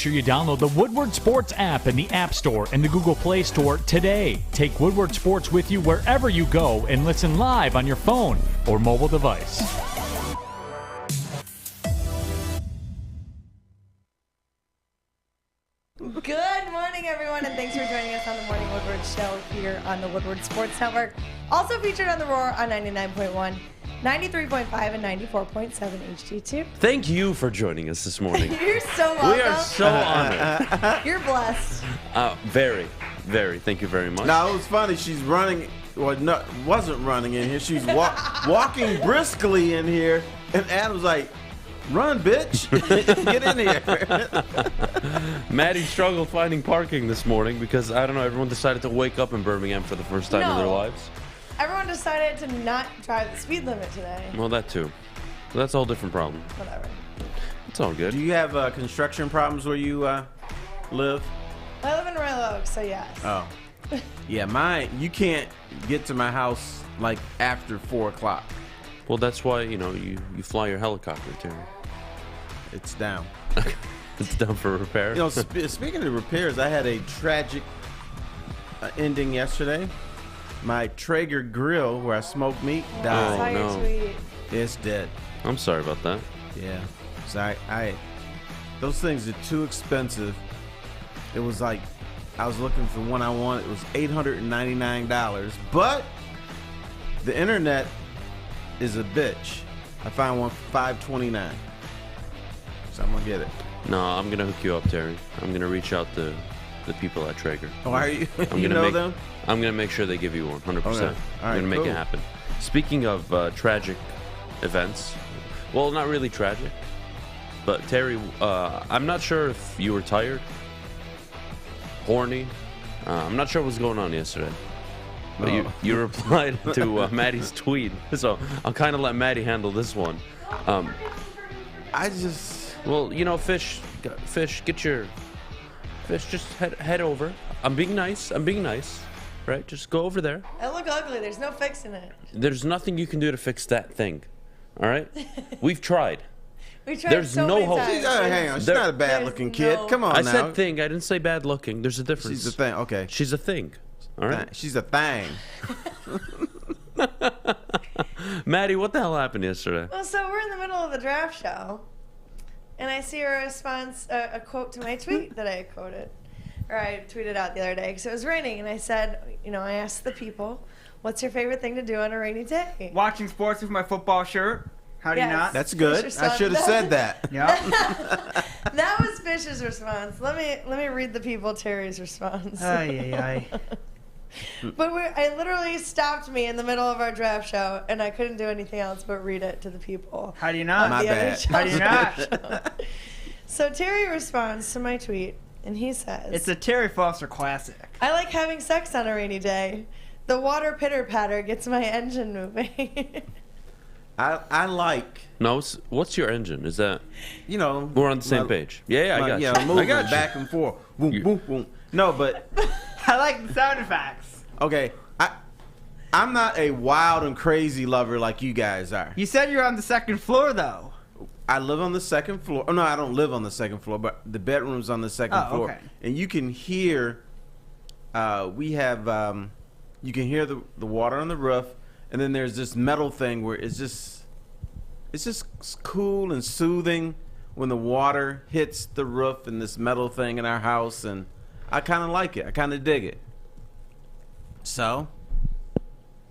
sure you download the Woodward Sports app in the App Store and the Google Play Store today. Take Woodward Sports with you wherever you go and listen live on your phone or mobile device. Good morning, everyone, and thanks for joining us on the Morning Woodward Show here on the Woodward Sports Network. Also featured on The Roar on 99.1, 93.5, and 94.7 HD2. Thank you for joining us this morning. You're so welcome. We are so honored. You're blessed. Very, very. Thank you very much. No, it was funny. She's running. Well, no, wasn't running in here. She's walking briskly in here, and Adam's like, "Run, bitch! Get in here!" Maddy struggled finding parking this morning because, I don't know, everyone decided to wake up in Birmingham for the first time in their lives. Everyone decided to not drive the speed limit today. Well, that too. So that's a whole different problem. Whatever. It's all good. Do you have construction problems where you live? I live in Royal Oak, so yes. Oh, yeah. Mine. You can't get to my house like after 4 o'clock. Well, that's why, you know, you fly your helicopter, too. It's down. It's down for repair. You know, speaking of repairs, I had a tragic ending yesterday. My Traeger grill, where I smoke meat, died. I saw your tweet. It's dead. I'm sorry about that. Yeah. So I those things are too expensive. It was like, I was looking for one I wanted. It was $899. But the internet is a bitch. I found one for $529. So I'm gonna get it. No, I'm gonna hook you up, Terry. I'm gonna reach out to the people at Traeger. Oh, are you? I'm you gonna know them? I'm gonna make sure they give you one, 100%. Okay. All right, I'm gonna make cool. it happen. Speaking of tragic events, well, not really tragic, but Terry, I'm not sure if you were tired, horny. I'm not sure what was going on yesterday. But you replied to Maddie's tweet, so I'll kind of let Maddy handle this one. Well, you know, fish, get your fish. Just head over. I'm being nice, right? Just go over there. I look ugly. There's no fixing it. There's nothing you can do to fix that thing. All right? We've tried. We tried There's so no many hope. times. Hang on. She's not a bad-looking kid. Come on I now. said thing. I didn't say bad looking. There's a difference. She's a thing. Okay. She's a thing. All right. She's a thing. Maddy, what the hell happened yesterday? Well, so we're in the middle of the draft show, and I see a response, a quote to my tweet that I quoted, or I tweeted out the other day because it was raining, and I said, you know, I asked the people, what's your favorite thing to do on a rainy day? Watching sports with my football shirt. How do you not? That's good. I should have said that. Yeah. That was Fish's response. Let me read the people Terry's response. Ay. But I literally stopped me in the middle of our draft show, and I couldn't do anything else but read it to the people. How do you not? My bad. How do you not? So Terry responds to my tweet, and he says, It's a Terry Foster classic. I like having sex on a rainy day. The water pitter-patter gets my engine moving. I like, No, what's your engine? Is that you know. we're on the same page? Yeah, I got you. Moving I got you. back and forth. Boom, boom, boom. No, but I like the sound effects. okay. I'm not a wild and crazy lover like you guys are. You said you're on the second floor, though. I live on the second floor. Oh no, I don't live on the second floor, but the bedroom's on the second floor, okay. and you can hear. We have. You can hear the water on the roof, and then there's this metal thing where it's just cool and soothing when the water hits the roof and this metal thing in our house, and I kind of like it. I kind of dig it. So.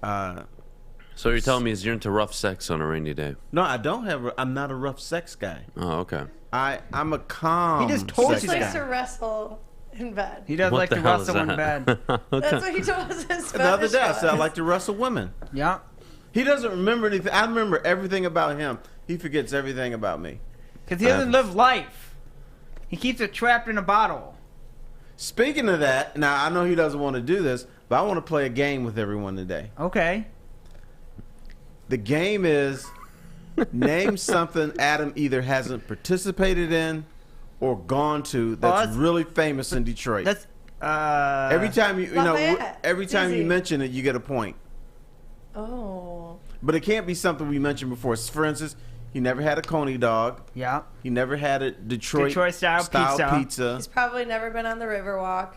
So you're telling me is you're into rough sex on a rainy day? No, I don't have. I'm not a rough sex guy. Oh, okay. I'm a calm. He just told sex He you likes guy. to wrestle in bed. He does What like the to hell wrestle is in that? bed. That's what he told us his The other day, I fetish said I was. like to wrestle women. Yeah. He doesn't remember anything. I remember everything about him. He forgets everything about me. Because he doesn't live life. He keeps it trapped in a bottle. Speaking of that, now I know he doesn't want to do this, but I want to play a game with everyone today. Okay. The game is name something Adam either hasn't participated in or gone to that's really famous in Detroit. That's every time Lafayette. every time Easy. you mention it, you get a point. Oh. But it can't be something we mentioned before. For instance, He never had a Coney dog. Yeah. He never had a Detroit style pizza. He's probably never been on the Riverwalk.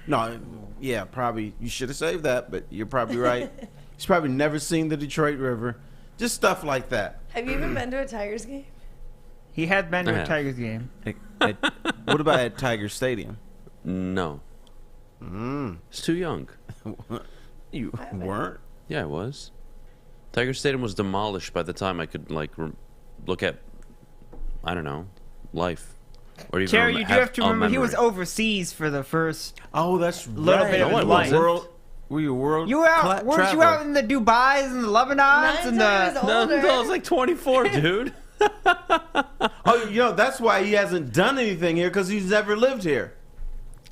No, yeah, probably. You should have saved that, but you're probably right. He's probably never seen the Detroit River. Just stuff like that. Have you even been to a Tigers game? He had been to Yeah. a Tigers game. What about at Tiger Stadium? No. It's too young. You weren't? Yeah, I was. Tiger Stadium was demolished by the time I could look at, I don't know, life. Or even Terry, you do have to a remember he was memory. overseas for the first Oh, that's little right. bit of No, his I life. wasn't. Were you world? You were out? Weren't you out in the Dubais and the Lebanons and Times the? No, older. I was like 24, dude. Oh, that's why he hasn't done anything here because he's never lived here.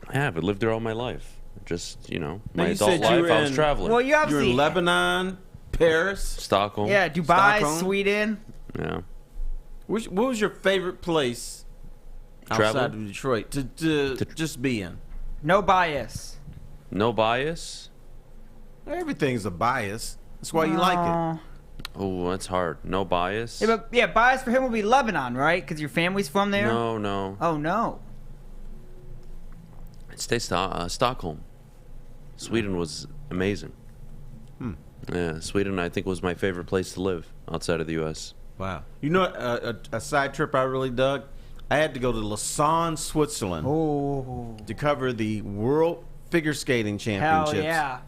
I have. I lived there all my life. Just, Now, my you adult said you life, were I was in- traveling. Well, you You're obviously. in Lebanon, Paris. Stockholm. Yeah, Dubai, Stockholm. Sweden. Yeah. What was your favorite place outside Travel? of Detroit to just be in? No bias. No bias. Everything's a bias. That's why you like it. Oh, that's hard. No bias. Yeah, but yeah, bias for him would be Lebanon, right? Because your family's from there. No. Oh no. I'd stay Stockholm. Sweden was amazing. Yeah, Sweden I think was my favorite place to live outside of the U.S. Wow. You know, a side trip I really dug? I had to go to Lausanne, Switzerland Oh. to cover the World Figure Skating Hell Championships. yeah.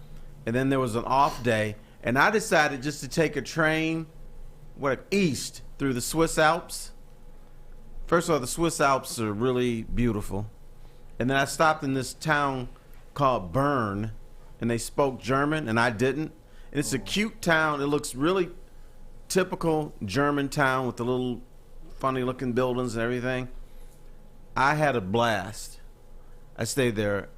And then there was an off day, and I decided just to take a train east through the Swiss Alps. First of all, the Swiss Alps are really beautiful. And then I stopped in this town called Bern, and they spoke German, and I didn't. And it's a cute town. It looks really typical German town with the little funny-looking buildings and everything. I had a blast. I stayed there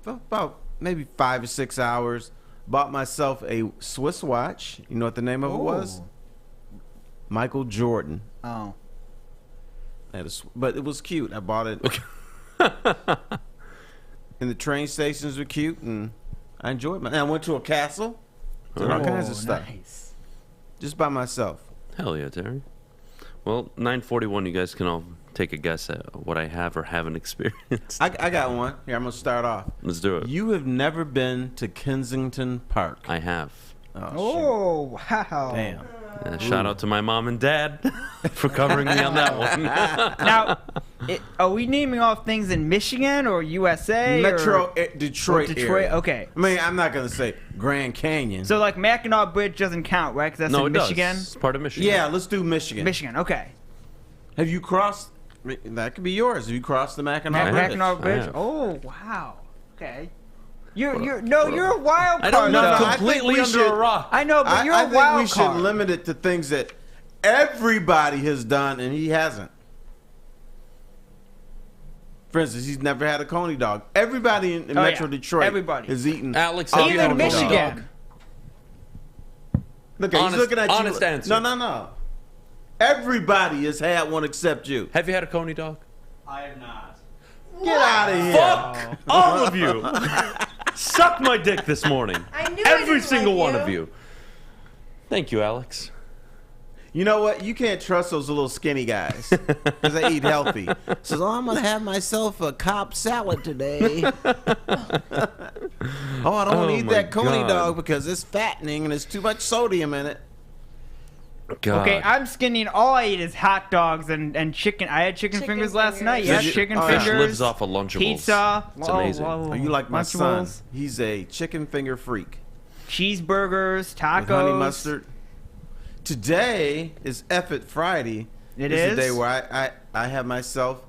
for about maybe 5 or 6 hours. Bought myself a Swiss watch. You know what the name of it was? Ooh. Michael Jordan. Oh. But it was cute. I bought it. And the train stations were cute, and I enjoyed it. And I went to a castle. Did all kinds of stuff. Nice. Just by myself. Hell yeah, Terry. Well, 9:41. You guys can all take a guess at what I have or haven't experienced. I got one. Here, I'm going to start off. Let's do it. You have never been to Kensington Park. I have. Oh wow. Damn. Shout out to my mom and dad for covering me on that one. Now, are we naming off things in Michigan or USA? Metro or, Detroit. or Detroit? area. Okay. I mean, I'm not going to say Grand Canyon. So like Mackinac Bridge doesn't count, right? Because that's No, in it Michigan. does. It's part of Michigan. yeah, let's do Michigan. Michigan. Okay. Have you crossed? That could be yours. Have you crossed the Mackinac Bridge? Mackinac I Bridge. have. Oh wow. Okay. You're a wild card. I don't live No, I think completely we under should- a rock. I know, but you're I a think wild we card. should limit it to things that everybody has done and he hasn't. For instance, he's never had a Coney dog. Everybody in Metro yeah. Detroit Everybody. has eaten. Alex, a have you had Even a Coney Coney dog. Michigan. Look, he's Honest- looking at you. honest answer. No. Everybody has had one except you. Have you had a Coney dog? I have not. Get out of here. Fuck all of you. Suck my dick this morning. I knew I Every didn't single like one of you. Thank you, Alex. You know what? You can't trust those little skinny guys because they eat healthy. Says, I'm going to have myself a Cobb salad today. I don't want to eat my that Coney God. dog because it's fattening and there's too much sodium in it. God. Okay, I'm skinny and all I eat is hot dogs and chicken. I had chicken Chicken fingers last fingers. night. Yeah, Did you- chicken oh, yeah. Fish fingers. lives off of Lunchables. Pizza. It's amazing. Oh, you like my son. Lunchables, He's a chicken finger freak Cheeseburgers, tacos. with honey mustard. Today is Effort Friday. It It's is? the day where I have myself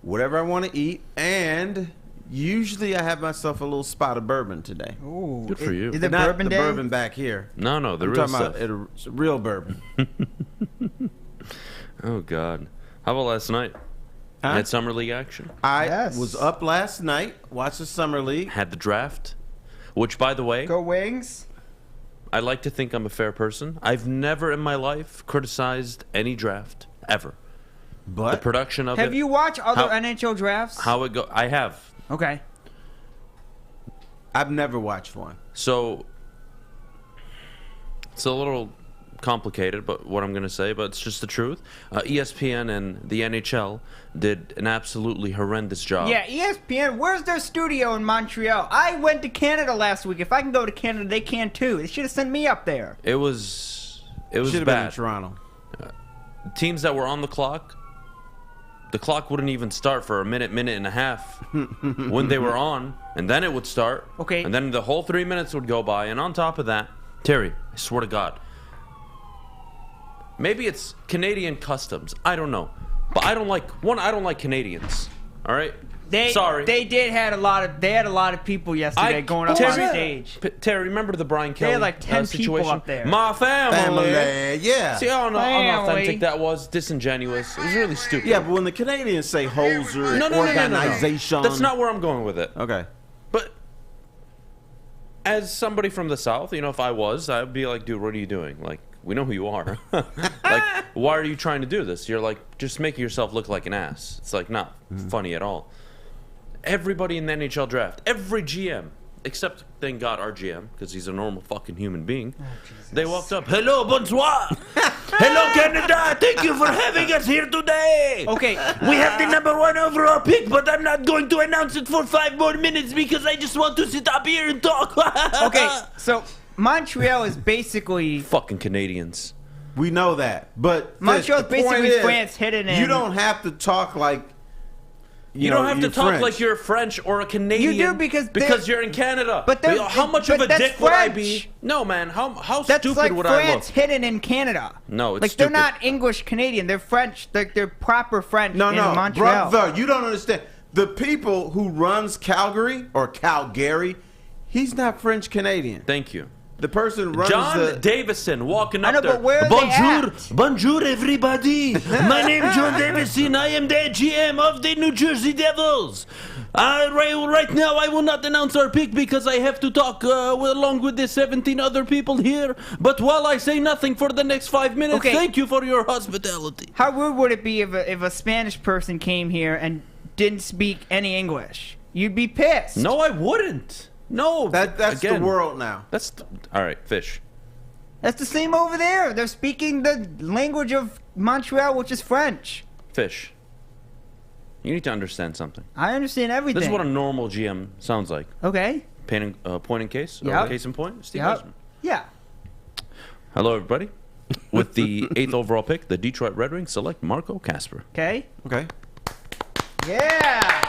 whatever I want to eat, and usually I have myself a little spot of bourbon today. Ooh, Good for you. Is it Not bourbon the day? bourbon back here. No, the I'm real talking stuff. about it's real bourbon. Oh, God. How about last night? Huh? Had Summer League action. I Yes. was up last night, watched the Summer League. Had the draft. Which, by the way, Go Wings. I like to think I'm a fair person. I've never in my life criticized any draft, ever. The But production of it. Have you watched other How- NHL drafts? How it go? I have. Okay. I've never watched one. So it's a little complicated, but what I'm going to say, but it's just the truth. ESPN and the NHL did an absolutely horrendous job. Yeah, ESPN, where's their studio in Montreal? I went to Canada last week. If I can go to Canada, they can too. They should have sent me up there. It was Should have been in bad. Toronto. Teams that were on the clock wouldn't even start for a minute and a half when they were on, and then it would start. Okay. And then the whole 3 minutes would go by, and on top of that, Terry, I swear to God, maybe it's Canadian customs. I don't know. But I don't like Canadians. All right? Sorry. They had a lot of people yesterday going up on stage. Terry, remember the Brian Kelly They had like 10 people situation? up there. My family. Yeah. See how unauthentic that was? Disingenuous. It was really stupid. Yeah, but when the Canadians say hoser and organization. That's not where I'm going with it. Okay. But as somebody from the South, if I was, I'd be like, dude, what are you doing? Like, we know who you are. Like, why are you trying to do this? You're like, just making yourself look like an ass. It's like not funny at all. Everybody in the NHL draft, every GM, except, thank God, our GM, because he's a normal fucking human being. They walked up, hello, bonsoir. Hello, Canada. Thank you for having us here today. Okay. We have the #1 overall pick, but I'm not going to announce it for 5 more minutes because I just want to sit up here and talk. Okay, so Montreal is basically... Fucking Canadians. We know that. But Montreal's the point basically is, France hidden in... You don't have to talk like... You don't have to you're talk French. like you're French or a Canadian. You do because you're in Canada. But how much of a that's dick would I be? French. No, man. How That's stupid like would I look? France hidden in Canada. No, it's like stupid. they're not English Canadian. They're French. They're proper French in No, Montreal. brother, you don't understand. The people who runs Calgary or Calgary, he's not French Canadian. Thank you. The person runs John Davison walking I up know, there. but where are they Bonjour, at? bonjour, everybody. My name's John Davison. I am the GM of the New Jersey Devils. Right now, I will not announce our pick because I have to talk along with the 17 other people here. But while I say nothing for the next 5 minutes, thank you for your hospitality. How rude would it be if a Spanish person came here and didn't speak any English? You'd be pissed. No, I wouldn't. No, that's again, the world now. All right, fish. That's the same over there. They're speaking the language of Montreal, which is French. Fish. You need to understand something. I understand everything. This is what a normal GM sounds like. Okay. Point in case? Or Yep. case in point? Steve Yep. Weisman. Yeah. Hello, everybody. With the 8th overall pick, the Detroit Red Wings select Marco Kasper. Okay. Okay. Yeah.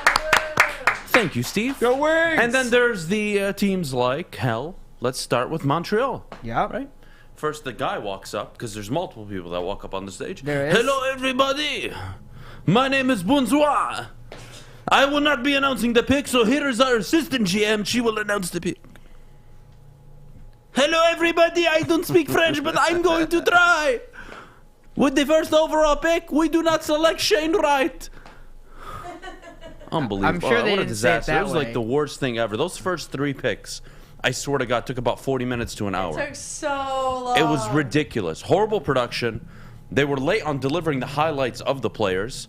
Thank you, Steve. Go Wings! And then there's the teams like, hell, let's start with Montreal. Yeah. Right? First, the guy walks up, because there's multiple people that walk up on the stage. There is. Hello, everybody. My name is Bonsoir. I will not be announcing the pick, so here is our assistant GM. She will announce the pick. Hello, everybody. I don't speak French, but I'm going to try. With the first overall pick, we do not select Shane Wright. Unbelievable. I'm sure they what a didn't say it disaster. that It was way. like the worst thing ever. Those first 3 picks, I swear to God, took about 40 minutes to an hour. It took so long. It was ridiculous. Horrible production. They were late on delivering the highlights of the players.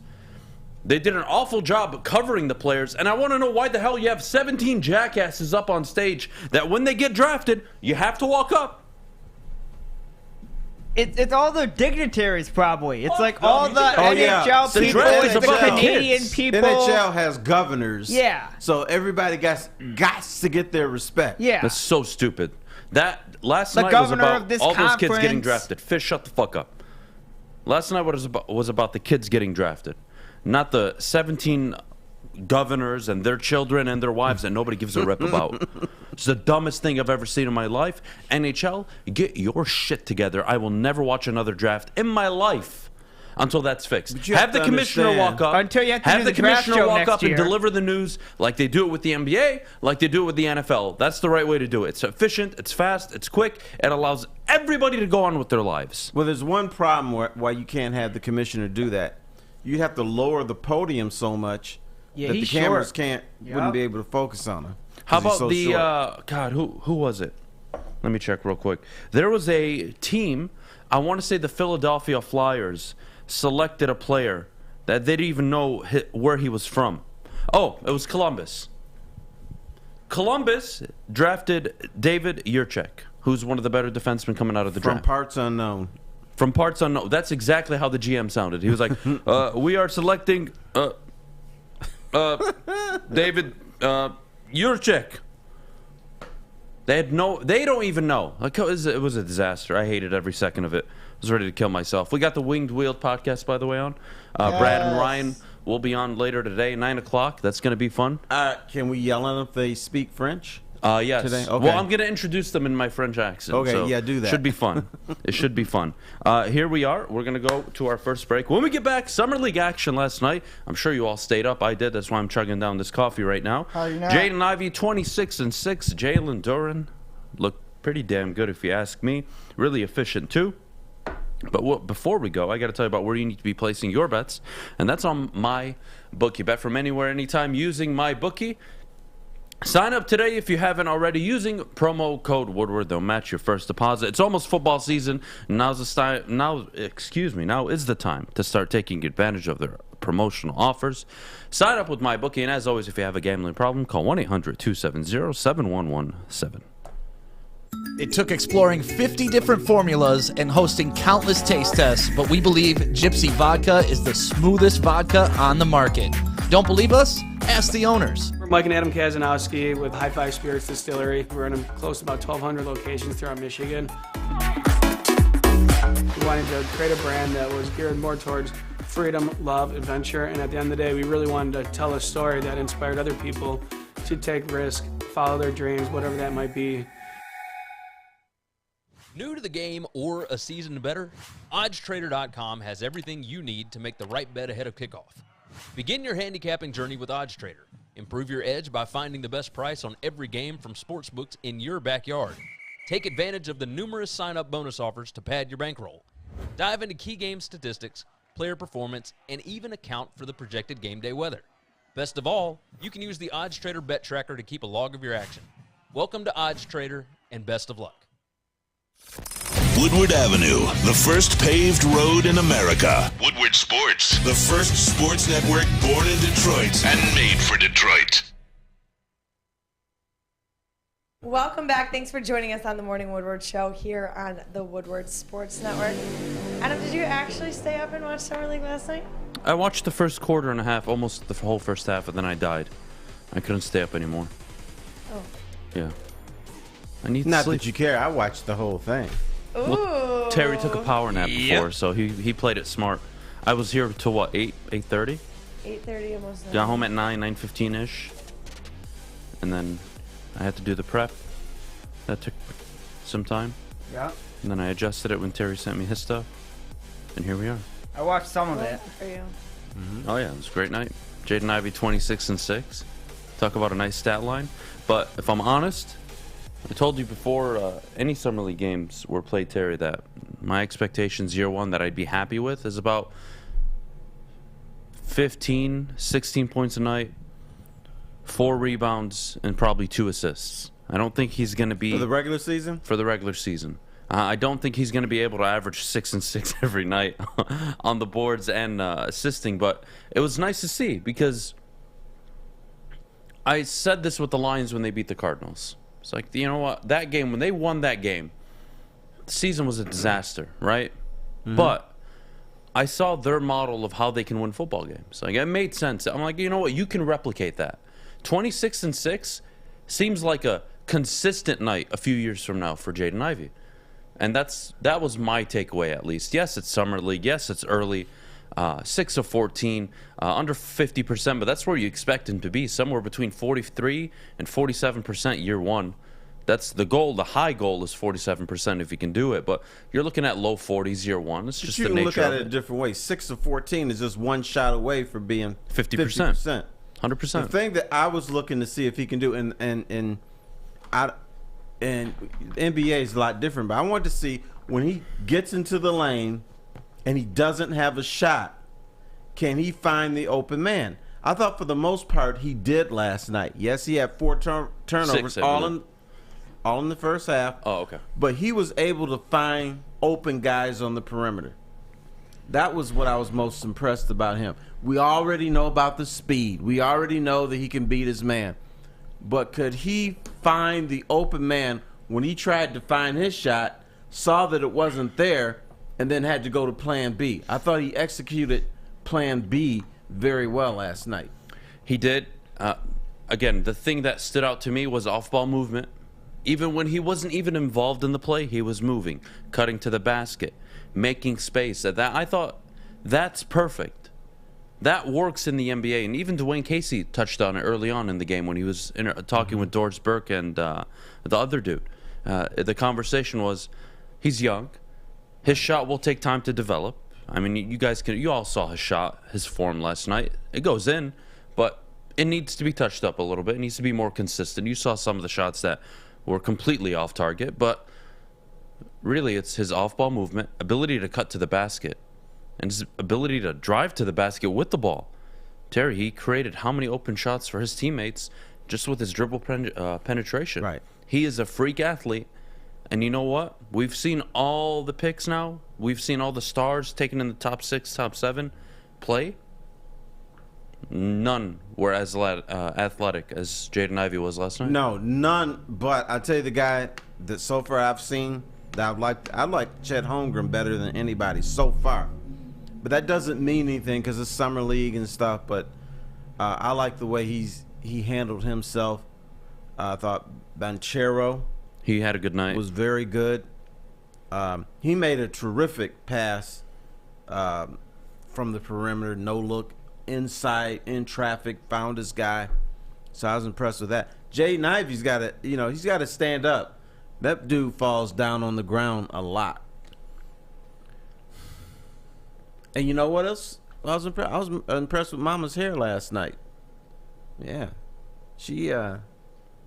They did an awful job covering the players. And I want to know why the hell you have 17 jackasses up on stage that when they get drafted, you have to walk up. It's all the dignitaries, probably. It's like no, all you the think- Oh, yeah. NHL The people, draft is the about the Canadian kids. people. NHL has governors. Yeah. So everybody got to get their respect. Yeah. That's so stupid. That last The night was governor about of this all those kids getting conference. drafted. Fish, shut the fuck up. Last night was about the kids getting drafted, not the 17 governors and their children and their wives that nobody gives a rip about. It's the dumbest thing I've ever seen in my life. NHL, get your shit together. I will never watch another draft in my life until that's fixed. But you Have have the to commissioner understand- walk up. Until you have to do the the draft commissioner show walk next up and year. deliver the news like they do it with the NBA, like they do it with the NFL. That's the right way to do it. It's efficient, it's fast, it's quick. It allows everybody to go on with their lives. Well, there's one problem why you can't have the commissioner do that. You have to lower the podium so much Yeah, that the he's cameras short. wouldn't be able to focus on him. How 'cause he's about so the short. God? Who was it? Let me check real quick. There was a team. I want to say the Philadelphia Flyers selected a player that they didn't even know where he was from. Oh, it was Columbus. Columbus drafted David Yurchek, who's one of the better defensemen coming out of the From draft. parts unknown. From parts unknown. That's exactly how the GM sounded. He was like, we are selecting David Jurček. They don't even know. Like, it was a disaster. I hated every second of it. I was ready to kill myself. We got the Winged Wheel podcast, by the way, on. Brad and Ryan will be on later today, 9 o'clock. That's going to be fun. Can we yell at them if they speak French? Yes. Today? Okay. Well, I'm going to introduce them in my French accent. Okay, so yeah, do that. Should be fun. It should be fun. Here we are. We're going to go to our first break. When we get back, Summer League action last night. I'm sure you all stayed up. I did. That's why I'm chugging down this coffee right now. How you not? Jaden Ivey, 26-6. Jalen Duran looked pretty damn good, if you ask me. Really efficient, too. But before we go, I got to tell you about where you need to be placing your bets, and that's on my bookie. Bet from anywhere, anytime using my bookie. Sign up today if you haven't already using promo code Woodward. They'll match your first deposit. It's almost football season. Now is the time to start taking advantage of their promotional offers. Sign up with my bookie, and as always, if you have a gambling problem, call 1-800-270-7117. It took exploring 50 different formulas and hosting countless taste tests, but we believe Gypsy Vodka is the smoothest vodka on the market. Don't believe us? Ask the owners. We're Mike and Adam Kazanowski with High Five Spirits Distillery. We're in close to about 1,200 locations throughout Michigan. We wanted to create a brand that was geared more towards freedom, love, adventure, and at the end of the day, we really wanted to tell a story that inspired other people to take risk, follow their dreams, whatever that might be. New to the game or a season better? OddsTrader.com has everything you need to make the right bet ahead of kickoff. Begin your handicapping journey with OddsTrader. Improve your edge by finding the best price on every game from sportsbooks in your backyard. Take advantage of the numerous sign-up bonus offers to pad your bankroll. Dive into key game statistics, player performance, and even account for the projected game day weather. Best of all, you can use the OddsTrader bet tracker to keep a log of your action. Welcome to OddsTrader, and best of luck. Woodward Avenue, the first paved road in America. Woodward Sports, the first sports network born in Detroit and made for Detroit. Welcome back. Thanks for joining us on the Morning Woodward Show here on the Woodward Sports Network. Adam, did you actually stay up and watch Summer League last night? I watched the first quarter and a half, almost the whole first half, and then I died. I couldn't stay up anymore. Oh. Yeah. I need Not sleep. that you care. I watched the whole thing. Ooh. Well, Terry took a power nap before, so he played it smart. I was here till what, 8:30? 8:30 almost. Got home at 9:15-ish. And then I had to do the prep. That took some time. Yeah. And then I adjusted it when Terry sent me his stuff. And here we are. I watched some of it. Good for you. Oh, yeah, it was a great night. Jaden Ivey, 26-6. Talk about a nice stat line. But if I'm honest, I told you before any Summer League games were played, Terry, that my expectations year one that I'd be happy with is about 15, 16 points a night, 4 rebounds, and probably 2 assists. I don't think he's going to be... For the regular season? For the regular season. I don't think he's going to be able to average 6 and 6 every night on the boards and assisting, but it was nice to see because I said this with the Lions when they beat the Cardinals. It's like, you know what? That game, when they won that game, the season was a disaster, right? Mm-hmm. But I saw their model of how they can win football games. Like, it made sense. I'm like, you know what? You can replicate that. 26-6 seems like a consistent night a few years from now for Jaden Ivey. And that was my takeaway, at least. Yes, it's Summer League. Yes, it's early. 6 of 14, under 50%, but that's where you expect him to be, somewhere between 43 and 47% year one. That's the goal. The high goal is 47% if you can do it, but you're looking at low 40s year one. It's just the nature of it. You can look at it a different way. 6 of 14 is just one shot away from being 50%. 100%. The thing that I was looking to see if he can do, and NBA is a lot different, but I wanted to see when he gets into the lane and he doesn't have a shot, can he find the open man? I thought for the most part he did last night. Yes, he had 4 turnovers, 6, all in the first half. Oh, okay. But he was able to find open guys on the perimeter. That was what I was most impressed about him. We already know about the speed. We already know that he can beat his man. But could he find the open man when he tried to find his shot, saw that it wasn't there, and then had to go to plan B. I thought he executed plan B very well last night. He did. Again, the thing that stood out to me was off-ball movement. Even when he wasn't even involved in the play, he was moving, cutting to the basket, making space. I thought that's perfect. That works in the NBA. And even Dwayne Casey touched on it early on in the game when he was talking with Doris Burke and the other dude. The conversation was, he's young. His shot will take time to develop. I mean, you all saw his shot, his form last night. It goes in, but it needs to be touched up a little bit. It needs to be more consistent. You saw some of the shots that were completely off target, but really it's his off-ball movement, ability to cut to the basket, and his ability to drive to the basket with the ball. Terry, he created how many open shots for his teammates just with his dribble penetration. Right. He is a freak athlete, and you know what? We've seen all the picks now. We've seen all the stars taken in the top 6, top 7 play. None were as athletic as Jaden Ivey was last night. No, none. But I tell you, the guy that so far I've seen that I like Chet Holmgren better than anybody so far. But that doesn't mean anything because it's summer league and stuff. But I like the way he handled himself. I thought Banchero, he had a good night. Was very good. He made a terrific pass from the perimeter, no look. Inside, in traffic, found his guy. So I was impressed with that. Jaden Ivey's got to, he's got to stand up. That dude falls down on the ground a lot. And you know what else? I was impressed with Mama's hair last night. Yeah. She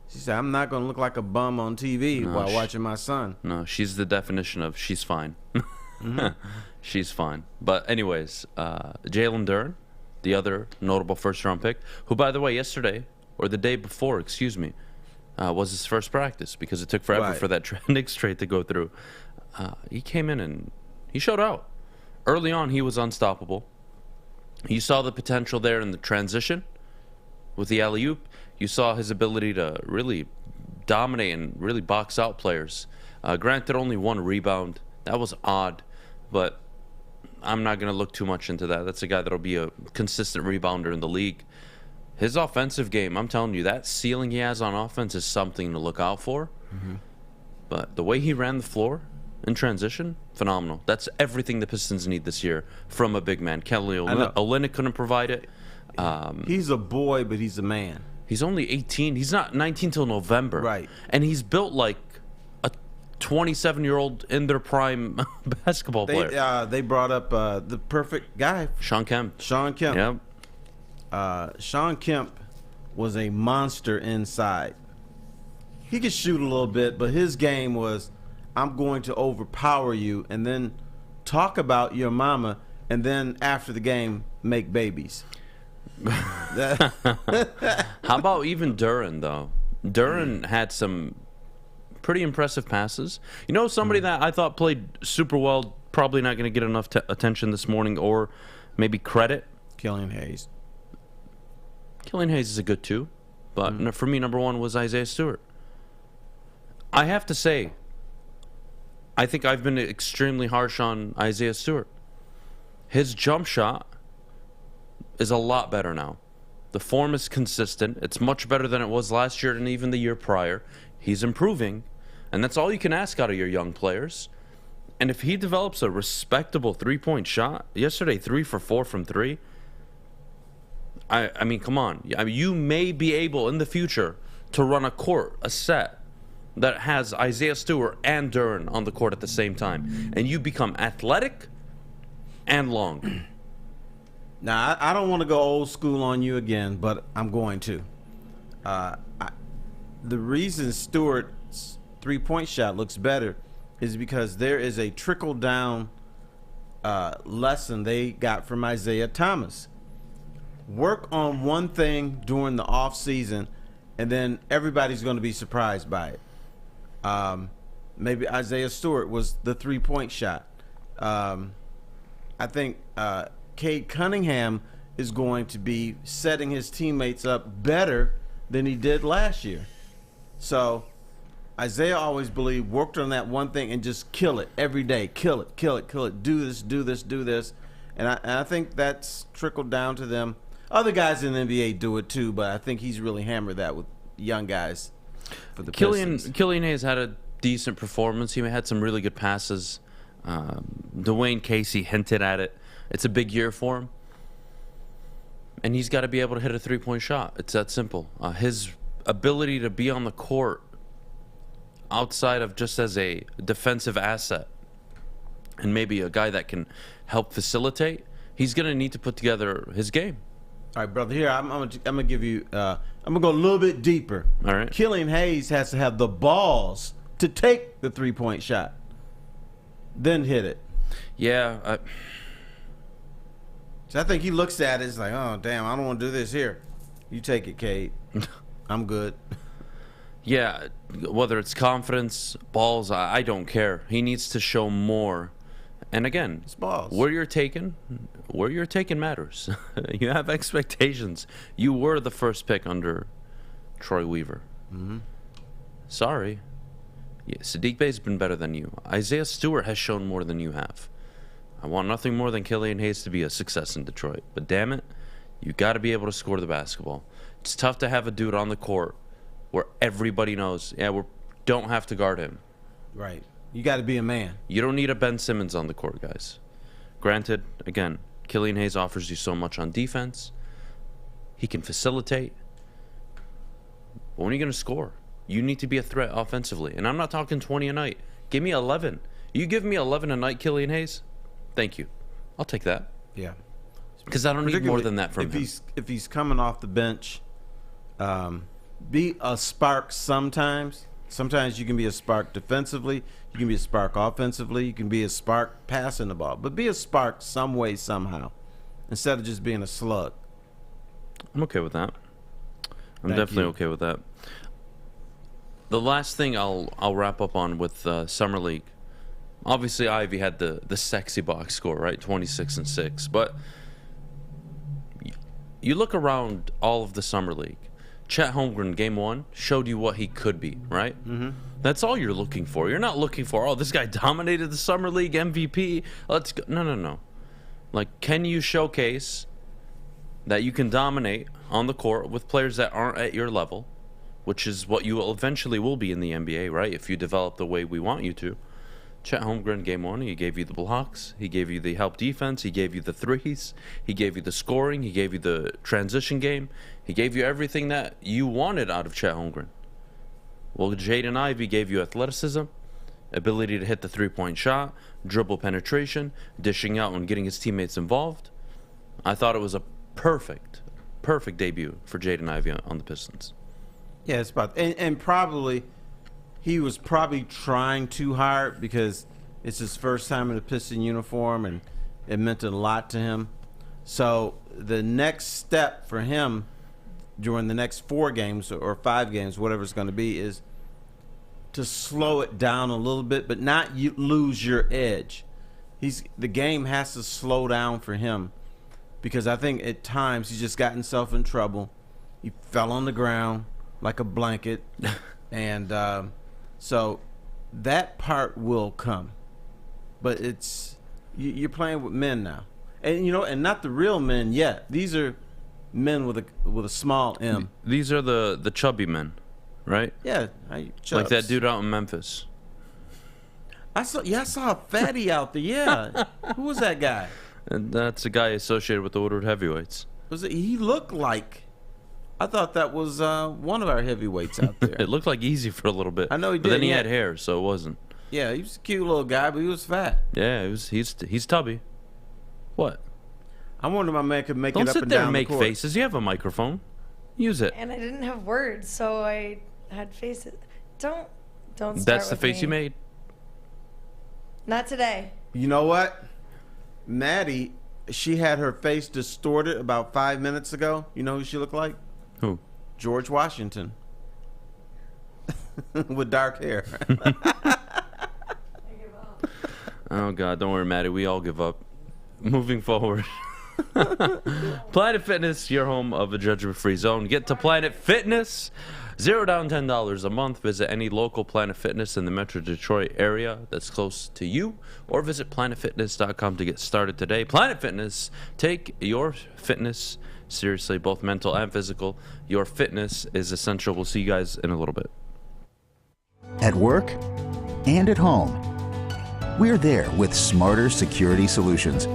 said, I'm not going to look like a bum on TV while watching my son. No, she's the definition of she's fine. Mm-hmm. She's fine. But anyways, Jalen Duren, the other notable first-round pick, who, by the way, yesterday, or the day before, was his first practice because it took forever for that Knicks trade to go through. He came in and he showed out. Early on, he was unstoppable. You saw the potential there in the transition with the alley-oop. You saw his ability to really dominate and really box out players. Granted, only 1 rebound. That was odd, but I'm not going to look too much into that. That's a guy that'll be a consistent rebounder in the league. His offensive game, I'm telling you, that ceiling he has on offense is something to look out for. Mm-hmm. But the way he ran the floor in transition, phenomenal. That's everything the Pistons need this year from a big man. Kelly Olynyk couldn't provide it. He's a boy, but he's a man. He's only 18. He's not 19 till November. Right. And he's built like 27-year-old in their prime basketball player. They brought up the perfect guy. Shawn Kemp. Yep. Shawn Kemp was a monster inside. He could shoot a little bit, but his game was, I'm going to overpower you and then talk about your mama and then after the game make babies. How about even Duren, though? Duren had some pretty impressive passes. Somebody that I thought played super well, probably not going to get enough attention this morning or maybe credit. Killian Hayes. Killian Hayes is a good 2, but for me, number 1 was Isaiah Stewart. I have to say, I think I've been extremely harsh on Isaiah Stewart. His jump shot is a lot better now. The form is consistent. It's much better than it was last year and even the year prior. He's improving, and that's all you can ask out of your young players. And if he develops a respectable three-point shot, yesterday 3 for 4 from 3, I mean, come on. I mean, you may be able in the future to run a set that has Isaiah Stewart and Duren on the court at the same time, and you become athletic and long. Now, I don't want to go old school on you again, but I'm going to. The reason Stewart's three-point shot looks better is because there is a trickle-down lesson they got from Isaiah Thomas. Work on one thing during the off season, and then everybody's going to be surprised by it. Maybe Isaiah Stewart was the three-point shot. I think Cade Cunningham is going to be setting his teammates up better than he did last year. So Isaiah always believed, worked on that one thing and just kill it every day. Kill it. Do this. And I think that's trickled down to them. Other guys in the NBA do it too, but I think he's really hammered that with young guys for the Pistons. Killian Hayes had a decent performance. He had some really good passes. Dwayne Casey hinted at it. It's a big year for him. And he's got to be able to hit a three-point shot. It's that simple. His ability to be on the court outside of just as a defensive asset and maybe a guy that can help facilitate, he's going to need to put together his game. All right, brother, here, I'm gonna give you, I'm going to go a little bit deeper. All right. Killian Hayes has to have the balls to take the three-point shot, then hit it. Yeah. So I think he looks at it, it's like, oh, damn, I don't want to do this here. You take it, Cade. I'm good. Yeah, whether it's confidence, balls, I don't care. He needs to show more. And again, it's balls. Where you're taken matters. You have expectations. You were the first pick under Troy Weaver. Mm-hmm. Sorry. Yeah, Sadiq Bey's been better than you. Isaiah Stewart has shown more than you have. I want nothing more than Killian Hayes to be a success in Detroit. But damn it, you got to be able to score the basketball. It's tough to have a dude on the court where everybody knows, we don't have to guard him. Right. You got to be a man. You don't need a Ben Simmons on the court, guys. Granted, again, Killian Hayes offers you so much on defense. He can facilitate. But when are you going to score? You need to be a threat offensively. And I'm not talking 20 a night. Give me 11. You give me 11 a night, Killian Hayes? Thank you. I'll take that. Yeah. Because I don't need more than that from him. If he's coming off the bench, be a spark sometimes. Sometimes you can be a spark defensively. You can be a spark offensively. You can be a spark passing the ball. But be a spark some way, somehow, instead of just being a slug. I'm okay with that. I'm definitely okay with that. The last thing I'll wrap up on with Summer League. Obviously, Ivey had the sexy box score, right? 26-6. But you look around all of the Summer League. Chet Holmgren, game 1, showed you what he could be, right? Mm-hmm. That's all you're looking for. You're not looking for, this guy dominated the Summer League MVP. Let's go. No. Like, can you showcase that you can dominate on the court with players that aren't at your level, which is what you eventually will be in the NBA, right? If you develop the way we want you to. Chet Holmgren, game 1, he gave you the blocks. He gave you the help defense. He gave you the threes. He gave you the scoring. He gave you the transition game. He gave you everything that you wanted out of Chet Holmgren. Well, Jaden Ivey gave you athleticism, ability to hit the three-point shot, dribble penetration, dishing out and getting his teammates involved. I thought it was a perfect debut for Jaden Ivey on the Pistons. Yeah, it's about and probably he was probably trying too hard because it's his first time in a Piston uniform and it meant a lot to him. So the next step for him during the next 4 games or 5 games, whatever it's going to be, is to slow it down a little bit, but not lose your edge. The game has to slow down for him because I think at times he's just got himself in trouble. He fell on the ground like a blanket, and so that part will come. But you're playing with men now, and and not the real men yet. These are men with a small M. These are the chubby men, right? Yeah, like that dude out in Memphis. I saw a fatty out there. Yeah, who was that guy? And that's a guy associated with the Woodward heavyweights. He looked like? I thought that was one of our heavyweights out there. It looked like Easy for a little bit. I know he did. But then he had hair, so it wasn't. Yeah, he was a cute little guy, but he was fat. Yeah, he's tubby. What? I wonder if my man could make Don't it up sit and there down and make the court. faces. You have a microphone. Use it. And I didn't have words, so I had faces. Don't start That's the with face me. you made? Not today. You know what? Maddy, she had her face distorted about 5 minutes ago. You know who she looked like? Who? George Washington. With dark hair. Oh, God. Don't worry, Maddy. We all give up. Moving forward. Planet Fitness, your home of a judgment-free zone. Get to Planet Fitness. $0 down, $10 a month. Visit any local Planet Fitness in the Metro Detroit area that's close to you, or visit planetfitness.com to get started today. Planet Fitness, take your fitness seriously, both mental and physical. Your fitness is essential. We'll see you guys in a little bit. At work and at home, we're there with smarter security solutions.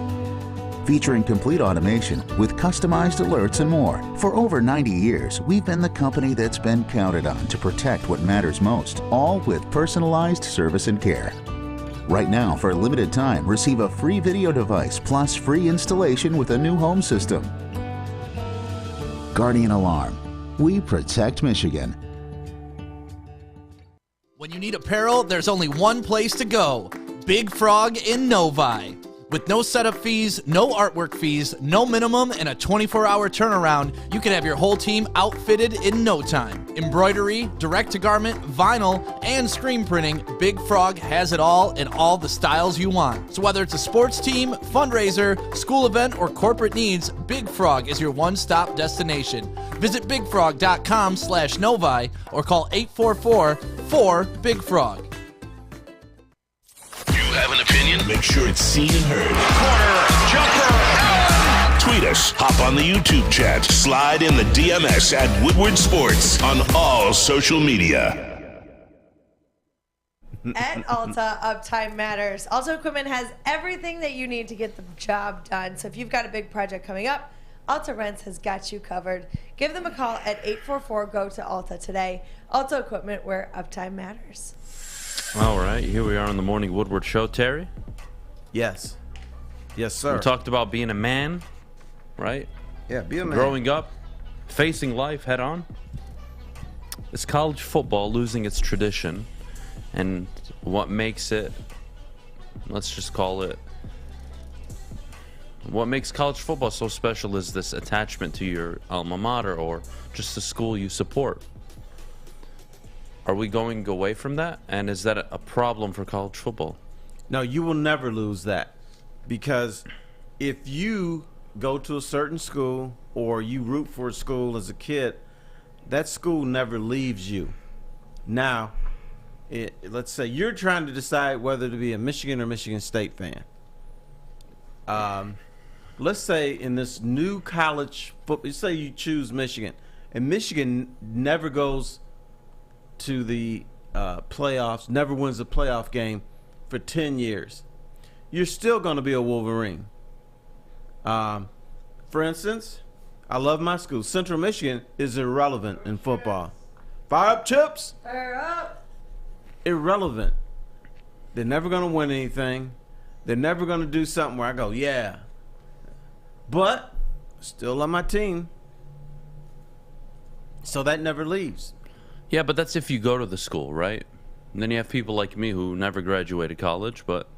Featuring complete automation with customized alerts and more. For over 90 years, we've been the company that's been counted on to protect what matters most, all with personalized service and care. Right now, for a limited time, receive a free video device plus free installation with a new home system. Guardian Alarm. We protect Michigan. When you need apparel, there's only one place to go. Big Frog in Novi. With no setup fees, no artwork fees, no minimum, and a 24-hour turnaround, you can have your whole team outfitted in no time. Embroidery, direct-to-garment, vinyl, and screen printing, Big Frog has it all in all the styles you want. So whether it's a sports team, fundraiser, school event, or corporate needs, Big Frog is your one-stop destination. Visit bigfrog.com/Novi or call 844-4-BIG-FROG. Have an opinion? Make sure it's seen and heard. Corner, jumper, tweet us, hop on the YouTube chat, slide in the DMS at Woodward Sports on all social media. At Alta, uptime matters. Alta Equipment has everything that you need to get the job done. So if you've got a big project coming up, Alta Rents has got you covered. Give them a call at 844-GO-TO-ALTA today. Alta Equipment, where uptime matters. All right, here we are on the Morning Woodward Show, Terry. Yes. Yes, sir. We talked about being a man, right? Yeah, be a man. Growing up, facing life head on. Is college football losing its tradition? And what makes it, let's just call it, what makes college football so special is this attachment to your alma mater or just the school you support. Are we going away from that? And is that a problem for college football? No, you will never lose that. Because if you go to a certain school or you root for a school as a kid, that school never leaves you. Now, let's say you're trying to decide whether to be a Michigan or Michigan State fan. Let's say in this new college football, say you choose Michigan, and Michigan never goes to the playoffs, never wins a playoff game for 10 years. You're still going to be a Wolverine. For instance, I love my school. Central Michigan is irrelevant in football. Fire up, Chips! Fire up! Irrelevant. They're never going to win anything. They're never going to do something where I go, yeah. But still on my team. So that never leaves. Yeah, but that's if you go to the school, right? And then you have people like me who never graduated college, but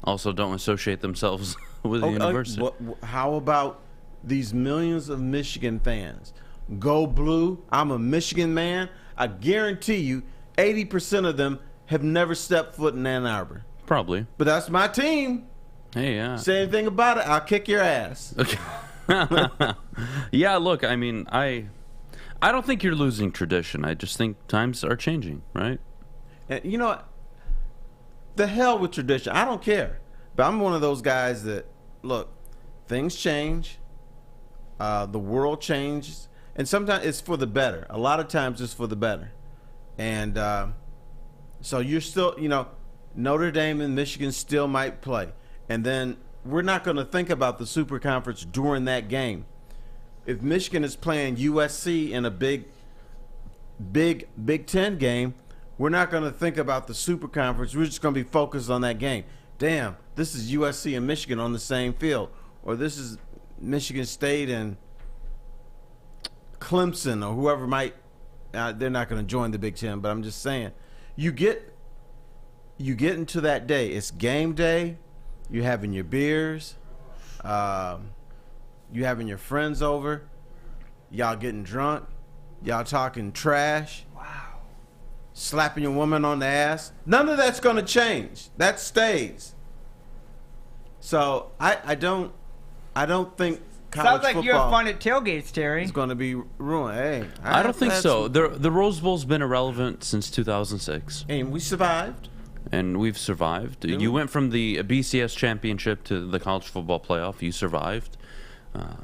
also don't associate themselves with the university. How about these millions of Michigan fans? Go Blue. I'm a Michigan man. I guarantee you 80% of them have never stepped foot in Ann Arbor. Probably. But that's my team. Hey, yeah. Say anything about it, I'll kick your ass. Okay. Yeah, look, I mean, I don't think you're losing tradition. I just think times are changing, right? And you know what? The hell with tradition. I don't care. But I'm one of those guys that, look, things change. The world changes. And sometimes it's for the better. A lot of times it's for the better. And so you're still, Notre Dame and Michigan still might play. And then we're not going to think about the Super Conference during that game. If Michigan is playing USC in a Big Ten game, we're not going to think about the Super Conference. We're just going to be focused on that game. Damn, this is USC and Michigan on the same field. Or this is Michigan State and Clemson or whoever might. They're not going to join the Big Ten, but I'm just saying. You get into that day. It's game day. You're having your beers. You having your friends over. Y'all getting drunk. Y'all talking trash. Wow. Slapping your woman on the ass. None of that's going to change. That stays. So I don't think Sounds like you're fun at tailgates, Terry. It's going to be ruined. Hey, I don't think so. The Rose Bowl's been irrelevant since 2006. And we survived. And we've survived. You went from the BCS championship to the college football playoff. You survived. A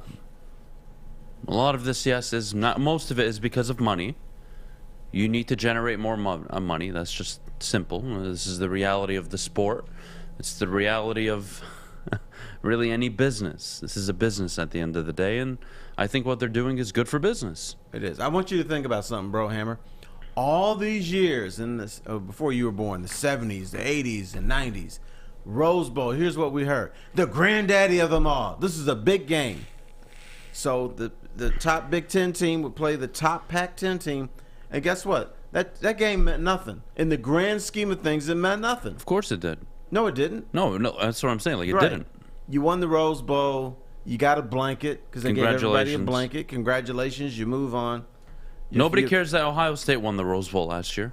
lot of this, yes, is not. Most of it is because of money. You need to generate more money. That's just simple. This is the reality of the sport. It's the reality of really any business. This is a business at the end of the day, and I think what they're doing is good for business. It is. I want you to think about something, Bro Hammer. All these years in this, before you were born, the 70s, the 80s, and 90s, Rose Bowl, here's what we heard. The granddaddy of them all. This is a big game. So the top Big Ten team would play the top Pac-10 team, and guess what? That game meant nothing. In the grand scheme of things, it meant nothing. Of course it did. No, it didn't. No, that's what I'm saying. Like, it didn't. You won the Rose Bowl. You got a blanket because they gave everybody a blanket. Congratulations. You move on. Nobody cares that Ohio State won the Rose Bowl last year.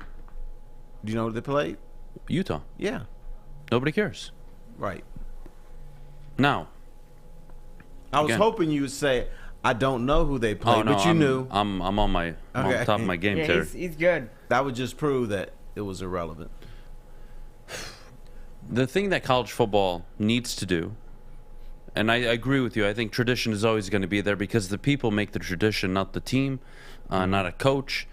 Do you know who they played? Utah. Yeah. Nobody cares. Right. Now. I was hoping you would say, I don't know who they played, but you knew. I'm on top of my game, Terry. He's good. That would just prove that it was irrelevant. The thing that college football needs to do, and I agree with you, I think tradition is always going to be there because the people make the tradition, not the team, not a coach.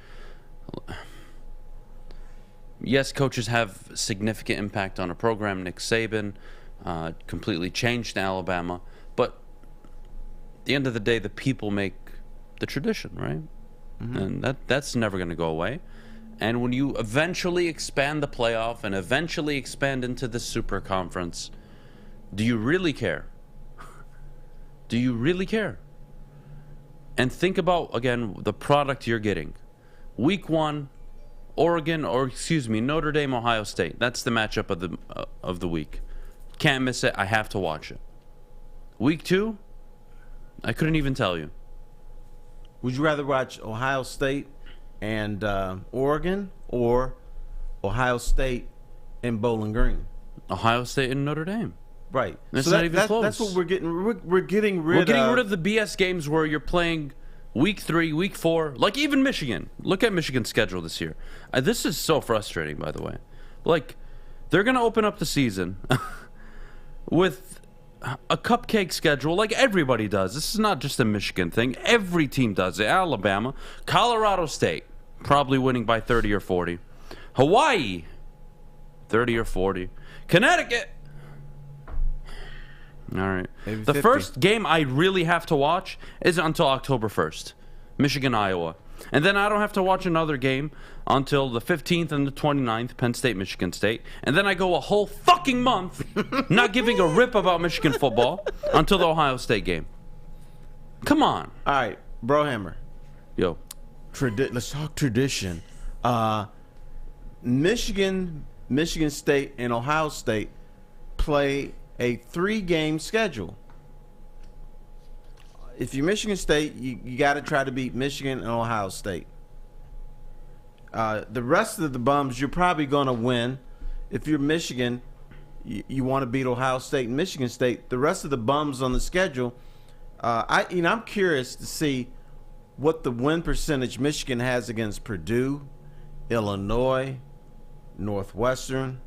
Yes, coaches have significant impact on a program. Nick Saban completely changed Alabama, but at the end of the day, the people make the tradition, right? Mm-hmm. And that's never going to go away. And when you eventually expand the playoff and eventually expand into the super conference, do you really care? Do you really care? And think about, again, the product you're getting. Week 1, Notre Dame, Ohio State. That's the matchup of the week. Can't miss it. I have to watch it. Week 2, I couldn't even tell you. Would you rather watch Ohio State and Oregon or Ohio State and Bowling Green? Ohio State and Notre Dame. Right. It's not even close. That's what we're getting. We're getting rid of the BS games where you're playing week 3, week 4. Like even Michigan. Look at Michigan's schedule this year. This is so frustrating, by the way. Like, they're going to open up the season with a cupcake schedule like everybody does. This is not just a Michigan thing. Every team does it. Alabama, Colorado State, probably winning by 30 or 40. Hawaii, 30 or 40. Connecticut. All right. Maybe the 50. first game I really have to watch is until October 1st. Michigan, Iowa. And then I don't have to watch another game until the 15th and the 29th, Penn State, Michigan State. And then I go a whole fucking month not giving a rip about Michigan football until the Ohio State game. Come on. All right, Bro Hammer. Yo. Let's talk tradition. Michigan State, and Ohio State play a 3-game schedule. If you're Michigan State, you got to try to beat Michigan and Ohio State. The rest of the bums, you're probably going to win. If you're Michigan, you want to beat Ohio State and Michigan State. The rest of the bums on the schedule, I'm curious to see what the win percentage Michigan has against Purdue, Illinois, Northwestern,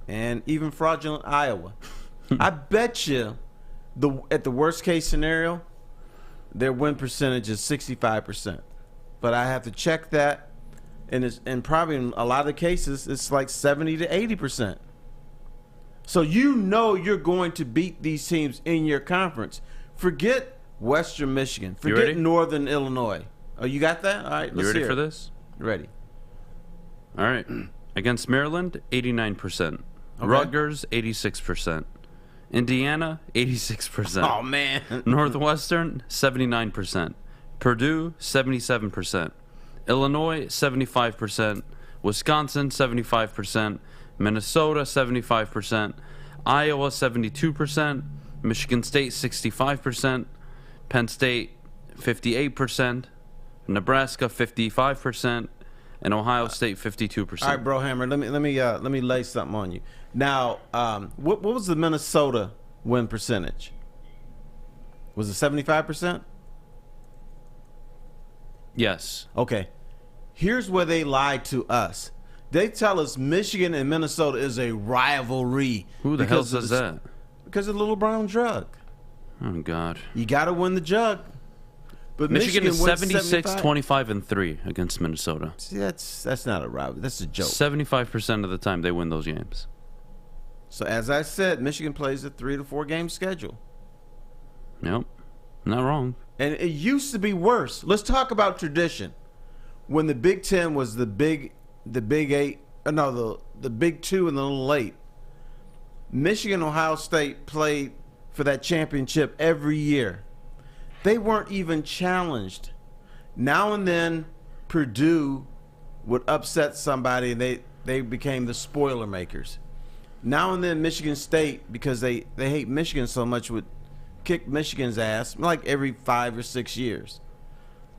and even fraudulent Iowa. I bet you at the worst case scenario, their win percentage is 65%. But I have to check that, and probably in a lot of the cases, it's like 70 to 80%. So you're going to beat these teams in your conference. Forget Western Michigan. Forget Northern Illinois. Oh, you got that? All right, let's You ready hear for it. this? Ready. All right. Against Maryland, 89%. Okay. Rutgers, 86%. Indiana, 86%. Oh, man. Northwestern, 79%. Purdue, 77%. Illinois, 75%. Wisconsin, 75%. Minnesota, 75%. Iowa, 72%. Michigan State, 65%. Penn State, 58%. Nebraska, 55%. And Ohio State, 52%. All right, Bro Hammer, let me lay something on you. Now, what was the Minnesota win percentage? Was it 75%? Yes. Okay. Here's where they lied to us. They tell us Michigan and Minnesota is a rivalry. Who the hell says that? Because of the little brown jug. Oh, God. You got to win the jug. But Michigan is wins 76, 25, and 3 against Minnesota. See, that's not a rivalry. That's a joke. 75% of the time they win those games. So, as I said, Michigan plays a 3 to 4 game schedule. Yep. Not wrong. And it used to be worse. Let's talk about tradition. When the Big Ten was the Big Eight, the Big Two and the Little Eight, Michigan, Ohio State played for that championship every year. They weren't even challenged. Now and then, Purdue would upset somebody, and they became the spoiler makers. Now and then, Michigan State, because they hate Michigan so much, would kick Michigan's ass like every 5 or 6 years.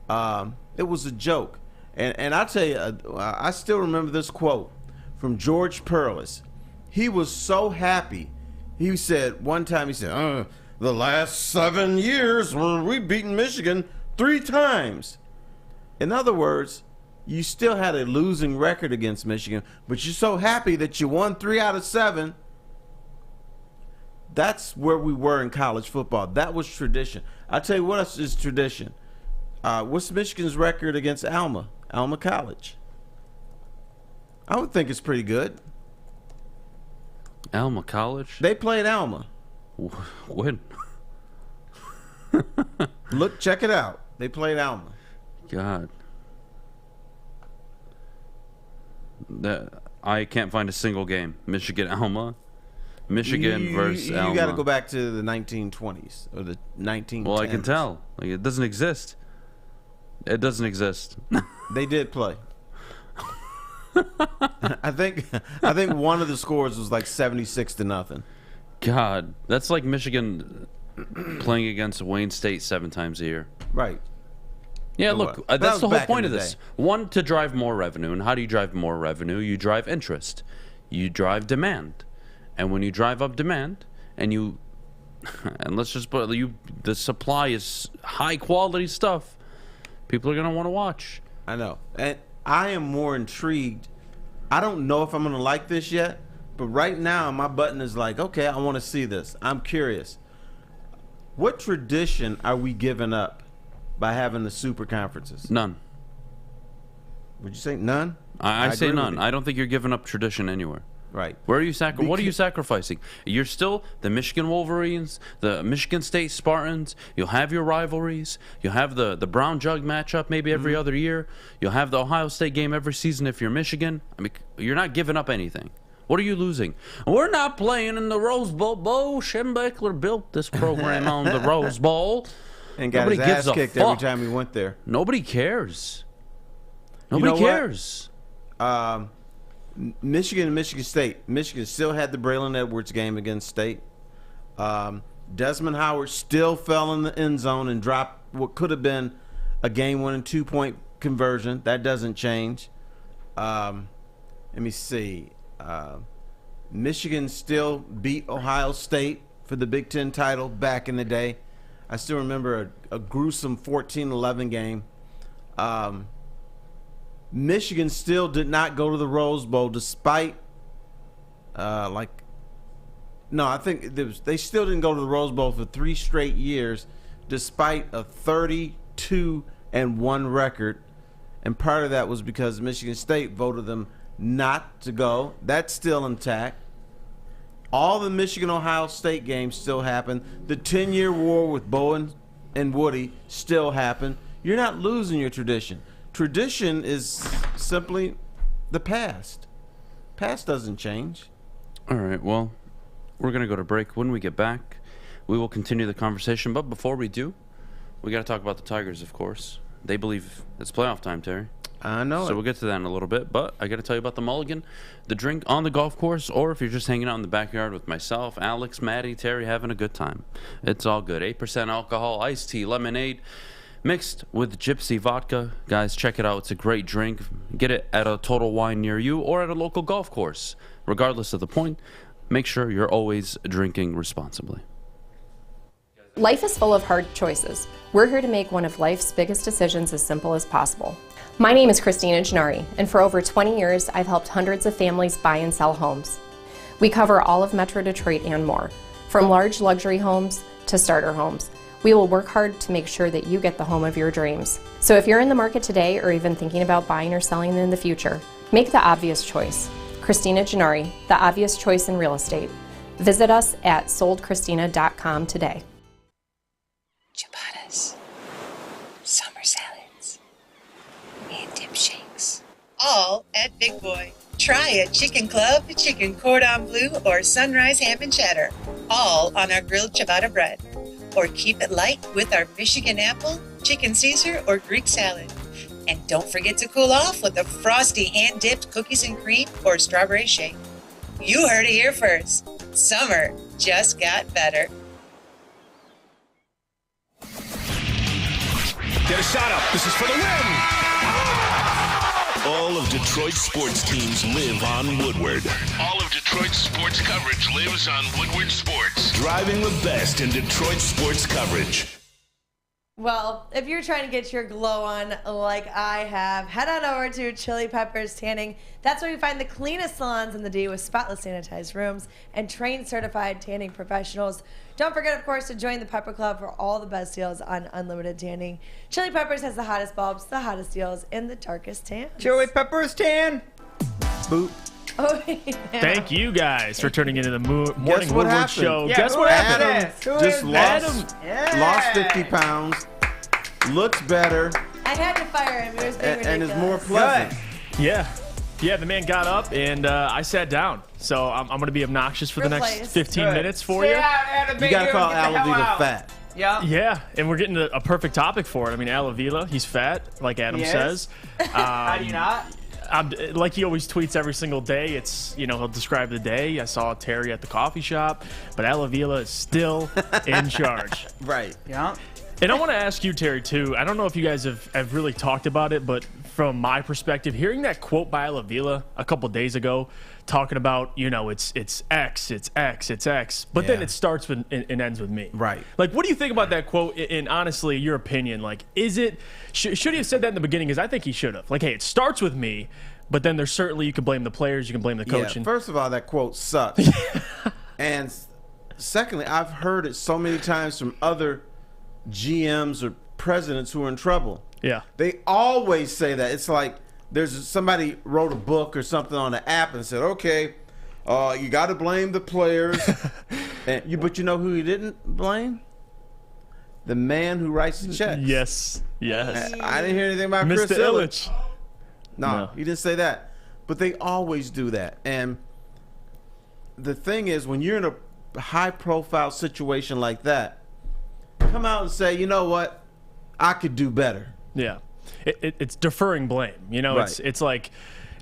It was a joke. And I tell you, I still remember this quote from George Perlis. He was so happy. He said, one time, he said, the last 7 years we've beaten Michigan 3 times. In other words, you still had a losing record against Michigan, but you're so happy that you won 3 out of 7. That's where we were in college football. That was tradition. I'll tell you what else is tradition. What's Michigan's record against Alma College? I would think it's pretty good. Alma College? They played Alma. When? Look, check it out. They played Alma. God. I can't find a single game. Michigan, Alma. Michigan versus Alma. You got to go back to the 1920s or the 1910s. Well, I can tell. Like, it doesn't exist. It doesn't exist. They did play. I think one of the scores was like 76-0. God, that's like Michigan playing against Wayne State 7 times a year. Right. Yeah, look, that's the whole point of this. One, to drive more revenue. And how do you drive more revenue? You drive interest. You drive demand. And when you drive up demand, and let's just put the supply is high quality stuff, people are going to want to watch. I know. And I am more intrigued. I don't know if I'm going to like this yet, but right now my button is like, okay, I want to see this. I'm curious. What tradition are we giving up by having the super conferences? None. Would you say none? I say none. I don't think you're giving up tradition anywhere. Right. Where are you what are you sacrificing? You're still the Michigan Wolverines, the Michigan State Spartans. You'll have your rivalries. You'll have the Brown Jug matchup maybe every other year. You'll have the Ohio State game every season if you're Michigan. I mean, you're not giving up anything. What are you losing? We're not playing in the Rose Bowl. Bo Schembechler built this program on the Rose Bowl. And got his ass kicked every time he went there. Nobody cares. Nobody cares. Michigan and Michigan State. Michigan still had the Braylon Edwards game against State. Desmond Howard still fell in the end zone and dropped what could have been a game-winning 2-point conversion. That doesn't change. Let me see. Michigan still beat Ohio State for the Big Ten title back in the day. I still remember a gruesome 14-11 game. Michigan still did not go to the Rose Bowl despite, I think they still didn't go to the Rose Bowl for 3 straight years despite a 32-1 record. And part of that was because Michigan State voted them not to go. That's still intact. All the Michigan-Ohio State games still happen. The 10-year war with Bowen and Woody still happen. You're not losing your tradition. Tradition is simply the past. Past doesn't change. All right, well, we're going to go to break. When we get back, we will continue the conversation. But before we do, we got to talk about the Tigers, of course. They believe it's playoff time, Terry. I know. So we'll get to that in a little bit. But I got to tell you about the mulligan, the drink on the golf course, or if you're just hanging out in the backyard with myself, Alex, Maddy, Terry, having a good time. It's all good. 8% alcohol, iced tea, lemonade, mixed with gypsy vodka. Guys, check it out. It's a great drink. Get it at a Total Wine near you or at a local golf course. Regardless of the point, make sure you're always drinking responsibly. Life is full of hard choices. We're here to make one of life's biggest decisions as simple as possible. My name is Christina Gennari, and for over 20 years, I've helped hundreds of families buy and sell homes. We cover all of Metro Detroit and more, from large luxury homes to starter homes. We will work hard to make sure that you get the home of your dreams. So if you're in the market today or even thinking about buying or selling in the future, make the obvious choice. Christina Gennari, the obvious choice in real estate. Visit us at soldchristina.com today. Ciabattas, summer salads, and dip shakes. All at Big Boy. Try a chicken club, chicken cordon bleu, or sunrise ham and cheddar. All on our grilled ciabatta bread. Or keep it light with our Michigan apple, chicken Caesar, or Greek salad. And don't forget to cool off with a frosty hand-dipped cookies and cream or strawberry shake. You heard it here first. Summer just got better. Get a shot up. This is for the win. All of Detroit's sports teams live on Woodward. All of Detroit's sports coverage lives on Woodward Sports. Driving the best in Detroit sports coverage. Well, if you're trying to get your glow on like I have, head on over to Chili Peppers Tanning. That's where you find the cleanest salons in the D with spotless sanitized rooms and trained certified tanning professionals. Don't forget, of course, to join the Pepper Club for all the best deals on unlimited tanning. Chili Peppers has the hottest bulbs, the hottest deals, and the darkest tans. Chili Peppers Tan. Boop. Oh, yeah. Thank you guys for turning into the morning Woodward happened? show. Yeah, Guess who what is happened? this? Who Just is lost, this? lost 50 pounds, looks better, I had to fire him. It was being and is more ridiculous. pleasant. Yeah, the man got up and I sat down. So I'm going to be obnoxious for the next Replaced. 15 Good. minutes for Stay you. out, Adam, You gotta baby, call get the hell Alavita out. fat. Yeah. Yeah, and we're getting a perfect topic for it. I mean, Alavila, he's fat, like Adam Yes. says. How do you not? Like he always tweets every single day. It's, he'll describe the day. I saw Terry at the coffee shop, but Alavila is still in charge. Right. Yeah. And I want to ask you, Terry, too. I don't know if you guys have really talked about it, but from my perspective, hearing that quote by Alavila a couple days ago, talking about, it's X, it's X, it's X, but then Yeah. it starts with and ends with me. Right. Like, what do you think about that quote? And honestly, your opinion, like, is it should he have said that in the beginning? Because I think he should have. Like, hey, it starts with me, but then there's certainly, you can blame the players, you can blame the coach. Yeah, first of all, that quote sucks. And secondly, I've heard it so many times from other GMs or presidents who are in trouble. Yeah. They always say that. It's like there's somebody wrote a book or something on the app and said, okay, you got to blame the players. But you know who he didn't blame? The man who writes the checks. Yes. I didn't hear anything about Mr. Chris Illich. No, he didn't say that. But they always do that. And the thing is, when you're in a high-profile situation like that, come out and say, you know what, I could do better. Yeah. It's deferring blame. Right. It's like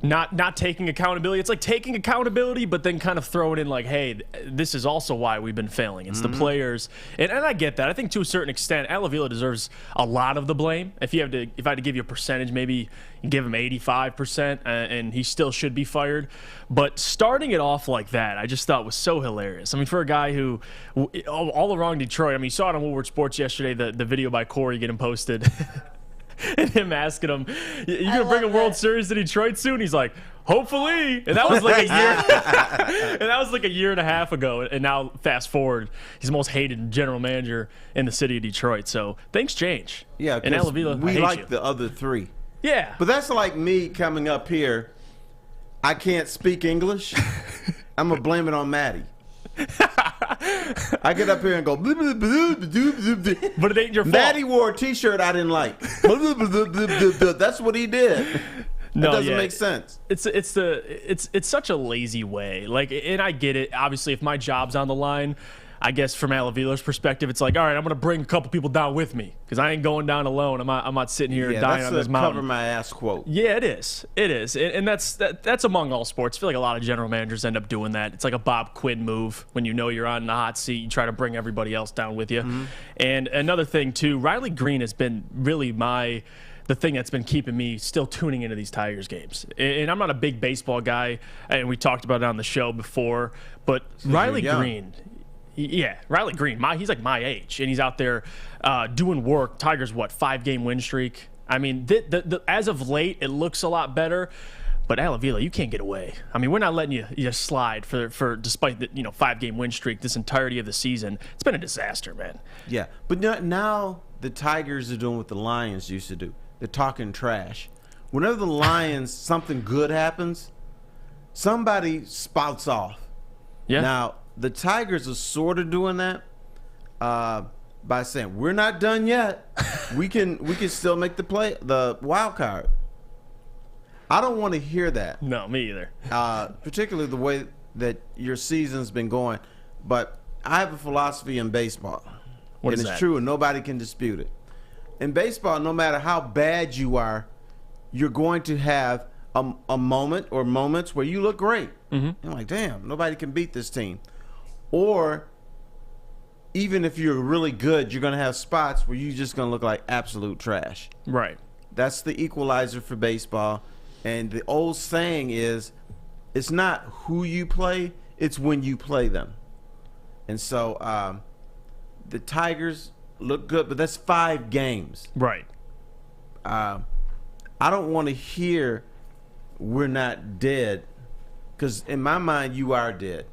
not taking accountability. It's like taking accountability, but then kind of throwing in like, hey, this is also why we've been failing. It's the players. And I get that. I think to a certain extent, Alavila deserves a lot of the blame. If I had to give you a percentage, maybe you give him 85%, and he still should be fired. But starting it off like that, I just thought was so hilarious. I mean, for a guy who, all around Detroit, I mean, you saw it on Woodward Sports yesterday, the video by Corey getting posted. And him asking him, "You gonna bring a World Series to Detroit soon?" He's like, "Hopefully." And that was like a year. And that was like a year and a half ago. And now, fast forward, he's the most hated general manager in the city of Detroit. So things change. Yeah, and Alavila, we I hate like you. the other three. Yeah, But that's like me coming up here. I can't speak English. I'm going to blame it on Maddy. I get up here and go, but it ain't your fault. Maddy wore a t-shirt I didn't like. That's what he did. No, It doesn't yeah. make sense. It's such a lazy way. Like, and I get it. Obviously, if my job's on the line, I guess from Alavila's perspective, it's like, all right, I'm gonna bring a couple people down with me because I ain't going down alone. I'm not sitting here dying on this mountain. Cover my ass quote. Yeah, it is. It is, and that's among all sports. I feel like a lot of general managers end up doing that. It's like a Bob Quinn move when you know you're on the hot seat. You try to bring everybody else down with you. Mm-hmm. And another thing too, Riley Green has been really the thing that's been keeping me still tuning into these Tigers games. And I'm not a big baseball guy, and we talked about it on the show before, but Riley young. Green, Yeah, Riley Green. He's like my age, and he's out there doing work. Tigers, 5-game win streak? I mean, as of late, it looks a lot better. But Al Avila, you can't get away. I mean, we're not letting you slide for despite the 5-game win streak this entirety of the season. It's been a disaster, man. Yeah, but now the Tigers are doing what the Lions used to do. They're talking trash. Whenever the Lions something good happens, somebody spouts off. Yeah. Now the Tigers are sort of doing that by saying we're not done yet. we can still make the wild card. I don't want to hear that. No, me either. Particularly the way that your season's been going. But I have a philosophy in baseball. What is and that? It's true, and nobody can dispute it. In baseball, no matter how bad you are, you're going to have a moment or moments where you look great. Mm-hmm. You're like, damn, nobody can beat this team. Or even if you're really good, you're going to have spots where you're just going to look like absolute trash. Right. That's the equalizer for baseball. And the old saying is, it's not who you play, it's when you play them. And so the Tigers look good, but that's 5 games. Right. I don't want to hear we're not dead, because in my mind, you are dead.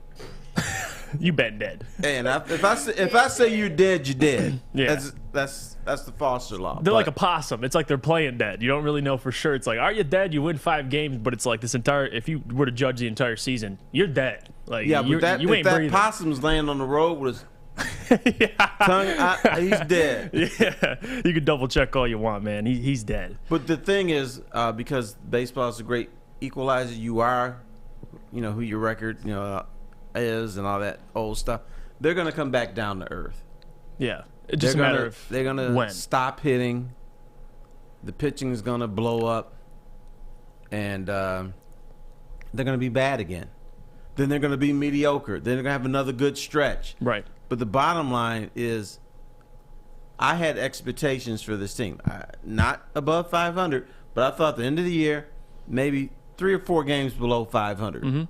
You been dead. And if I say you're dead, you're dead. Yeah. That's the Foster law. They're like a possum. It's like they're playing dead. You don't really know for sure. It's like, are you dead? You win 5 games, but it's like if you were to judge the entire season, you're dead. Like, yeah, you but ain't if that breathing. possum's laying on the road with his tongue, he's dead. Yeah, you can double check all you want, man. He's dead. But the thing is, because baseball is a great equalizer, you are, who your record, is and all that old stuff. They're gonna come back down to earth. Yeah, it's just a matter of they're gonna when. stop hitting. The pitching is gonna blow up, and they're gonna be bad again. Then they're gonna be mediocre. Then they're gonna have another good stretch. Right. But the bottom line is, I had expectations for this team. Not above 500, but I thought at the end of the year, maybe 3 or 4 games below 500. Mm-hmm.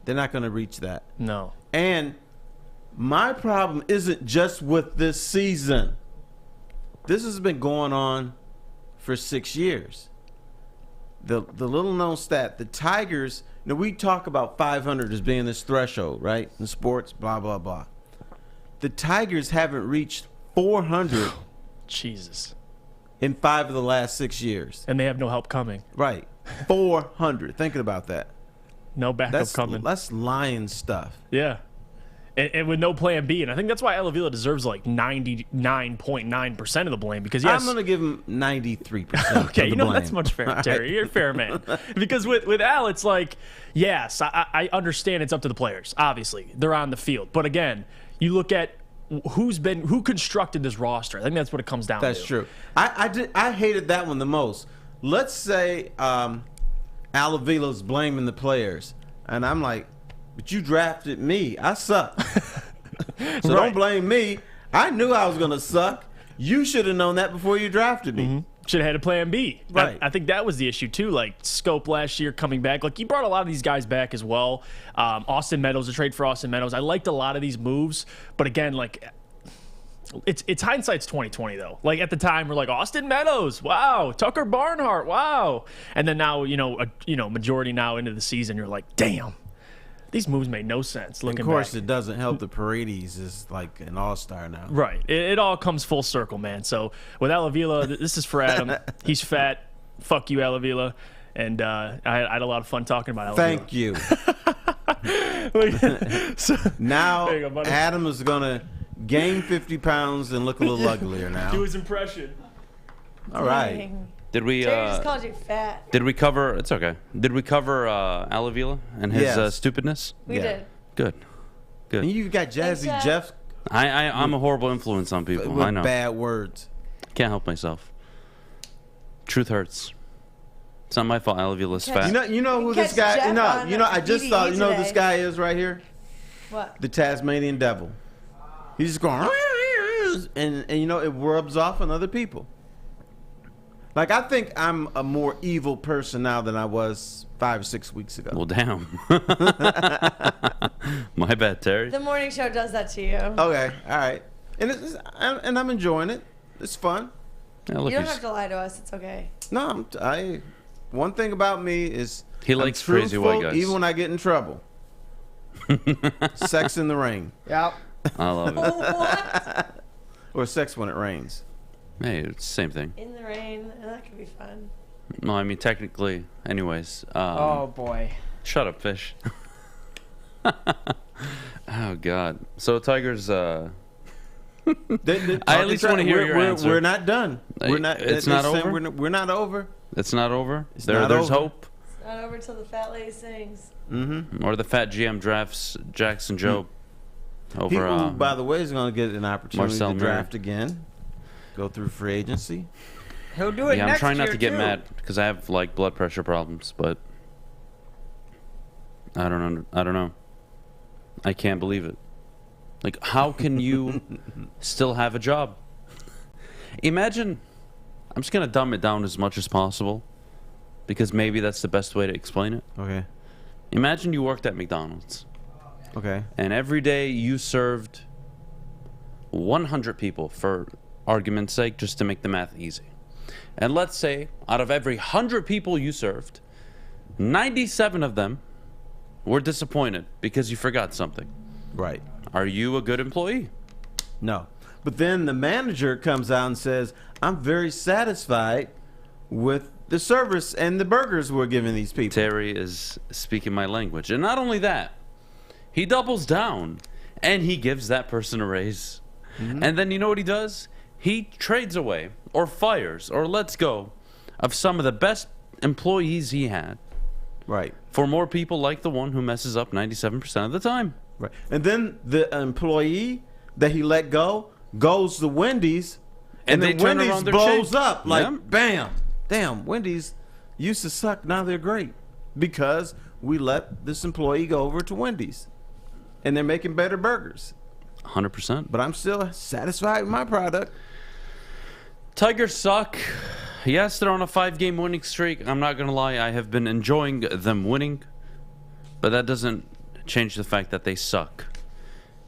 They're not going to reach that. No. And my problem isn't just with this season. This has been going on for 6 years. The little known stat, the Tigers, we talk about 500 as being this threshold, right? In sports, blah, blah, blah. The Tigers haven't reached 400 Jesus. in 5 of the last 6 years. And they have no help coming. Right. 400. Thinking about that. No backup coming. That's Lion stuff. Yeah. And with no plan B. And I think that's why Avila deserves like 99.9% of the blame. Because yes, I'm going to give him 93%. Okay, of the blame. That's much fair, Terry. You're a fair man. Because with Al, it's like, yes, I understand it's up to the players. Obviously, they're on the field. But again, you look at who constructed this roster. I think that's what it comes down to. That's true. I hated that one the most. Let's say Al Avila's blaming the players. And I'm like, but you drafted me. I suck. So don't blame me. I knew I was going to suck. You should have known that before you drafted me. Mm-hmm. Should have had a plan B. Right. I think that was the issue, too. Like, Scope last year coming back. Like, he brought a lot of these guys back as well. Austin Meadows, a trade for Austin Meadows. I liked a lot of these moves. But again, like, it's hindsight's 2020, though. Like, at the time, we're like, Austin Meadows, wow. Tucker Barnhart, wow. And then now, majority now into the season, you're like, damn. These moves made no sense looking back. Of course, it doesn't help that Paredes is like an all-star now. Right. It all comes full circle, man. So with Al Avila, this is for Adam. He's fat. Fuck you, Al Avila. And I had a lot of fun talking about Al Avila. Thank you. So, now, there you go, buddy. Adam is going to gain 50 pounds and look a little uglier now. Do his impression. All right. Dang. Did we? Jerry just called you fat. Did we cover? It's okay. Did we cover Al Avila and his Yes. stupidness? We did. Good. And you got Jazzy Thanks, Jeff I'm a horrible influence on people. with I know. bad words. Can't help myself. Truth hurts. It's not my fault. Al Avila's Catch- fat. You know who Catch this guy? Jeff on I just DVD thought. You know who this today. guy is right here? What? The Tasmanian Devil. He's just going, and it rubs off on other people. Like, I think I'm a more evil person now than I was 5 or 6 weeks ago. Well, damn. My bad, Terry. The morning show does that to you. Okay, all right. And I'm enjoying it. It's fun. Yeah, look, You don't have to lie to us. It's okay. No, one thing about me is he likes crazy white guys. Even when I get in trouble. Sex in the rain. Yep. I love it. What? Or sex when it rains. Hey, it's the same thing. In the rain. That could be fun. No, I mean, technically, anyways. Oh, boy. Shut up, fish. Oh, God. So, Tigers, I at least want to hear your answer. We're not done. We're not. It's not over? We're not over. It's not over? It's There's over. hope? It's not over till the fat lady sings. Mm-hmm. Or the fat GM drafts Jackson Jobe over. He, who, by the way, is going to get an opportunity Marcel to draft again. Go through free agency. He'll do it Yeah, next I'm trying not year, to get too. mad because I have like blood pressure problems, but I don't know. I can't believe it. Like, how can you still have a job? Imagine, I'm just gonna dumb it down as much as possible because maybe that's the best way to explain it. Okay. Imagine you worked at McDonald's. Okay. And every day you served 100 people, for argument's sake, just to make the math easy. And let's say out of every 100 people you served, 97 of them were disappointed because you forgot something. Right. Are you a good employee? No. But then the manager comes out and says, I'm very satisfied with the service and the burgers we're giving these people. Terry is speaking my language. And not only that, he doubles down and he gives that person a raise. Mm-hmm. And then you know what he does? He trades away or fires or lets go of some of the best employees he had. Right. For more people like the one who messes up 97% of the time. Right. And then the employee that he let go goes to Wendy's and they then turn Wendy's around their blows chain. up like, Yeah. bam. Damn, Wendy's used to suck. Now they're great because we let this employee go over to Wendy's and they're making better burgers. 100%. But I'm still satisfied with my product. Tigers suck. Yes, they're on a 5-game winning streak. I'm not going to lie. I have been enjoying them winning. But that doesn't change the fact that they suck.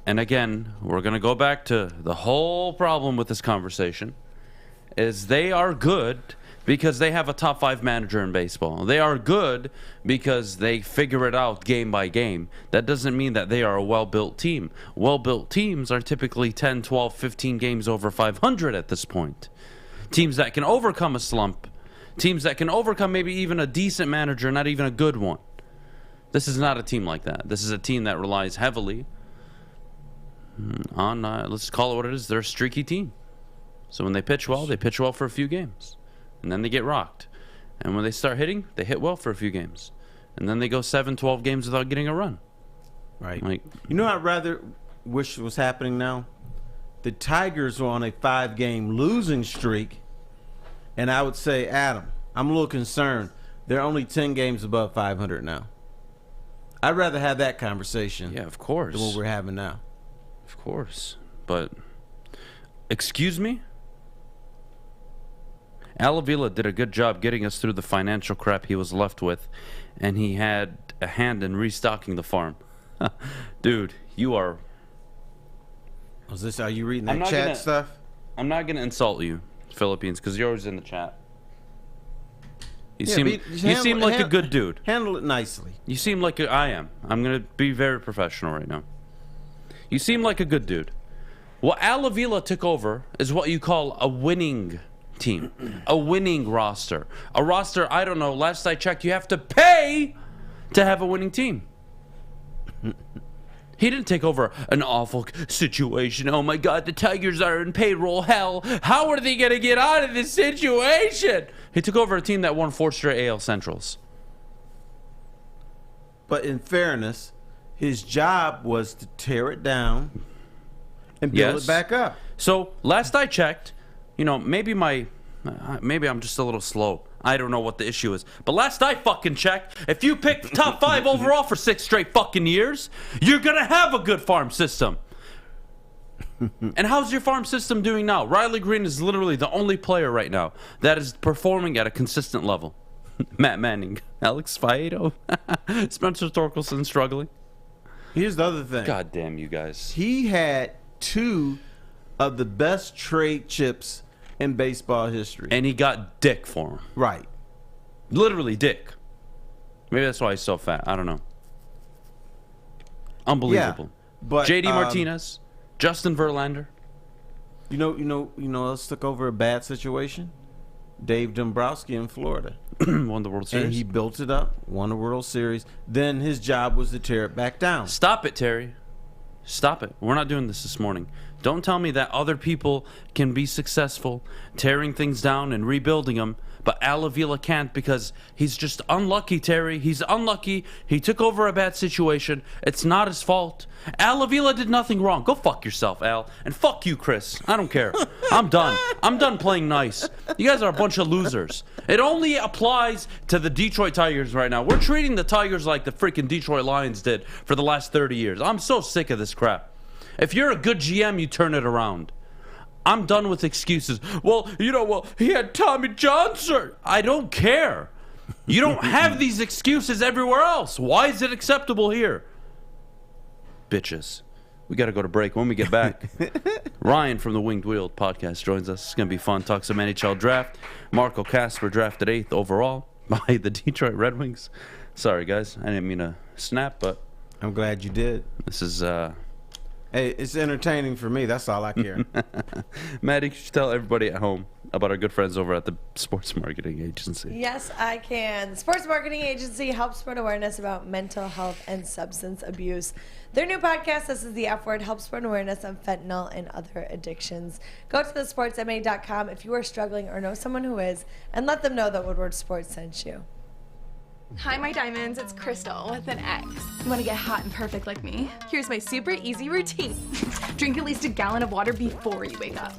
And again, we're going to go back to the whole problem with this conversation. Is they are good because they have a top 5 manager in baseball. They are good because they figure it out game by game. That doesn't mean that they are a well-built team. Well-built teams are typically 10, 12, 15 games over 500 at this point. Teams that can overcome a slump. Teams that can overcome maybe even a decent manager, not even a good one. This is not a team like that. This is a team that relies heavily on, let's call it what it is, they're a streaky team. So when they pitch well for a few games. And then they get rocked. And when they start hitting, they hit well for a few games. And then they go 7, 12 games without getting a run. Right. Like, you know what I'd rather wish was happening now? The Tigers are on a 5-game losing streak. And I would say, Adam, I'm a little concerned. They're only 10 games above 500 now. I'd rather have that conversation. Yeah, of course. Than what we're having now. Of course. But, excuse me? Al Avila did a good job getting us through the financial crap he was left with, and he had a hand in restocking the farm. Dude, you are... Are you reading that chat stuff? I'm not going to insult you, Philippines, because you're always in the chat. You seem like a good dude. Handle it nicely. You seem like I am. I'm going to be very professional right now. You seem like a good dude. What Al Avila took over is what you call a winning team, a winning roster. A roster, I don't know, last I checked, you have to pay to have a winning team. He didn't take over an awful situation. Oh my God, the Tigers are in payroll hell. How are they going to get out of this situation? He took over a team that won 4 straight AL Centrals. But in fairness, his job was to tear it down and build it back up. So last I checked, you know, maybe I'm just a little slow. I don't know what the issue is. But last I fucking checked, if you pick top 5 overall for 6 straight fucking years, you're going to have a good farm system. And how's your farm system doing now? Riley Green is literally the only player right now that is performing at a consistent level. Matt Manning, Alex Faedo, Spencer Torkelson struggling. Here's the other thing. God damn you guys. He had 2 of the best trade chips in baseball history. And he got dick for him. Right. Literally dick. Maybe that's why he's so fat. I don't know. Unbelievable. Yeah, but JD Martinez, Justin Verlander. You know, let's look over a bad situation. Dave Dombrowski in Florida. Won the World Series. And he built it up, won the World Series. Then his job was to tear it back down. Stop it, Terry. Stop it. We're not doing this morning. Don't tell me that other people can be successful tearing things down and rebuilding them, but Al Avila can't because he's just unlucky, Terry. He's unlucky. He took over a bad situation. It's not his fault. Al Avila did nothing wrong. Go fuck yourself, Al. And fuck you, Chris. I don't care. I'm done. I'm done playing nice. You guys are a bunch of losers. It only applies to the Detroit Tigers right now. We're treating the Tigers like the freaking Detroit Lions did for the last 30 years. I'm so sick of this crap. If you're a good GM, you turn it around. I'm done with excuses. Well, he had Tommy John, sir. I don't care. You don't have these excuses everywhere else. Why is it acceptable here? Bitches. We got to go to break. When we get back, Ryan from the Winged Wheel podcast joins us. It's going to be fun. Talk some NHL Draft. Marco Kasper drafted 8th overall by the Detroit Red Wings. Sorry, guys. I didn't mean to snap, but I'm glad you did. This is... Hey, it's entertaining for me. That's all I care. Maddy, could you tell everybody at home about our good friends over at the Sports Marketing Agency? Yes, I can. The Sports Marketing Agency helps spread awareness about mental health and substance abuse. Their new podcast, This is the F Word, helps spread awareness on fentanyl and other addictions. Go to thesportsma.com if you are struggling or know someone who is, and let them know that Woodward Sports sent you. Hi, my diamonds. It's Crystal with an X. You want to get hot and perfect like me? Here's my super easy routine. Drink at least a gallon of water before you wake up.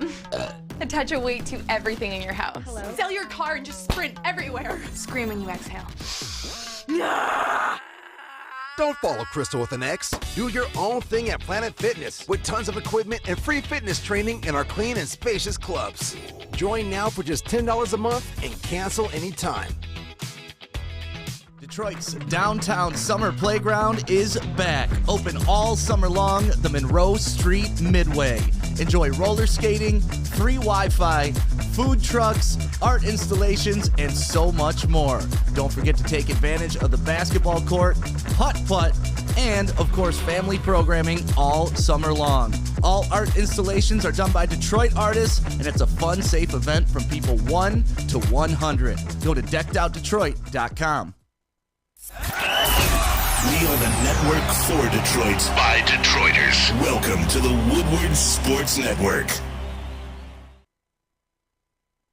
Attach a weight to everything in your house. Hello? Sell your car and just sprint everywhere. Scream when you exhale. Don't follow Crystal with an X. Do your own thing at Planet Fitness with tons of equipment and free fitness training in our clean and spacious clubs. Join now for just $10 a month and cancel anytime. Detroit's downtown summer playground is back. Open all summer long, the Monroe Street Midway. Enjoy roller skating, free Wi-Fi, food trucks, art installations, and so much more. Don't forget to take advantage of the basketball court, putt-putt, and, of course, family programming all summer long. All art installations are done by Detroit artists, and it's a fun, safe event from people 1 to 100. Go to deckedoutdetroit.com. We are the network for Detroit by Detroiters. Welcome to the Woodward Sports Network.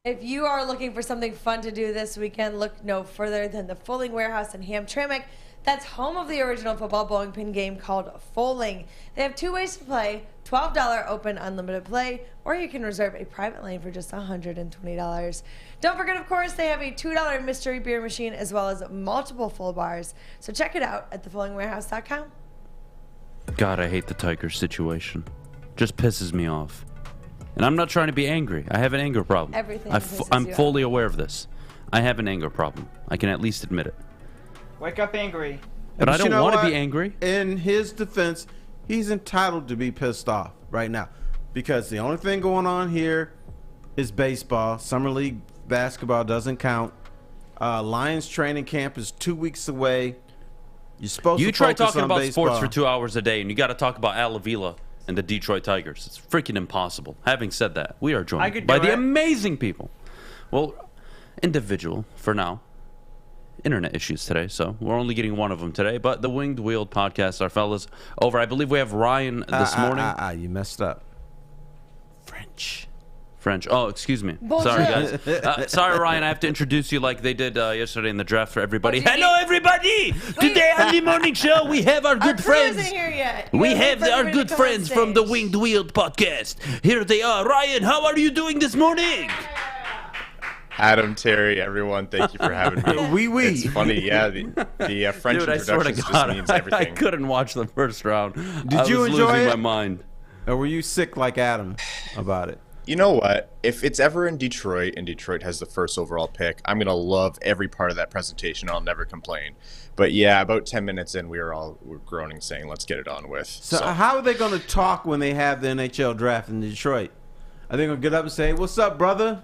If you are looking for something fun to do this weekend, look no further than the Foaling Warehouse in Hamtramck. That's home of the original football bowling pin game called Foaling. They have 2 ways to play, $12 open unlimited play, or you can reserve a private lane for just $120. Don't forget, of course, they have a $2 mystery beer machine as well as multiple full bars. So check it out at thefoalingwarehouse.com. God, I hate the Tigers situation. Just pisses me off. And I'm not trying to be angry. I have an anger problem. Everything I'm fully aware of this. I have an anger problem. I can at least admit it. Wake up angry. But I you don't know want to what? be angry. In his defense, he's entitled to be pissed off right now because the only thing going on here is baseball. Summer League basketball doesn't count. Lions training camp is 2 weeks away. You're supposed You to try focus talking on about baseball. sports for 2 hours a day, and you got to talk about Al Avila and the Detroit Tigers. It's freaking impossible. Having said that, we are I joined could by do the it. amazing people. Well, individual for now. Internet issues today, so we're only getting one of them today. But the Winged Wheel podcast, our fellas, over. I believe we have Ryan this morning. You messed up. French. Oh, excuse me. Bonjour. Sorry, guys. Sorry, Ryan. I have to introduce you like they did yesterday in the draft for everybody. What'd you Hello, everybody. Today on the morning show, we have our good Our crew isn't friends. here yet. You We gotta have wait for our everybody good to come on friends from the stage. Winged Wheel podcast. Here they are. Ryan, how are you doing this morning? Adam, Terry, everyone, thank you for having me. It's funny, yeah. The French Dude, I swear to introduction God, just means I everything. couldn't watch the first round. Did I you was enjoy losing it? my mind. Or were you sick like Adam about it? You know what? If it's ever in Detroit and Detroit has the first overall pick, I'm going to love every part of that presentation. I'll never complain. But yeah, about 10 minutes in, we're groaning saying, let's get it on with. So how are they going to talk when they have the NHL draft in Detroit? Are they going to get up and say, what's up, brother?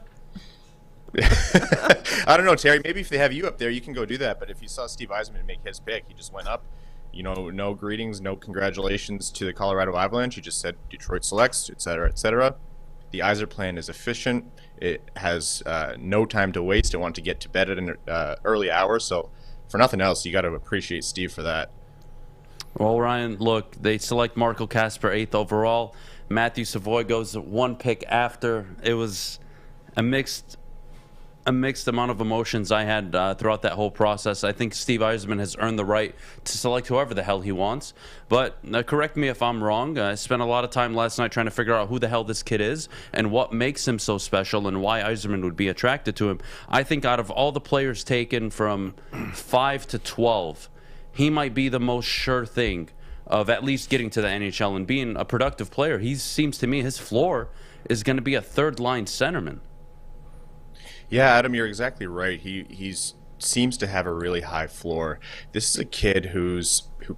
I don't know, Terry. Maybe if they have you up there, you can go do that. But if you saw Steve Yzerman make his pick, he just went up. You know, no greetings, no congratulations to the Colorado Avalanche. He just said Detroit selects, et cetera, et cetera. The Yzer plan is efficient. It has no time to waste. It wanted to get to bed at an early hour. So for nothing else, you got to appreciate Steve for that. Well, Ryan, look, they select Marco Kasper 8th overall. Matthew Savoy goes one pick after. It was a mixed amount of emotions I had throughout that whole process. I think Steve Yzerman has earned the right to select whoever the hell he wants. But correct me if I'm wrong. I spent a lot of time last night trying to figure out who the hell this kid is and what makes him so special and why Yzerman would be attracted to him. I think out of all the players taken from 5 to 12, he might be the most sure thing of at least getting to the NHL and being a productive player. He seems to me his floor is going to be a third-line centerman. Yeah, Adam, you're exactly right. He seems to have a really high floor. This is a kid who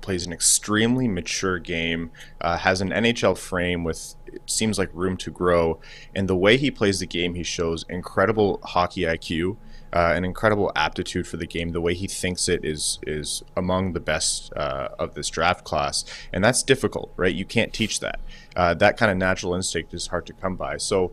plays an extremely mature game, has an NHL frame with, it seems like, room to grow. And the way he plays the game, he shows incredible hockey IQ, an incredible aptitude for the game. The way he thinks it is among the best of this draft class. And that's difficult, right? You can't teach that. That kind of natural instinct is hard to come by. So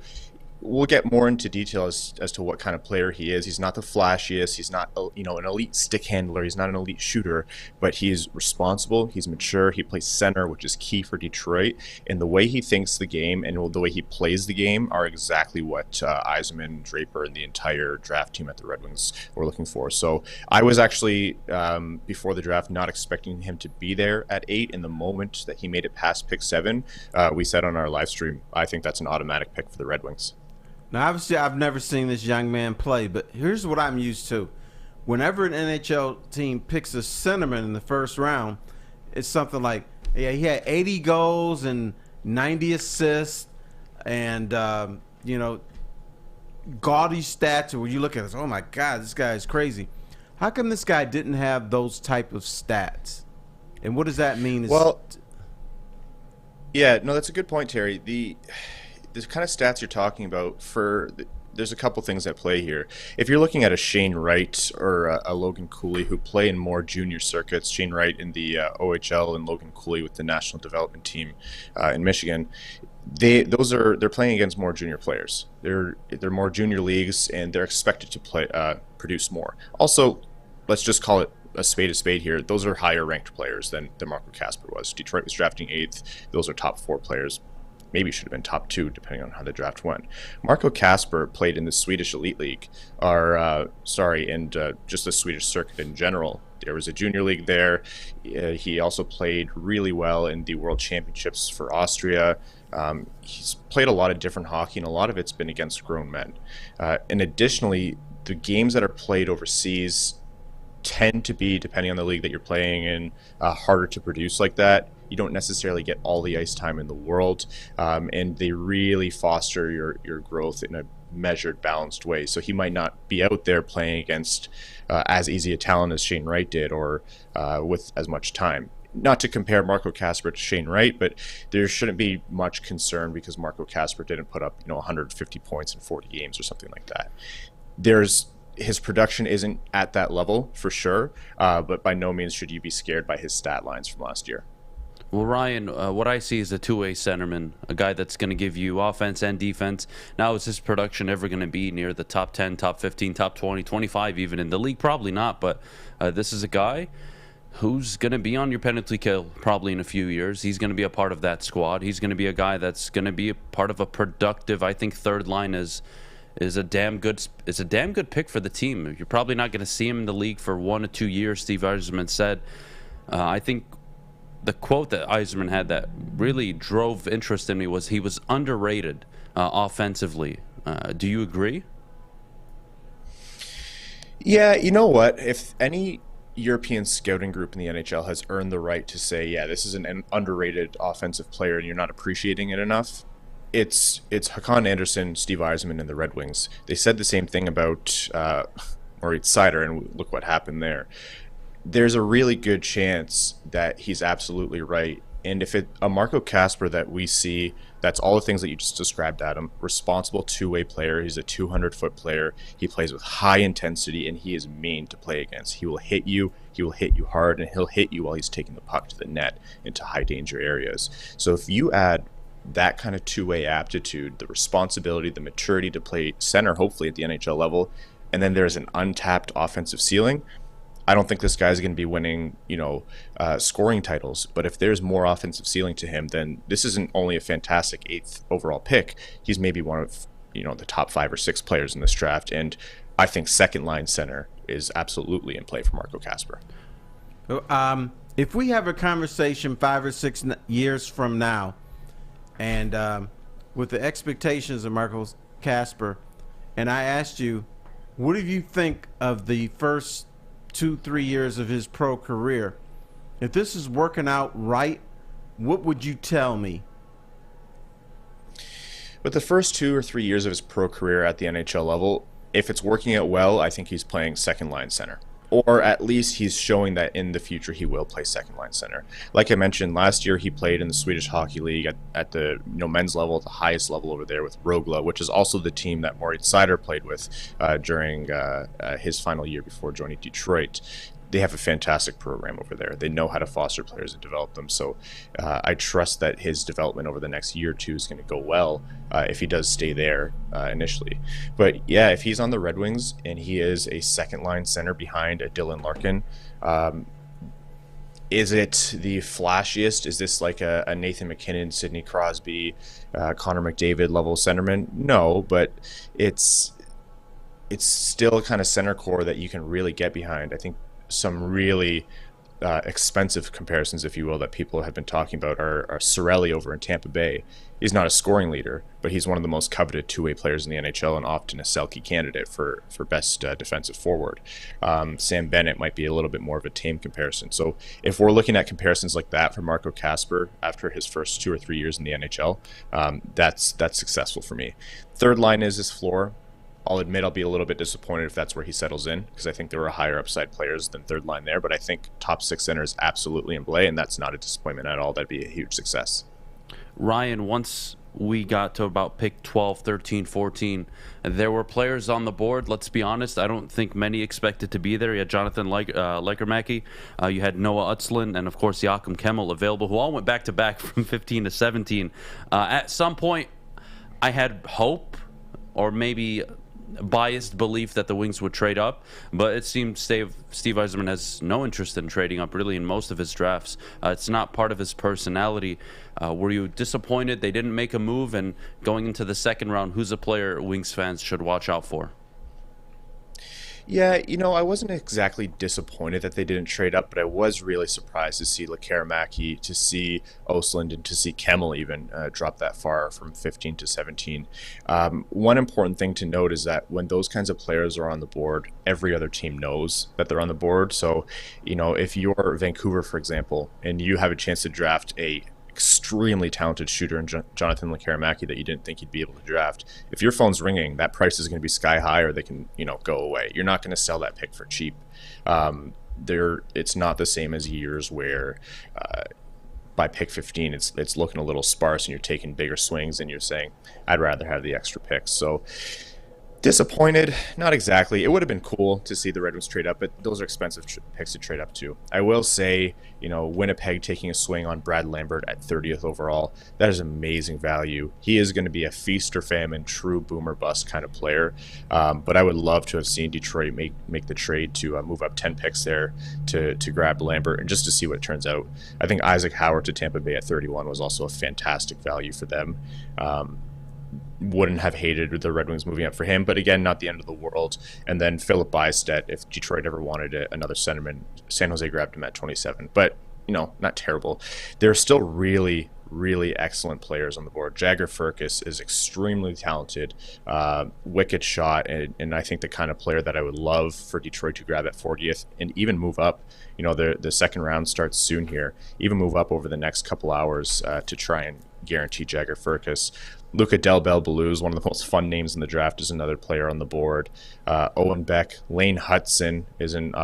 we'll get more into detail as to what kind of player he is. He's not the flashiest. He's not, an elite stick handler. He's not an elite shooter, but he's responsible. He's mature. He plays center, which is key for Detroit. And the way he thinks the game and the way he plays the game are exactly what Yzerman, Draper, and the entire draft team at the Red Wings were looking for. So I was actually, before the draft, not expecting him to be there at 8. In the moment that he made it past pick 7, we said on our live stream, I think that's an automatic pick for the Red Wings. Now, obviously, I've never seen this young man play, but here's what I'm used to. Whenever an NHL team picks a centerman in the first round, it's something like, yeah, he had 80 goals and 90 assists and, gaudy stats where you look at it, oh, my God, this guy is crazy. How come this guy didn't have those type of stats? And what does that mean? That's a good point, Terry. The kind of stats you're talking about, there's a couple things at play here. If you're looking at a Shane Wright or a Logan Cooley who play in more junior circuits, Shane Wright in the OHL and Logan Cooley with the national development team in Michigan, they're playing against more junior players. They're more junior leagues and they're expected to produce more. Also, let's just call it a spade here. Those are higher ranked players than Marco Kasper was. Detroit was drafting 8th. Those are top 4 players. Maybe should have been top 2, depending on how the draft went. Marco Kasper played in the Swedish Elite League, and just the Swedish circuit in general. There was a junior league there. He also played really well in the World Championships for Austria. He's played a lot of different hockey, and a lot of it's been against grown men. And additionally, the games that are played overseas tend to be, depending on the league that you're playing in, harder to produce like that. You don't necessarily get all the ice time in the world, and they really foster your growth in a measured, balanced way. So he might not be out there playing against as easy a talent as Shane Wright did, or with as much time. Not to compare Marco Kasper to Shane Wright, but there shouldn't be much concern because Marco Kasper didn't put up 150 points in 40 games or something like that. His production isn't at that level for sure, but by no means should you be scared by his stat lines from last year. Well, Ryan, what I see is a two-way centerman, a guy that's going to give you offense and defense. Now, is his production ever going to be near the top 10, top 15, top 20, 25 even in the league? Probably not, but this is a guy who's going to be on your penalty kill probably in a few years. He's going to be a part of that squad. He's going to be a guy that's going to be a part of a productive, I think third line is a damn good pick for the team. You're probably not going to see him in the league for 1 or 2 years, Steve Yzerman said. I think the quote that Yzerman had that really drove interest in me was he was underrated offensively. Do you agree? Yeah, you know what? If any European scouting group in the NHL has earned the right to say, yeah, this is an underrated offensive player and you're not appreciating it enough. It's Hakan Andersson, Steve Yzerman, and the Red Wings. They said the same thing about Moritz Seider, and look what happened there. There's a really good chance that he's absolutely right. And if a Marco Kasper that we see, that's all the things that you just described, Adam. Responsible two-way player. He's a 200-foot player. He plays with high intensity, and he is mean to play against. He will hit you. He will hit you hard, and he'll hit you while he's taking the puck to the net into high-danger areas. So if you add that kind of two-way aptitude, the responsibility, the maturity to play center, hopefully at the NHL level, and then there's an untapped offensive ceiling, I don't think this guy's going to be winning, scoring titles. But if there's more offensive ceiling to him, then this isn't only a fantastic 8th overall pick. He's maybe one of, the top 5 or 6 players in this draft. And I think second-line center is absolutely in play for Marco Kasper. If we have a conversation 5 or 6 years from now, and with the expectations of Marco Kasper, and I asked you, what do you think of the first 2-3 years of his pro career? If this is working out right, what would you tell me? With the first 2 or 3 years of his pro career at the NHL level, if it's working out well, I think he's playing second-line center. Or at least he's showing that in the future he will play second-line center. Like I mentioned, last year he played in the Swedish Hockey League at the men's level, at the highest level over there with Rögle, which is also the team that Moritz Seider played with during his final year before joining Detroit. They have a fantastic program over there. They know how to foster players and develop them. So I trust that his development over the next year or two is going to go well if he does stay there initially. But yeah, if he's on the Red Wings and he is a second-line center behind a Dylan Larkin, is it the flashiest? Is this like a Nathan McKinnon, Sidney Crosby, Connor McDavid level centerman? No, but it's still a kind of center core that you can really get behind. I think some really expensive comparisons, if you will, that people have been talking about are Cirelli over in Tampa Bay. He's not a scoring leader, but he's one of the most coveted two-way players in the NHL and often a Selke candidate for best defensive forward. Sam Bennett might be a little bit more of a tame comparison. So if we're looking at comparisons like that for Marco Kasper after his first 2 or 3 years in the NHL, that's successful for me. Third line is his floor. I'll admit I'll be a little bit disappointed if that's where he settles in, because I think there were higher upside players than third line there, but I think top 6 center is absolutely in play, and that's not a disappointment at all. That'd be a huge success. Ryan, once we got to about pick 12, 13, 14, there were players on the board. Let's be honest, I don't think many expected to be there. You had Jonathan Lekermäki, you had Noah Utzlin, and of course Joachim Kemmel available, who all went back-to-back from 15 to 17. At some point, I had hope, or maybe biased belief, that the Wings would trade up, but it seems Steve Yzerman has no interest in trading up really in most of his drafts. It's not part of his personality. Were you disappointed they didn't make a move? And going into the second round, who's a player Wings fans should watch out for? Yeah, I wasn't exactly disappointed that they didn't trade up, but I was really surprised to see Lekermäki, to see Östlund, and to see Kemmel even drop that far from 15 to 17. One important thing to note is that when those kinds of players are on the board, every other team knows that they're on the board. So, if you're Vancouver, for example, and you have a chance to draft a extremely talented shooter in Jonathan Lekermäki that you didn't think you'd be able to draft, if your phone's ringing, that price is going to be sky high, or they can go away. You're not going to sell that pick for cheap. It's not the same as years where by pick 15 it's looking a little sparse and you're taking bigger swings and you're saying, I'd rather have the extra picks. So disappointed, not exactly. It would have been cool to see the Red Wings trade up, but those are expensive picks to trade up to. I will say, Winnipeg taking a swing on Brad Lambert at 30th overall, that is amazing value. He is going to be a feast or famine, true boomer bust kind of player. But I would love to have seen Detroit make the trade to move up 10 picks there to grab Lambert and just to see what it turns out. I think Isaac Howard to Tampa Bay at 31 was also a fantastic value for them. Wouldn't have hated the Red Wings moving up for him, but again, not the end of the world. And then Philip Bystedt, if Detroit ever wanted another centerman, San Jose grabbed him at 27. But, not terrible. There are still really, really excellent players on the board. Jagger Firkus is extremely talented, wicked shot, and I think the kind of player that I would love for Detroit to grab at 40th and even move up. You know, the second round starts soon here. Even move up over the next couple hours to try and guarantee Jagger Firkus. Luca Del Bel Belouz, one of the most fun names in the draft, is another player on the board. Owen Beck, Lane Hudson is an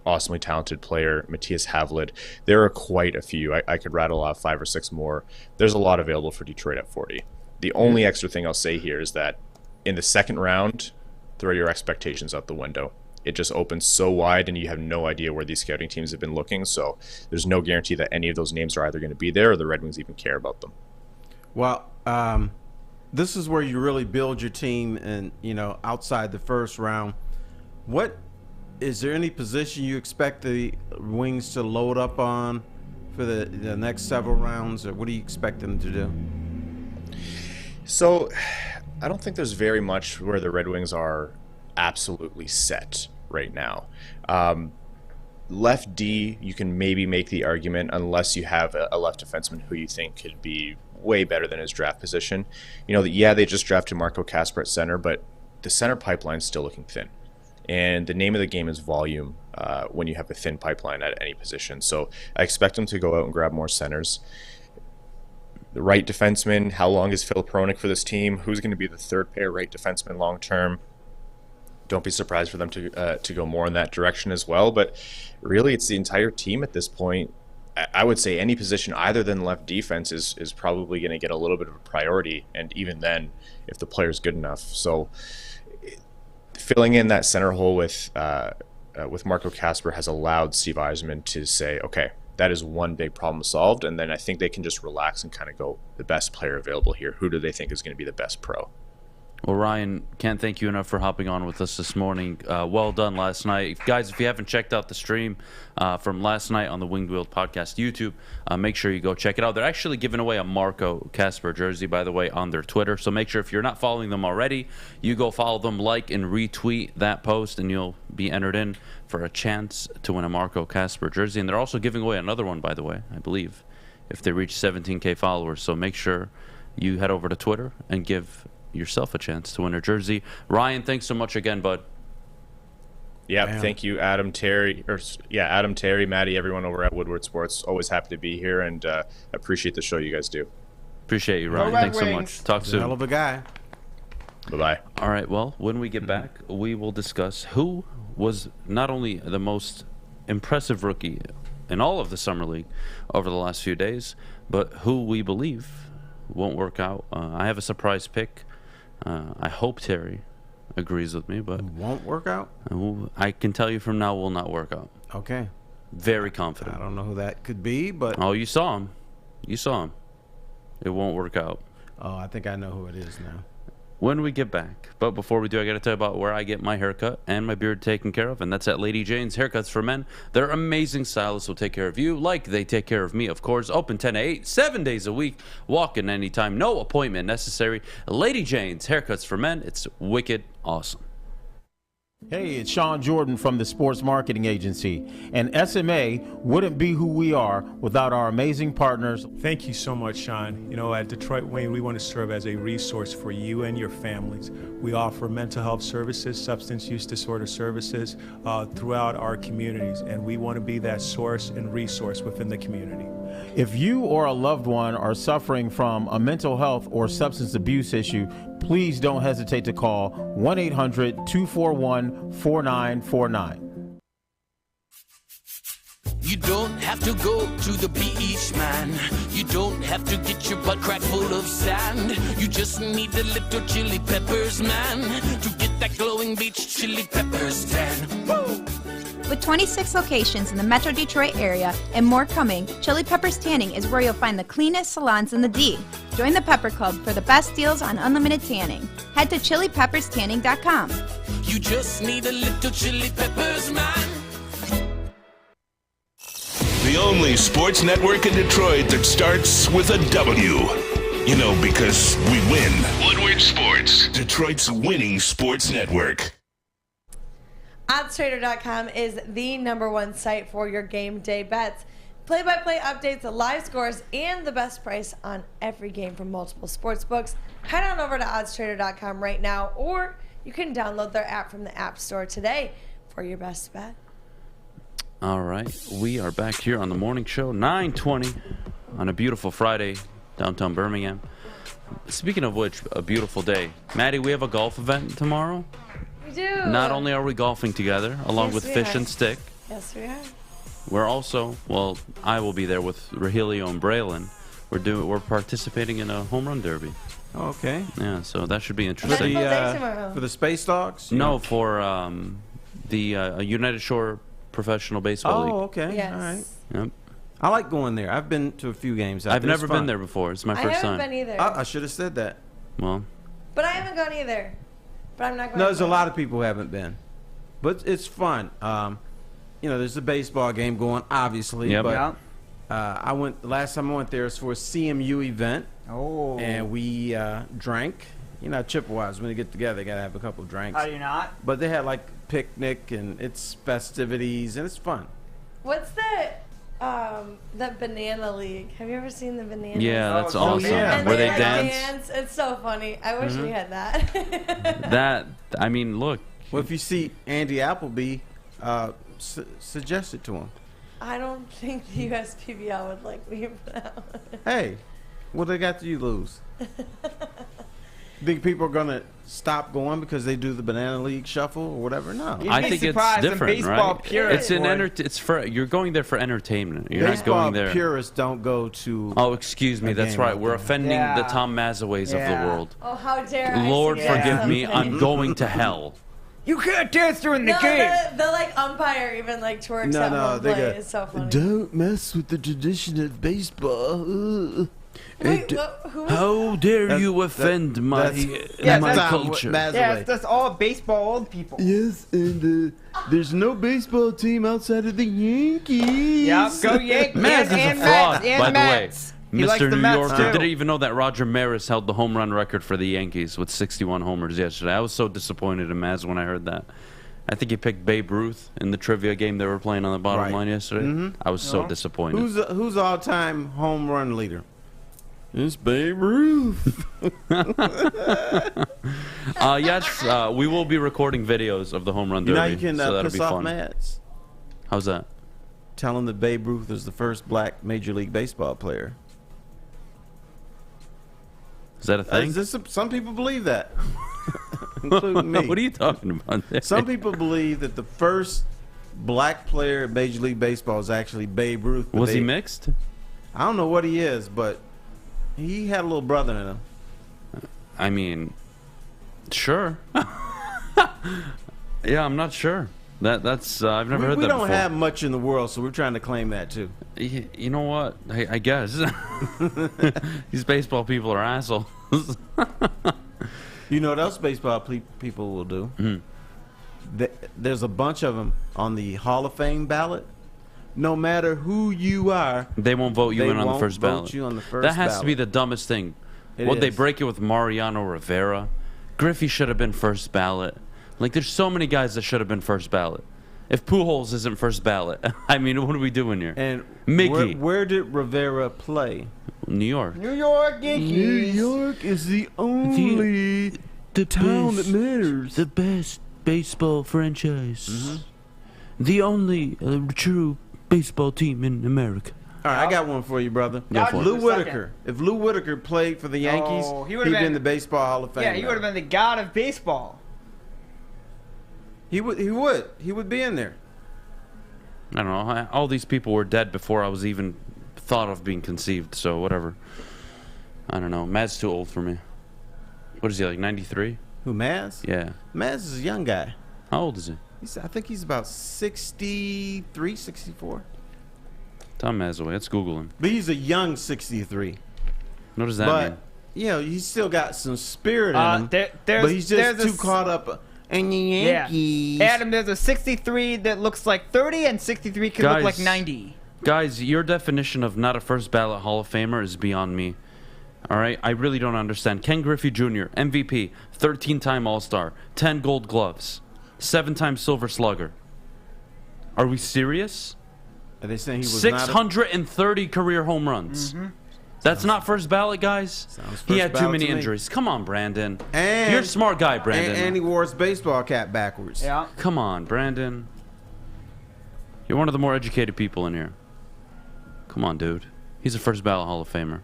awesomely talented player. Matthias Havlid. There are quite a few. I could rattle off 5 or 6 more. There's a lot available for Detroit at 40. The only extra thing I'll say here is that in the second round, throw your expectations out the window. It just opens so wide, and you have no idea where these scouting teams have been looking. So there's no guarantee that any of those names are either going to be there or the Red Wings even care about them. Well, this is where you really build your team, and outside the first round. What is there any position you expect the Wings to load up on for the next several rounds, or what do you expect them to do? So I don't think there's very much where the Red Wings are absolutely set right now. Left D, you can maybe make the argument unless you have a left defenseman who you think could be way better than his draft position. They just drafted Marco Kasper at center, but the center pipeline's still looking thin. And the name of the game is volume when you have a thin pipeline at any position. So I expect them to go out and grab more centers. The right defenseman, how long is Phil Pronik for this team? Who's going to be the third pair right defenseman long term? Don't be surprised for them to go more in that direction as well. But really, it's the entire team at this point. I would say any position other than left defense is probably going to get a little bit of a priority, and even then, if the player's good enough. So filling in that center hole with Marco Kasper has allowed Steve Yzerman to say, okay, that is one big problem solved, and then I think they can just relax and kind of go, the best player available here. Who do they think is going to be the best pro? Well, Ryan, can't thank you enough for hopping on with us this morning. Well done last night. Guys, if you haven't checked out the stream from last night on the Winged Wheel Podcast YouTube, make sure you go check it out. They're actually giving away a Marco Kasper jersey, by the way, on their Twitter. So make sure if you're not following them already, you go follow them, like, and retweet that post, and you'll be entered in for a chance to win a Marco Kasper jersey. And they're also giving away another one, by the way, I believe, if they reach 17K followers. So make sure you head over to Twitter and give yourself a chance to win a jersey. Ryan, thanks so much again, bud. Yeah, thank you, Adam, Terry, Maddy, everyone over at Woodward Sports. Always happy to be here, and appreciate the show you guys do. Appreciate you, Ryan. Thanks so much. Talk soon. Hell of a guy. Bye-bye. All right, well, when we get back, we will discuss who was not only the most impressive rookie in all of the Summer League over the last few days, but who we believe won't work out. I have a surprise pick. I hope Terry agrees with me, but won't work out. I can tell you from now, will not work out. Okay. Very confident. I don't know who that could be, but you saw him. It won't work out. Oh, I think I know who it is now. When we get back. But before we do, I got to tell you about where I get my haircut and my beard taken care of, and that's at Lady Jane's Haircuts for Men. Their amazing stylists will take care of you like they take care of me, of course. Open 10 to 8, 7 days a week. Walk in anytime, no appointment necessary. Lady Jane's Haircuts for Men. It's wicked awesome. Hey, it's Sean Jordan from the Sports Marketing Agency, and SMA wouldn't be who we are without our amazing partners. Thank you so much, Sean. At Detroit Wayne, we want to serve as a resource for you and your families. We offer mental health services, substance use disorder services throughout our communities, and we want to be that source and resource within the community. If you or a loved one are suffering from a mental health or substance abuse issue, please don't hesitate to call 1-800-241-4949. You don't have to go to the beach, man. You don't have to get your butt crack full of sand. You just need a little chili peppers, man, to get that glowing beach chili peppers tan. Woo! With 26 locations in the Metro Detroit area and more coming, Chili Peppers Tanning is where you'll find the cleanest salons in the D. Join the Pepper Club for the best deals on unlimited tanning. Head to chilipepperstanning.com. You just need a little chili peppers, man. The only sports network in Detroit that starts with a W. Because we win. Woodward Sports, Detroit's winning sports network. OddsTrader.com is the #1 site for your game day bets. play-by-play updates, the live scores, and the best price on every game from multiple sports books. Head on over to oddstrader.com right now, or you can download their app from the App Store today for your best bet. All right, we are back here on the morning show, 9:20 on a beautiful Friday, downtown Birmingham. Speaking of which, a beautiful day. Maddie, we have a golf event tomorrow. We do. Not only are we golfing together, along with Fish and Stick, Yes, we are. we're also, well, I will be there with Rahilio and Braylon. We're participating in a home run derby. Okay. Yeah, so that should be interesting. For the Space Dogs? No, for the United Shore Professional Baseball League. Oh, okay. Yes. All right. Yep. I like going there. I've been to a few games. I've never been there before. It's my first time. I haven't been either. I should have said that. Well, But I haven't gone either. But I'm not going. no, there's a lot of people who haven't been, but it's fun. There's a baseball game going, obviously. Yep. But I went last time I went there was for a CMU event. Oh. And we drank. Chippewas, when they get together, they gotta have a couple of drinks. How do you not? But they had like picnic and it's festivities and it's fun. What's the Banana League? Have you ever seen the Banana? Yeah, that's League? awesome. Yeah. Where they like dance. It's so funny. I wish we had that. Look. Well, if you see Andy Appleby, suggest it to him. I don't think the USPBL would like me for that one. Hey, what they got to you lose? Think people are gonna stop going because they do the Banana League shuffle or whatever? No, I think it's different, right? You're going there for entertainment. You're not going there. Purists don't go to. Oh, excuse me. That's right. We're offending the Tom Mazaways of the world. Oh, how dare I? Lord, suggest forgive me. something. I'm going to hell. You can't dance during the game. The like umpire even like twerks out home play. It's so funny. Don't mess with the tradition of baseball. Wait, who was How dare you offend my culture? Yeah, that's all baseball old people. Yes, and there's no baseball team outside of the Yankees. Yep, go Yankees. Maz is a fraud, by the way. He likes Mr. the New Mets, Yorker too. didn't even know that Roger Maris held the home run record for the Yankees with 61 homers yesterday. I was so disappointed in Maz when I heard that. I think he picked Babe Ruth in the trivia game they were playing on the bottom line yesterday. Mm-hmm. I was so disappointed. Who's all-time home run leader? It's Babe Ruth. Yes, we will be recording videos of the home run derby. You know you can so that'll piss be off fun. Mads. How's that? Tell him that Babe Ruth is the first black Major League Baseball player. Is that a thing? Some people believe that, including me. What are you talking about? Some people believe that the first black player in Major League Baseball is actually Babe Ruth. Was he mixed? I don't know what he is, but he had a little brother in him. I mean, sure. Yeah, I'm not sure. That's I've never heard that before. We don't have much in the world, so we're trying to claim that too. You know what? I guess these baseball people are assholes. You know what else baseball people will do? Mm-hmm. There's a bunch of them on the Hall of Fame ballot. No matter who you are, they won't vote you in on the first ballot. You on the first that has ballot. to be the dumbest thing. Would they break it with Mariano Rivera? Griffey should have been first ballot. Like, there's so many guys that should have been first ballot. If Pujols isn't first ballot, I mean, what are we doing here? And Mickey. Where did Rivera play? New York. New York Yankees. New York is the only town that matters. The best baseball franchise. Mm-hmm. The only true baseball team in America. All right, I got one for you, brother. Go for it. Lou Whitaker. If Lou Whitaker played for the Yankees, he'd be in the Baseball Hall of Fame. Yeah, he would have been the god of baseball. He would be in there. I don't know. All these people were dead before I was even thought of being conceived, so whatever. I don't know. Mad's too old for me. What is he, like 93? Who, Maz? Yeah. Maz is a young guy. How old is he? I think he's about 63, 64. Tom Mazaway. Let's Google him. But he's a young 63. What does that mean? You know, he's still got some spirit in him. But he's just too caught up in the Yankees. Yeah. Adam, there's a 63 that looks like 30 and 63 could look like 90. Guys, your definition of not a first ballot Hall of Famer is beyond me. All right? I really don't understand. Ken Griffey Jr., MVP, 13-time All-Star, 10 Gold Gloves, 7-time Silver Slugger. Are we serious? Are they saying he was 630 career home runs. That's not first ballot, guys. He had too many injuries. Come on, Brandon. And you're a smart guy, Brandon. And he wore his baseball cap backwards. Yeah. Come on, Brandon. You're one of the more educated people in here. Come on, dude. He's a first ballot Hall of Famer.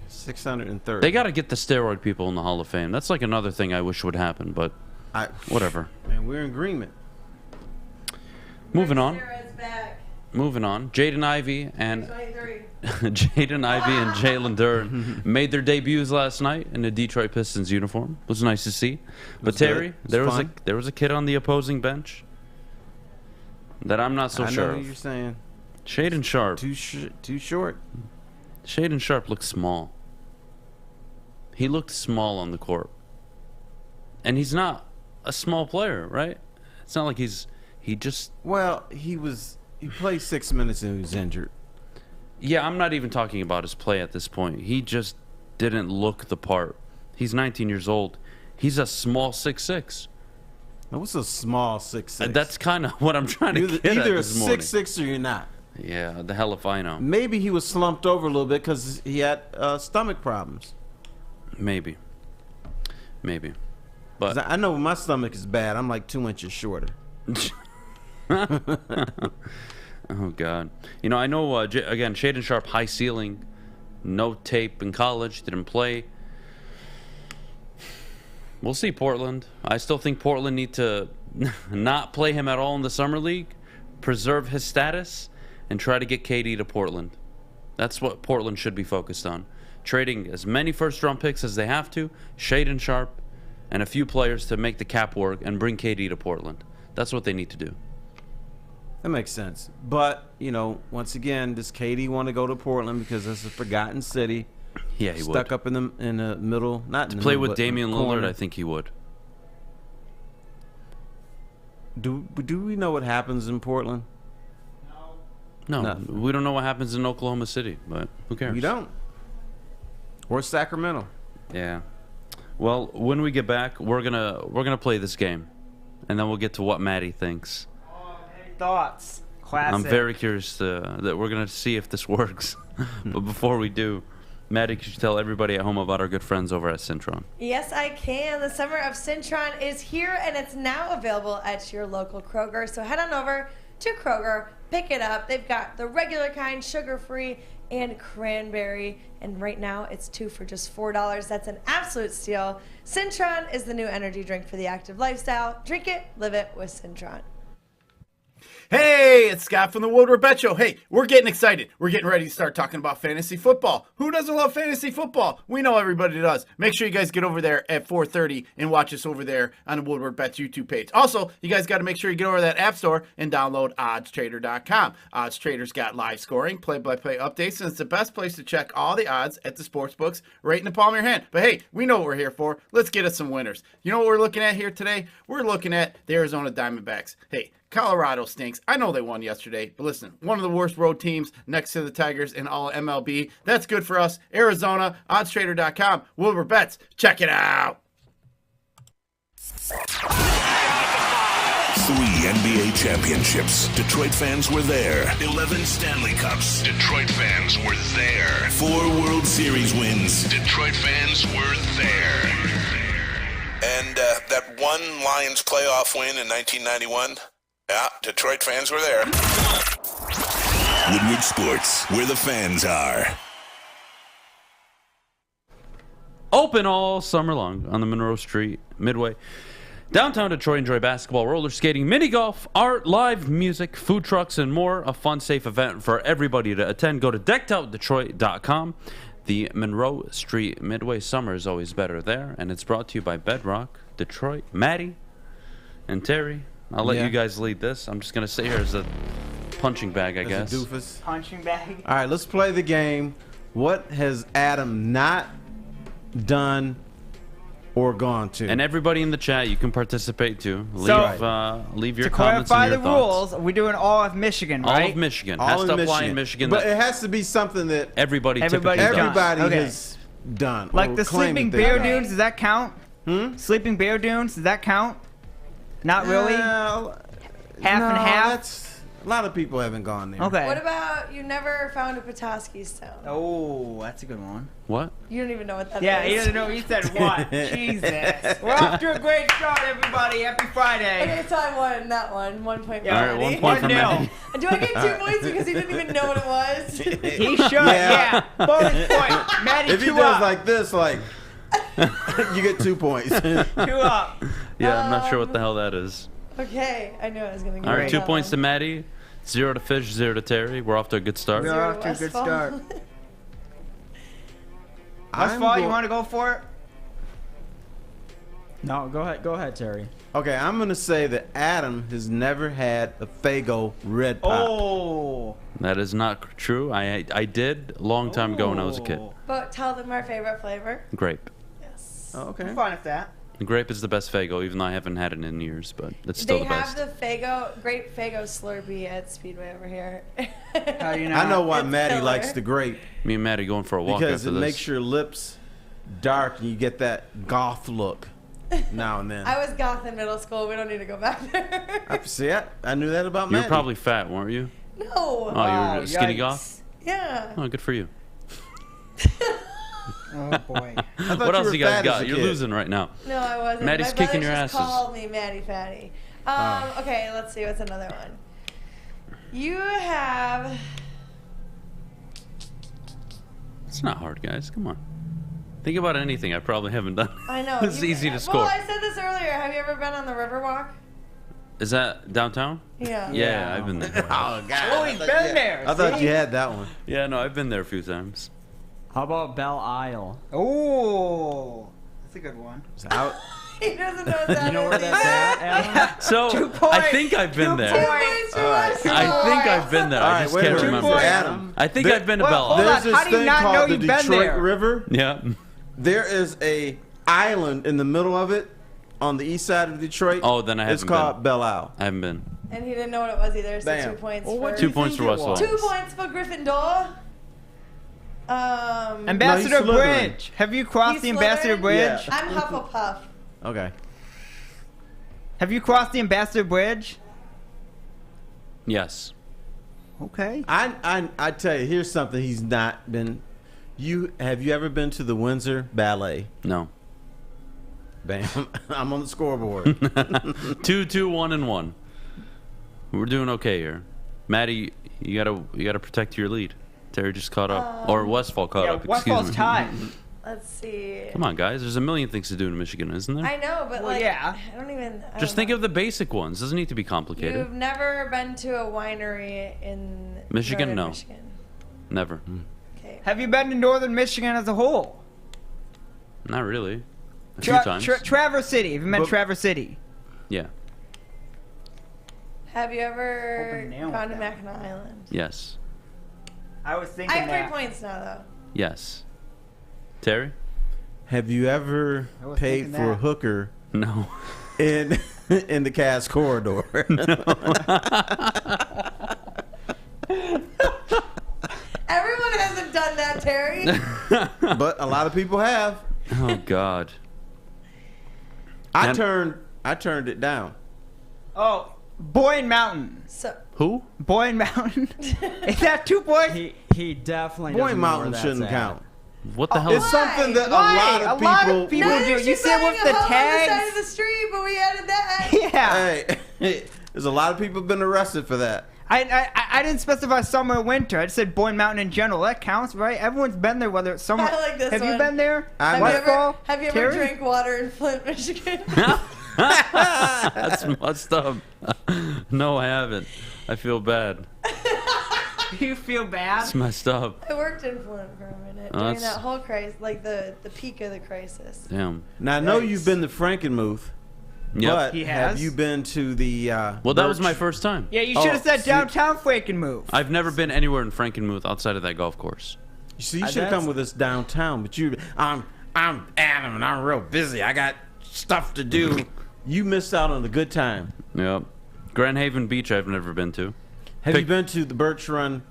630. They got to get the steroid people in the Hall of Fame. That's like another thing I wish would happen, but whatever. Man, we're in agreement. Moving on. Jaden Ivey and Jaden Ivey and Jalen Duren made their debuts last night in the Detroit Pistons uniform. It was nice to see. But Terry, there was a kid on the opposing bench that I'm not so sure I know of. what you're saying. Shaden Sharp. Too short. Shaden Sharp looked small. He looked small on the court. And he's not a small player, right? It's not like he just... Well, he played 6 minutes and he was injured. Yeah, I'm not even talking about his play at this point. He just didn't look the part. He's 19 years old. He's a small 6'6". What's a small 6'6"? That's kind of what I'm trying to get at either this a morning. 6'6" or you're not. Yeah, the hell if I know. Maybe he was slumped over a little bit because he had stomach problems. Maybe. But I know my stomach is bad. I'm like 2 inches shorter. Oh, God. You know, I know, again, Shaden Sharp, high ceiling, no tape in college, didn't play. We'll see, Portland. I still think Portland need to not play him at all in the Summer League, preserve his status, and try to get KD to Portland. That's what Portland should be focused on. Trading as many first-round picks as they have to, Shaden Sharp, and a few players to make the cap work and bring KD to Portland. That's what they need to do. That makes sense. But, you know, once again, does KD want to go to Portland because it's a forgotten city? Yeah, he would. Stuck up in the middle. Not to in the play middle, with but Damian in the Lillard, corner. I think he would. Do we know what happens in Portland? No, Nothing. we don't know what happens in Oklahoma City, but who cares? We don't. Or Sacramento. Yeah. Well, when we get back, we're gonna play this game, and then we'll get to what Maddy thinks. Thoughts. Classic. I'm very curious that we're gonna see if this works. But before we do, Maddy, could you tell everybody at home about our good friends over at Cintron? Yes, I can. The summer of Cintron is here, and it's now available at your local Kroger. So head on over to Kroger, pick it up. They've got the regular kind, sugar-free, and cranberry. And right now, it's 2 for just $4. That's an absolute steal. Cintron is the new energy drink for the active lifestyle. Drink it, live it with Cintron. Hey, it's Scott from the Woodward Bet Show. Hey, we're getting excited. We're getting ready to start talking about fantasy football. Who doesn't love fantasy football? We know everybody does. Make sure you guys get over there at 4:30 and watch us over there on the Woodward Bets YouTube page. Also, you guys got to make sure you get over to that app store and download oddstrader.com. Odds Trader's got live scoring, play-by-play updates, and it's the best place to check all the odds at the sports books right in the palm of your hand. But hey, we know what we're here for. Let's get us some winners. You know what we're looking at here today? We're looking at the Arizona Diamondbacks. Hey, Colorado stinks. I know they won yesterday, but listen, one of the worst road teams next to the Tigers in all MLB. That's good for us. Arizona, oddstrader.com, Woodward Bets. Check it out. 3 NBA championships. Detroit fans were there. 11 Stanley Cups. Detroit fans were there. 4 World Series wins. Detroit fans were there. And that one Lions playoff win in 1991. Yeah, Detroit fans were there. Woodward Sports, where the fans are. Open all summer long on the Monroe Street Midway. Downtown Detroit, enjoy basketball, roller skating, mini golf, art, live music, food trucks, and more. A fun, safe event for everybody to attend. Go to deckedoutdetroit.com. The Monroe Street Midway. Summer is always better there, and it's brought to you by Bedrock, Detroit, Maddy, and Terry. I'll let you guys lead this. I'm just going to sit here as a punching bag, I guess. A doofus. Punching bag. All right, let's play the game. What has Adam not done or gone to? And everybody in the chat, you can participate too. Leave, leave your to comments clarify and your the thoughts. rules, we're doing all of Michigan, right? All of Michigan. All has in to apply Michigan. in Michigan. But it has to be something that everybody typically does. Everybody has done. Like or the claimed Sleeping that they Bear done. Dunes, does that count? Sleeping Bear Dunes, does that count? Not really? Well, half no, and half? A lot of people haven't gone there. Okay. What about you never found a Petoskey Stone? Oh, that's a good one. What? You don't even know what that is. Yeah, he doesn't know. He said what? Jesus. We're off to a great start, everybody. Happy Friday. Okay, so I won that one. 1 point for Yeah. All right, 1 Maddie. point for Maddie. Do I get 2 points because he didn't even know what it was? He should. Yeah. Bonus point. Maddie, If he 2 does up. like this, like you get 2 points. 2 up. Yeah, I'm not sure what the hell that is. Okay, I knew I was going to get All right, 2 that points to one. Maddie, 0 to Fish, 0 to Terry. We're off to a good start. We're off to a good Westfall. start. I'm Westfall, you go- want to go for it? No, go ahead, Terry. Okay, I'm gonna say that Adam has never had a Faygo Red Pop. Oh. That is not true. I did a long time ago when I was a kid. But tell them our favorite flavor. Grape. Yes. Oh, okay. I'm fine with that. The grape is the best Faygo, even though I haven't had it in years, but it's still They the best. have the grape Faygo Slurpee at Speedway over here. How do you know? I know why It's Maddie killer. likes the grape Me and Maddie going for a walk because after it this. makes your lips dark and you get that goth look now and then. I was goth in middle school. We don't need to go back there. See, I knew that about You were Maddie. probably fat, weren't you? No. Oh, you were skinny yikes. goth? Yeah. Oh, good for you. Oh boy. I thought What else were you guys fat as got? a You're kid. losing right now. No, I wasn't. Maddie's My kicking brothers your just asses. called me Maddie Fatty. Okay, let's see. What's another one? You have. It's not hard, guys. Come on. Think about anything I probably haven't done. I know. It's easy to score. Well, I said this earlier. Have you ever been on the Riverwalk? Is that downtown? Yeah. Yeah, I've been there. Oh, God. Oh, he's been there. I thought see? you had that one. Yeah, no, I've been there a few times. How about Belle Isle? Oh, that's a good one. He doesn't know what that You know where is that's either. at, Adam? So, 2 points. I think I've been 2 there. points. All right. I think I've been there. All I right, just wait a can't minute. remember. Adam, I think there- I've been to well, Belle hold Isle. on. There's How this do you thing not know called the you've been Detroit there? River. Yeah. There is a island in the middle of it on the east side of Detroit. Oh, then I haven't It's called been. Belle Isle. I haven't been. And he didn't know what it was either, so Bam. 2 points Well, what for... do you 2 points think for it Westfall. was? 2 points for Gryffindor. Ambassador Slytherin. Bridge. Have you crossed He's the Ambassador Slytherin? Bridge? Yeah. I'm Hufflepuff. Okay. Have you crossed the Ambassador Bridge? Yes. Okay. I tell you, here's something he's not been. Have you ever been to the Windsor Ballet? No. Bam. I'm on the scoreboard. 2, 2, 1, and 1. We're doing okay here. Maddie, you gotta protect your lead. Terry just caught up, or Westfall caught Yeah, up. Westfall's Excuse me. tied. Let's see. Come on, guys. There's a million things to do in Michigan, isn't there? I know, but Well, like, yeah. I don't even... I Just don't think know. of the basic ones. Doesn't need to be complicated. You've never been to a winery in Michigan? northern No. Michigan. Never. Okay. Have you been to northern Michigan as a whole? Not really. A few times. Traverse City. Have you been But- to Traverse City? Yeah. Have you ever Open nail gone to with that. Mackinac Island? Yes. I was I thinking have 3 that. points now, though. Yes. Terry? Have you ever I was paid thinking for a that. hooker No. in in the Cass corridor? Everyone hasn't done that, Terry. But a lot of people have. Oh God. I And- turned it down. Oh, Boyne Mountain. So, Who? Boyne Mountain. Is that 2 points? He definitely Boyne doesn't know where Mountain that's shouldn't at. count. What the hell? It's Is, something that Why? a lot of people. no, do. You she's see it buying with a the home on the side tags? of the street, but we added that. Yeah. Hey, there's a lot of people been arrested for that. I didn't specify summer or winter. I just said Boyne Mountain in general. That counts, right? Everyone's been there, whether it's summer. I like this Have you one. been there? I'm- Westfall? Have you ever Terry? drank water in Flint, Michigan? That's messed up. No, I haven't. I feel bad. You feel bad? It's messed up. I worked in Flint for a minute Oh, during that's- that whole crisis, like the peak of the crisis. Damn. Now I know you've been to Frankenmuth, Yep. but He have has? you been to the? Well, that was Birch? my first time. Yeah, you should have said see- downtown Frankenmuth. I've never been anywhere in Frankenmuth outside of that golf course. You see, you should have come with us downtown, but I'm Adam and I'm real busy. I got stuff to do. You missed out on the good time. Yep. Grand Haven Beach I've never been to. Have you been to the Birch Run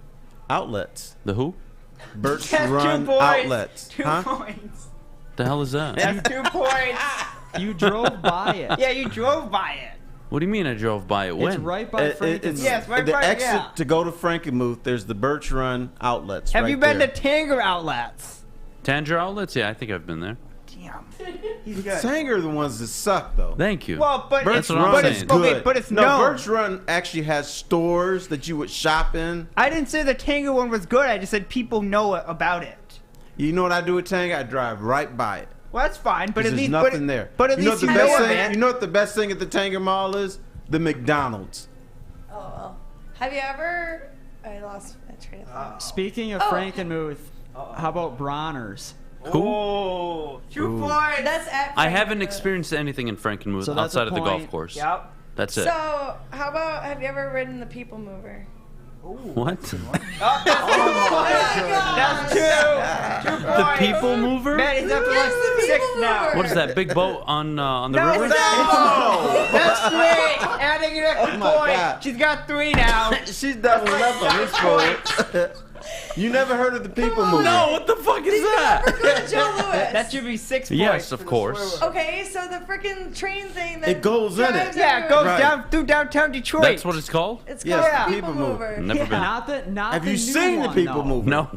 outlets? The who? Birch That's 2 Run points. outlets. 2 Huh? points. The hell is that? That's 2 points. You drove by it. Yeah, you drove by it. What do you mean I drove by it? When? It's right by Frankenmuth. Yes, right the by exit to go to Frankenmuth. There's the Birch Run outlets. Have right you been there. to Tanger outlets? Tanger outlets? Yeah, I think I've been there. Damn. Tanger are the ones that suck, though. Thank you. Well, but Birch it's, Run but is it's good. okay, but it's no, known. Birch Run actually has stores that you would shop in. I didn't say the Tanger one was good. I just said people know about it. You know what I do with Tanger? I drive right by it. Well, that's fine, but at There's least nothing there. But at you know least what you the know best of thing. it. You know what the best thing at the Tanger Mall is? The McDonald's. Oh, well. Have you ever... I lost my train of thought. Speaking of Frankenmuth, how about Bronner's? Who? Oh, 2 Ooh. points. That's at I haven't Frankenmuth. experienced anything in Frankenmuth So that's outside a of the golf point. course. Yep. That's it. So, how about, have you ever ridden the People Mover? What? That's 2. 2 The points. People Mover? Maddie's up to Yes, the like 6 People now. Mover. What is that big boat on the No, river? it's not. That's 3. Adding an extra my point. God. She's got 3 now. She's doubling up on this point. You never heard of the People Mover? No, what the fuck is that? Ever go to Joe Louis? That should be 6 points. Yes, of course. Okay, so the freaking train thing that It goes in it. drives Yeah, it everywhere. goes Right. down through downtown Detroit. That's what it's called? It's Yes, called the the People People Mover. Mover. Never been. Not Have the you new seen the one, People though. Mover? No.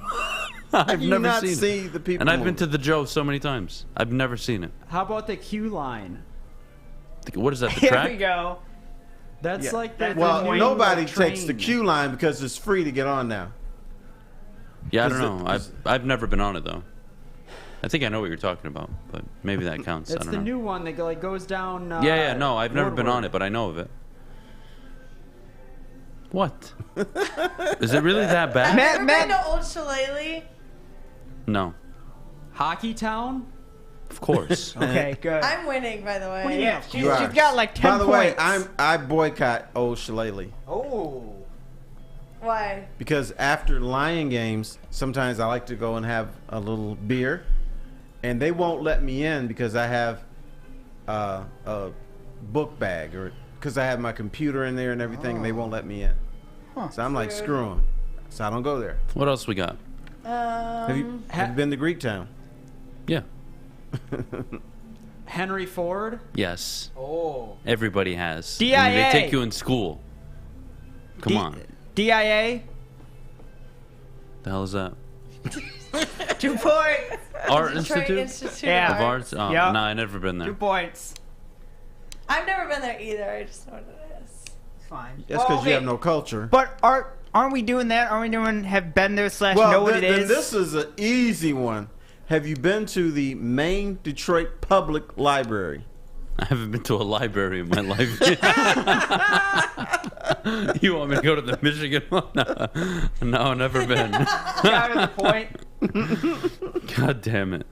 I've Have you never not seen seen it. the People And I've Mover? been to the Joe so many times. I've never seen it. How about the Q line? What is that, the Here track? we go. That's Yeah. like the Well, the nobody train. takes the Q line because it's free to get on now. Yeah, I don't Is it- know. I've never been on it, though. I think I know what you're talking about, but maybe that counts. I It's don't the know. new one that like goes down. Yeah, no, I've never been Woodward. on it, but I know of it. What? Is it really that bad? Have you ever been to Old Shillelagh? No. Hockey Town. Of course. Okay, good. I'm winning, by the way. What do you mean? You are. She's got like 10 By the points. way, I boycott Old Shillelagh Oh. Why? because after Lion games, sometimes I like to go and have a little beer, and they won't let me in because I have a book bag or because I have my computer in there and everything. And they won't let me in. So I'm like, screw 'em. So I don't go there. What else we got? Have you been to Greektown? Yeah. Henry Ford. Yes. Oh. Everybody has. DIA. I mean, they take you in school. Come on. DIA. The hell is that? 2 points. Art Detroit Institute? Yeah. Of Arts? Oh, Yeah. no, I never been 2 there. points. I've never been there either. I just know what it is. It's fine. That's because you have no culture. But aren't we doing that? Aren't we doing have been there / know Well, what it then is? this is an easy one. Have you been to the main Detroit Public Library? I haven't been to a library in my life. You want me to go to the Michigan one? No, never been. Got the point. God damn it.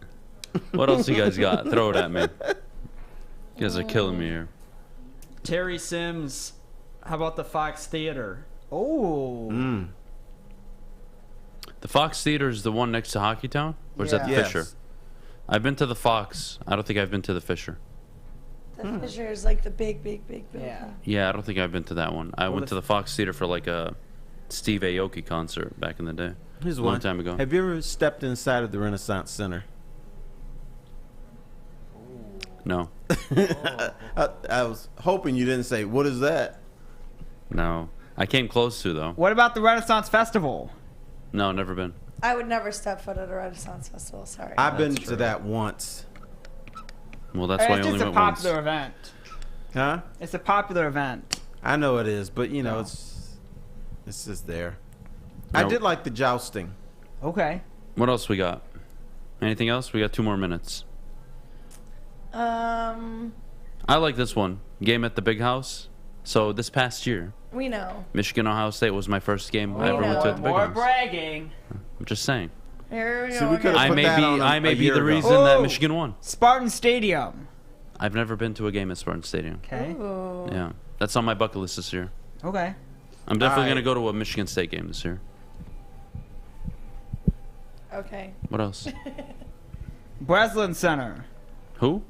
What else you guys got? Throw it at me. You guys are killing me here. Terry Sims. How about the Fox Theater? Oh. The Fox Theater is the one next to Hockeytown? Or is that the Yes. Fisher? I've been to the Fox. I don't think I've been to the Fisher. The Fisher is like the big building. Yeah, I don't think I've been to that one. I went to the Fox Theater for like a Steve Aoki concert back in the day. Here's a long one. time ago. Have you ever stepped inside of the Renaissance Center? No. I was hoping you didn't say, what is that? No. I came close to, though. What about the Renaissance Festival? No, never been. I would never step foot at a Renaissance Festival. Sorry. I've been to that once. Well, that's why I It's only just a went once. popular event. Huh? It's a popular event. I know it is, but you know, it's just there. I No. did like the jousting. Okay. What else we got? Anything else? We got 2 more minutes. I like this one. Game at the Big House. So this past year, We know. Michigan Ohio State was my first game I We ever went to at the Big More House. bragging. I'm just saying. Here we See, go. we could've again. put that on I may a be year the ago. reason that Oh. Michigan won. Spartan Stadium. I've never been to a game at Spartan Stadium. Okay. Ooh. Yeah, that's on my bucket list this year. Okay. I'm definitely Alright. gonna go to a Michigan State game this year. Okay. What else? Breslin Center. Who?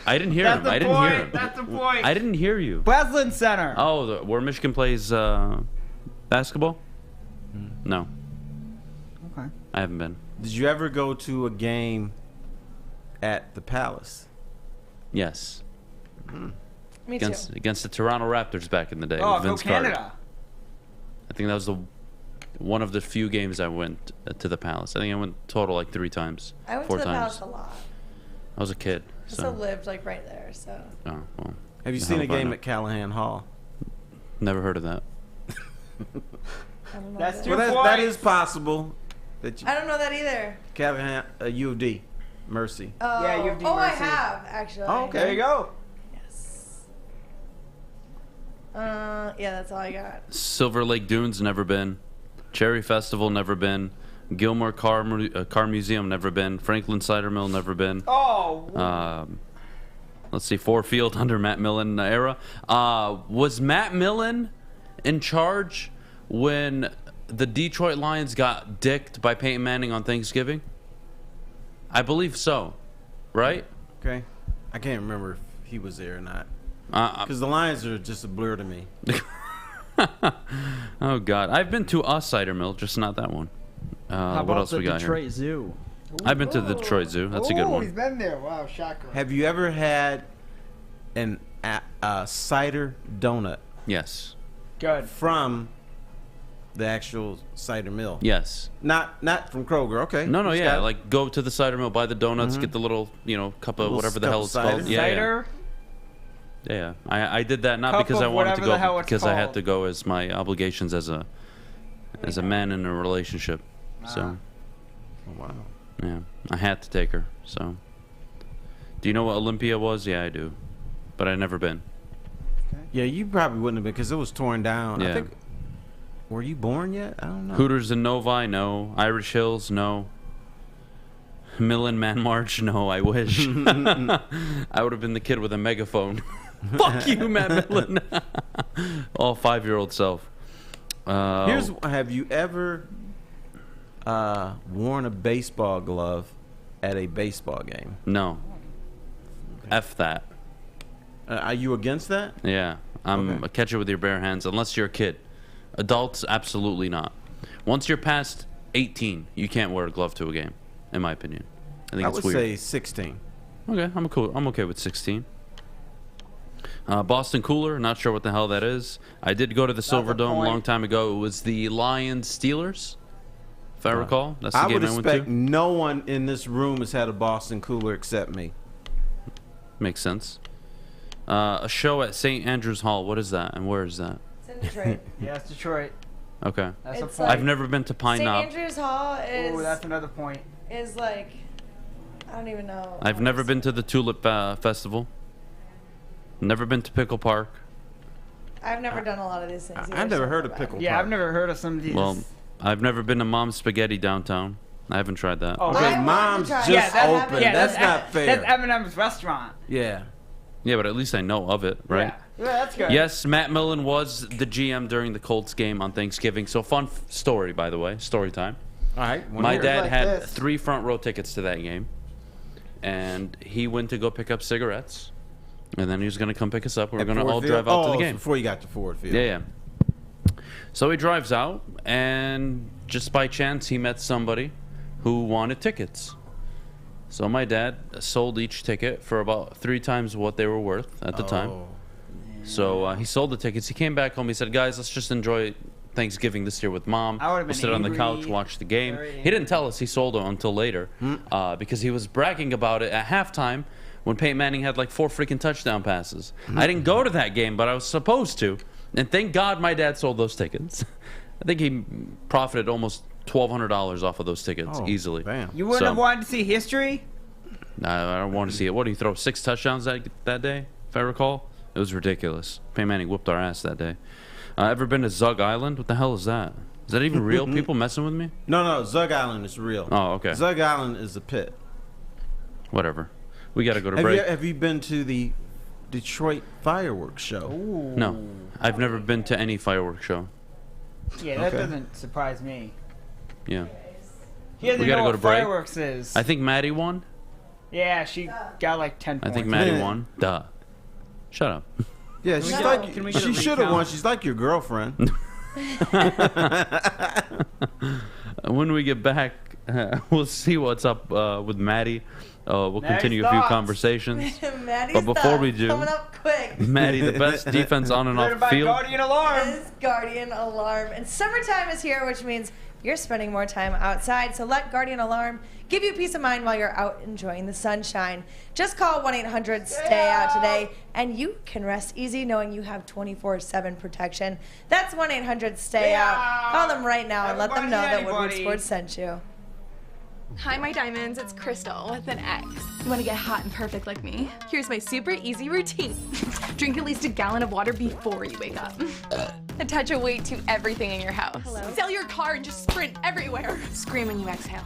I didn't hear That's him. the I didn't hear point. him. That's the point. I didn't hear you. Breslin Center. Oh, where Michigan plays basketball? No, Okay. I haven't been. Did you ever go to a game at the Palace? Yes. Me against the Toronto Raptors back in the day. Oh, with go Vince Carter. Canada. I think that was one of the few games I went to the Palace. I think I went total like 3 times. I went 4 to the times. Palace a lot. I was a kid. I also lived like right there, so. Oh, well. Have you seen a game at Callahan Hall? Never heard of that. That's too that is possible. I don't know that either. Callahan, U of D, Mercy. Oh, Yeah, you have D I Mercy. have actually. Oh, okay. There you go. Yes. Yeah, that's all I got. Silver Lake Dunes, never been. Cherry Festival, never been. Gilmore Car Museum, never been. Franklin Cider Mill, never been. Oh. Let's see, Ford Field under Matt Millen era. Was Matt Millen in charge when the Detroit Lions got dicked by Peyton Manning on Thanksgiving? I believe so, right? Okay. I can't remember if he was there or not. Because the Lions are just a blur to me. Oh, God. I've been to a cider mill, just not that one. How what about else the we got Detroit here? Zoo? I've been to the Detroit Zoo. That's a good He's one. been there. Wow, shocker. Have you ever had a cider donut? Yes. Good. From the actual cider mill? Yes. Not from Kroger. Okay. No, Just yeah. got- Like, go to the cider mill, buy the donuts, Mhm. get the little, cup of Little whatever the cup hell of it's called. cider? Yeah, Cider? Yeah. I did that not Cup because I of wanted to whatever the go, hell but it's because I had called. to go as my obligations as a man in a relationship. So, Oh, wow. yeah, I had to take her. So, do you know what Olympia was? Yeah, I do, but I've never been. Yeah, you probably wouldn't have been because it was torn down. Yeah. I think. Were you born yet? I don't know. Hooters and Novi, no. Irish Hills, no. Millen Man March, no. I wish. I would have been the kid with a megaphone. Fuck you, Matt Millen. All 5-year-old self. Have you ever worn a baseball glove at a baseball game? No. F that. Are you against that? Yeah. I'm a catcher with your bare hands, unless you're a kid. Adults, absolutely not. Once you're past 18, you can't wear a glove to a game, in my opinion. I think I it's would weird. say 16. Okay, I'm okay with 16. Boston Cooler, not sure what the hell that is. I did go to the Silver Dome a long time ago. It was the Lions Steelers, if I recall. That's the I game would I went expect to. no one in this room has had a Boston Cooler except me. Makes sense. A show at St. Andrews Hall. What is that, and where is that? It's in Detroit. Yeah, it's Detroit. Okay. That's a It's point. I've never been to Pine St. Knob. Andrews Hall is. Ooh, that's another point. Is like, I don't even know. I've never been to the Tulip Festival. Never been to Pickle Park. I've never done a lot of these things. I've either, never so heard of bad. Pickle Yeah, Park. I've never heard of some of these. Well, I've never been to Mom's Spaghetti downtown. I haven't tried that. Oh, Okay, I Mom's want just to try it. Yeah, open. That's not fair. That's Eminem's restaurant. Yeah. Yeah, but at least I know of it, right? Yeah, that's good. Yes, Matt Millen was the GM during the Colts game on Thanksgiving. So fun story, by the way. Story time. All right. My dad like had this. 3 front row tickets to that game. And he went to go pick up cigarettes. And then he was going to come pick us up. We were going to all drive out to the game. Before you got to Ford Field. Yeah. So he drives out, and just by chance, he met somebody who wanted tickets. So my dad sold each ticket for about 3 times what they were worth at the time. So he sold the tickets. He came back home. He said, "Guys, let's just enjoy Thanksgiving this year with Mom. I would've We'll been sit on the angry, couch, watch the game." very He didn't tell us he sold them until later because he was bragging about it at halftime when Peyton Manning had like 4 freaking touchdown passes. I didn't go to that game, but I was supposed to. And thank God my dad sold those tickets. I think he profited almost $1,200 off of those tickets easily. Damn. You wouldn't have wanted to see history? No, I don't want to see it. What, did he throw 6 touchdowns that day, if I recall? It was ridiculous. Peyton Manning whooped our ass that day. Ever been to Zug Island? What the hell is that? Is that even real? People messing with me? No, Zug Island is real. Oh, okay. Zug Island is a pit. Whatever. We got to go to break. Have you been to the Detroit fireworks show? No. I've never been to any fireworks show. Yeah, that Okay. doesn't surprise me. Yeah. He doesn't We gotta know go what to break. fireworks is. I think Maddy won. Yeah, she got like 10 I points. think Maddy won. Duh. Shut up. Yeah, she's like can we get a she should have recount? won. She's like your girlfriend. When we get back, we'll see what's up with Maddie We'll continue a few conversations. Maddie's But before we thoughts do, coming up quick. Maddie, the best defense on and off the field. Guardian Alarm. It is Guardian Alarm. And summertime is here, which means you're spending more time outside. So let Guardian Alarm give you peace of mind while you're out enjoying the sunshine. Just call 1-800-STAY-OUT today, and you can rest easy knowing you have 24/7 protection. That's 1-800-STAY-OUT. Call them right now and let them know that Woodward Sports sent you. Hi, my diamonds. It's Crystal with an X. You want to get hot and perfect like me? Here's my super easy routine. Drink at least a gallon of water before you wake up. Attach a weight to everything in your house. Sell your car and just sprint everywhere. Scream when you exhale.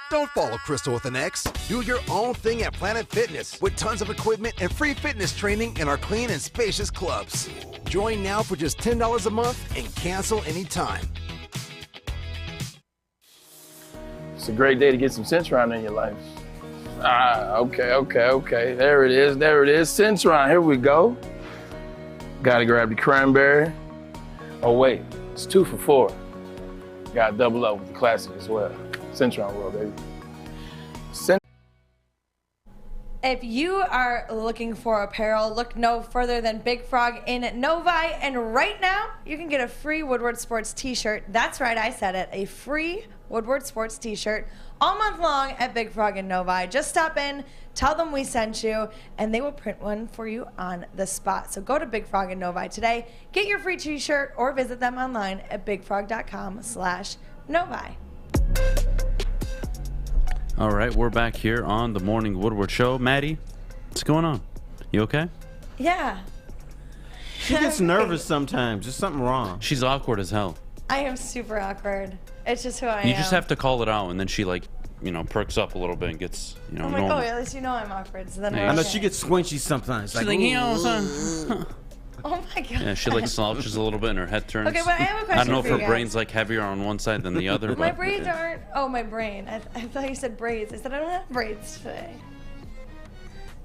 Don't follow Crystal with an X. Do your own thing at Planet Fitness with tons of equipment and free fitness training in our clean and spacious clubs. Join now for just $10 a month and cancel anytime. It's a great day to get some Centron in your life. Okay. There it is. Centron, here we go. Gotta grab the cranberry. Oh wait, it's 2 for $4. Gotta double up with the classic as well. Centron World, baby. If you are looking for apparel, look no further than Big Frog in Novi. And right now, you can get a free Woodward Sports t-shirt. That's right, I said it. A free Woodward Sports t-shirt all month long at Big Frog in Novi. Just stop in, tell them we sent you, and they will print one for you on the spot. So go to Big Frog in Novi today, get your free t-shirt, or visit them online at bigfrog.com/Novi. All right, we're back here on the Morning Woodward Show. Maddie, what's going on? You okay? Yeah. She gets nervous sometimes. There's something wrong. She's awkward as hell. I am super awkward. It's just who I am. You just have to call it out, and then she perks up a a little bit and gets I'm like, normal. oh, at least you know I'm awkward. So then Yeah, we're I know okay. she gets squinchy sometimes. She's like, son. Oh my god. Yeah, she slouches a little bit and her head turns. Okay, but I have a question I don't know for if you her guys. brain's heavier on one side than the other. My but braids aren't. Oh, my brain. I thought you said braids. I said I don't have braids today.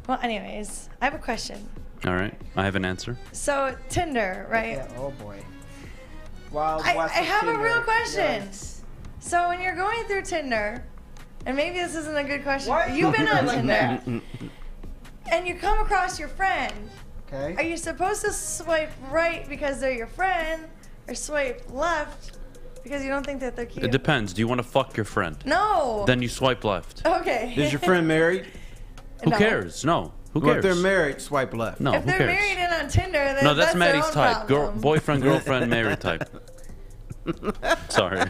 Well, anyways, I have a question. All right, I have an answer. So Tinder, right? Yeah, oh boy. Wild I West of have a Tinder. real question. Yikes. So when you're going through Tinder, and maybe this isn't a good question. You've been on Tinder, and you come across your friend. Okay. Are you supposed to swipe right because they're your friend, or swipe left because you don't think that they're cute? It depends. Do you want to fuck your friend? No. Then you swipe left. Okay. Is your friend married? Who No. cares? No. Who Well, cares? if they're married, swipe left. No, If who they're cares? married and on Tinder, then No, that's their Maddie's own type. problem. Boyfriend, girlfriend, married type. Sorry.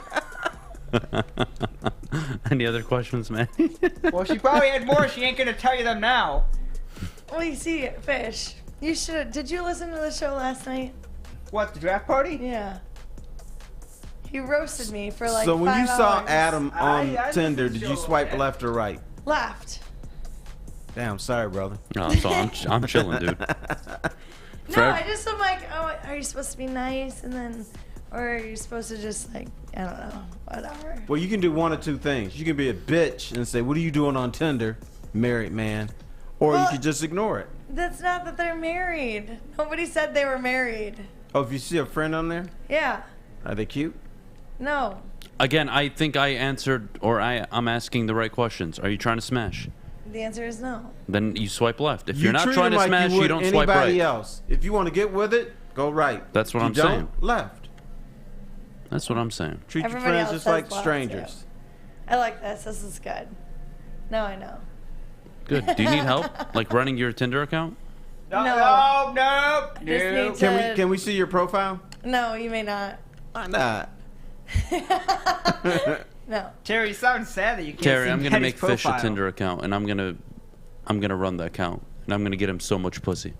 Any other questions, Maddie? Well, she probably had more. She ain't gonna tell you them now. Well, you see, Fish, you should. Did you listen to the show last night? What, the draft party? Yeah. He roasted me for like So when 5 you saw hours. Adam on I Tinder, listened did to you the show, swipe man. left or right? Left. Damn, sorry, brother. No, so I'm chilling, dude. No, I just am like, oh, are you supposed to be nice, and then, or are you supposed to just like, I don't know, whatever. Well, you can do one of two things. You can be a bitch and say, "What are you doing on Tinder, married man?" Or you Well- could just ignore it. That's not that they're married. Nobody said they were married. Oh, if you see a friend on there, Yeah. are they cute? No. Again, I think I answered, or I'm asking the right questions. Are you trying to smash? The answer is no. Then you swipe left. If You you're not treat trying to them like smash, you, would you don't swipe anybody right. else. If you want to get with it, go right. That's what If I'm you don't, saying. Left. That's what I'm saying. Treat Everybody your friends else just says like left, strangers. too. I like this. This is good. Now I know. Good. Do you need help, like running your Tinder account? No. Just need to- Can we see your profile? No, you may not. Why not? No. Terry, you sound sad that you can't Terry, see I'm gonna Maddie's make Fish a profile. Tinder account, and I'm gonna run the account, and I'm gonna get him so much pussy.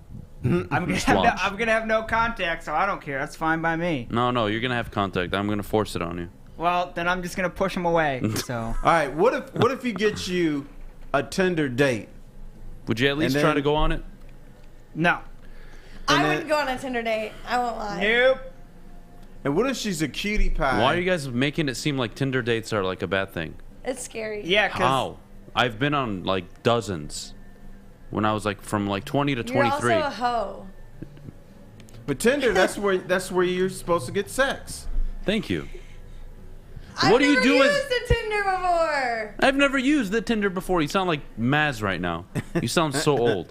I'm gonna, Just have no, watch. I'm gonna have no contact, so I don't care. That's fine by me. No, you're gonna have contact. I'm gonna force it on you. Well, then I'm just gonna push him away. So. All right. What if he gets you a Tinder date? Would you at least And try then- to go on it? No. I wouldn't go on a Tinder date. I won't lie. Nope. And what if she's a cutie pie? Why are you guys making it seem like Tinder dates are like a bad thing? It's scary. Yeah, 'cause How? I've been on like dozens. When I was like from like 20 to You're 23. also a hoe. But Tinder, that's where you're supposed to get sex. Thank you. What do you do I've with? never used a Tinder before. I've never used the Tinder before. You sound like Maz right now. You sound so old.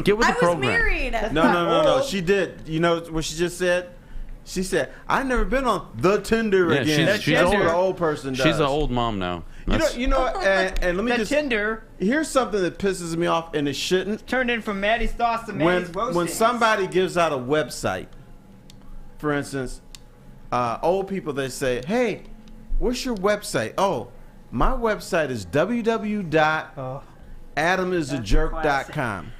Get with the I was program. married. No. She did. You know what she just said? She said, "I've never been on the Tinder again." She's That's old. what an old person does. She's an old mom now. You know, and let me The Tinder. Here's something that pisses me off, and it shouldn't. Turned in from Maddie's thoughts to Maddie's roasting. When somebody gives out a website, for instance, old people, they say, "Hey, what's your website?" "Oh, my website is www.adhamisajerk.com."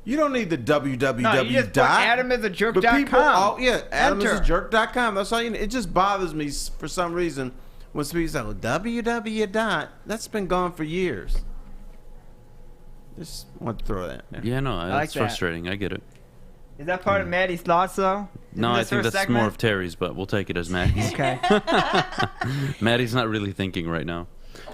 You don't need the www. No, you just put adamisajerk.com. But people, adamisajerk.com. That's all you need. It just bothers me for some reason when people say, www. That's been gone for years. Just want to throw that. Yeah, no, like it's that. frustrating. I get it. Is that part of Maddie's thoughts, though? No, I Isn't think this that's her more segment? of Terry's, but we'll take it as Maddie's. Okay. Maddie's not really thinking right now.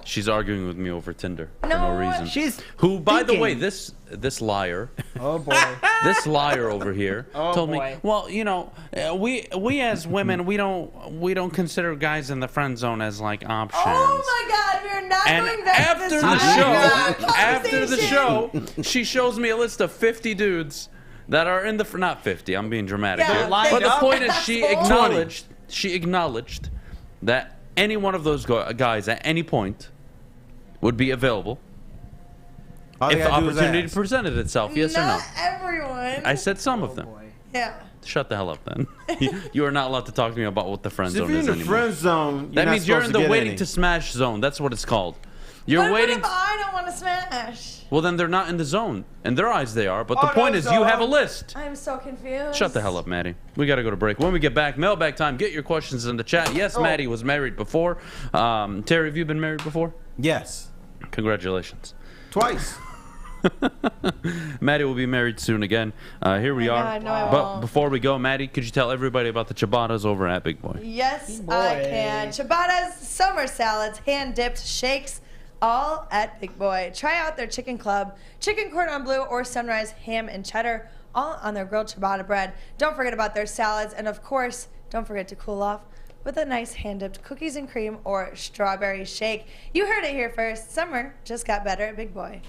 She's arguing with me over Tinder for no reason. She's who, by the thinking. way, this liar. Oh boy. This liar over here told me, boy. well, you know, we as women, we don't consider guys in the friend zone as like options. Oh my God, we're not And going back to after this the show, she shows me a list of 50 dudes that are in the not 50. I'm being dramatic Yeah, here. lined But the up. point is, she That's acknowledged that any one of those guys at any point would be available All if they the gotta do is opportunity ask. presented itself. Yes or no? Not everyone. I said some of them. Yeah. Shut the hell up, then. You are not allowed to talk to me about what the friend See, if zone you're is in the anymore. friend zone, That not means you're in supposed the to get waiting any. to smash zone. That's what it's called. You're But waiting. What if I don't want to smash? Well, then they're not in the zone. In their eyes, they are. But the Oh, point no, is, you have a so- list. I'm so confused. Shut the hell up, Maddie. We got to go to break. When we get back, mailbag time. Get your questions in the chat. Yes, Oh. Maddie was married before. Terry, have you been married before? Yes. Congratulations. Twice. Maddie will be married soon again. Here we are. God, no, I But won't. before we go, Maddie, could you tell everybody about the ciabattas over at Big Boy? Yes, I can. Ciabattas, summer salads, hand-dipped shakes, all at Big Boy. Try out their chicken club, chicken cordon bleu, or sunrise ham and cheddar, all on their grilled ciabatta bread. Don't forget about their salads, and of course, don't forget to cool off with a nice hand-dipped cookies and cream or strawberry shake. You heard it here first. Summer just got better at Big Boy.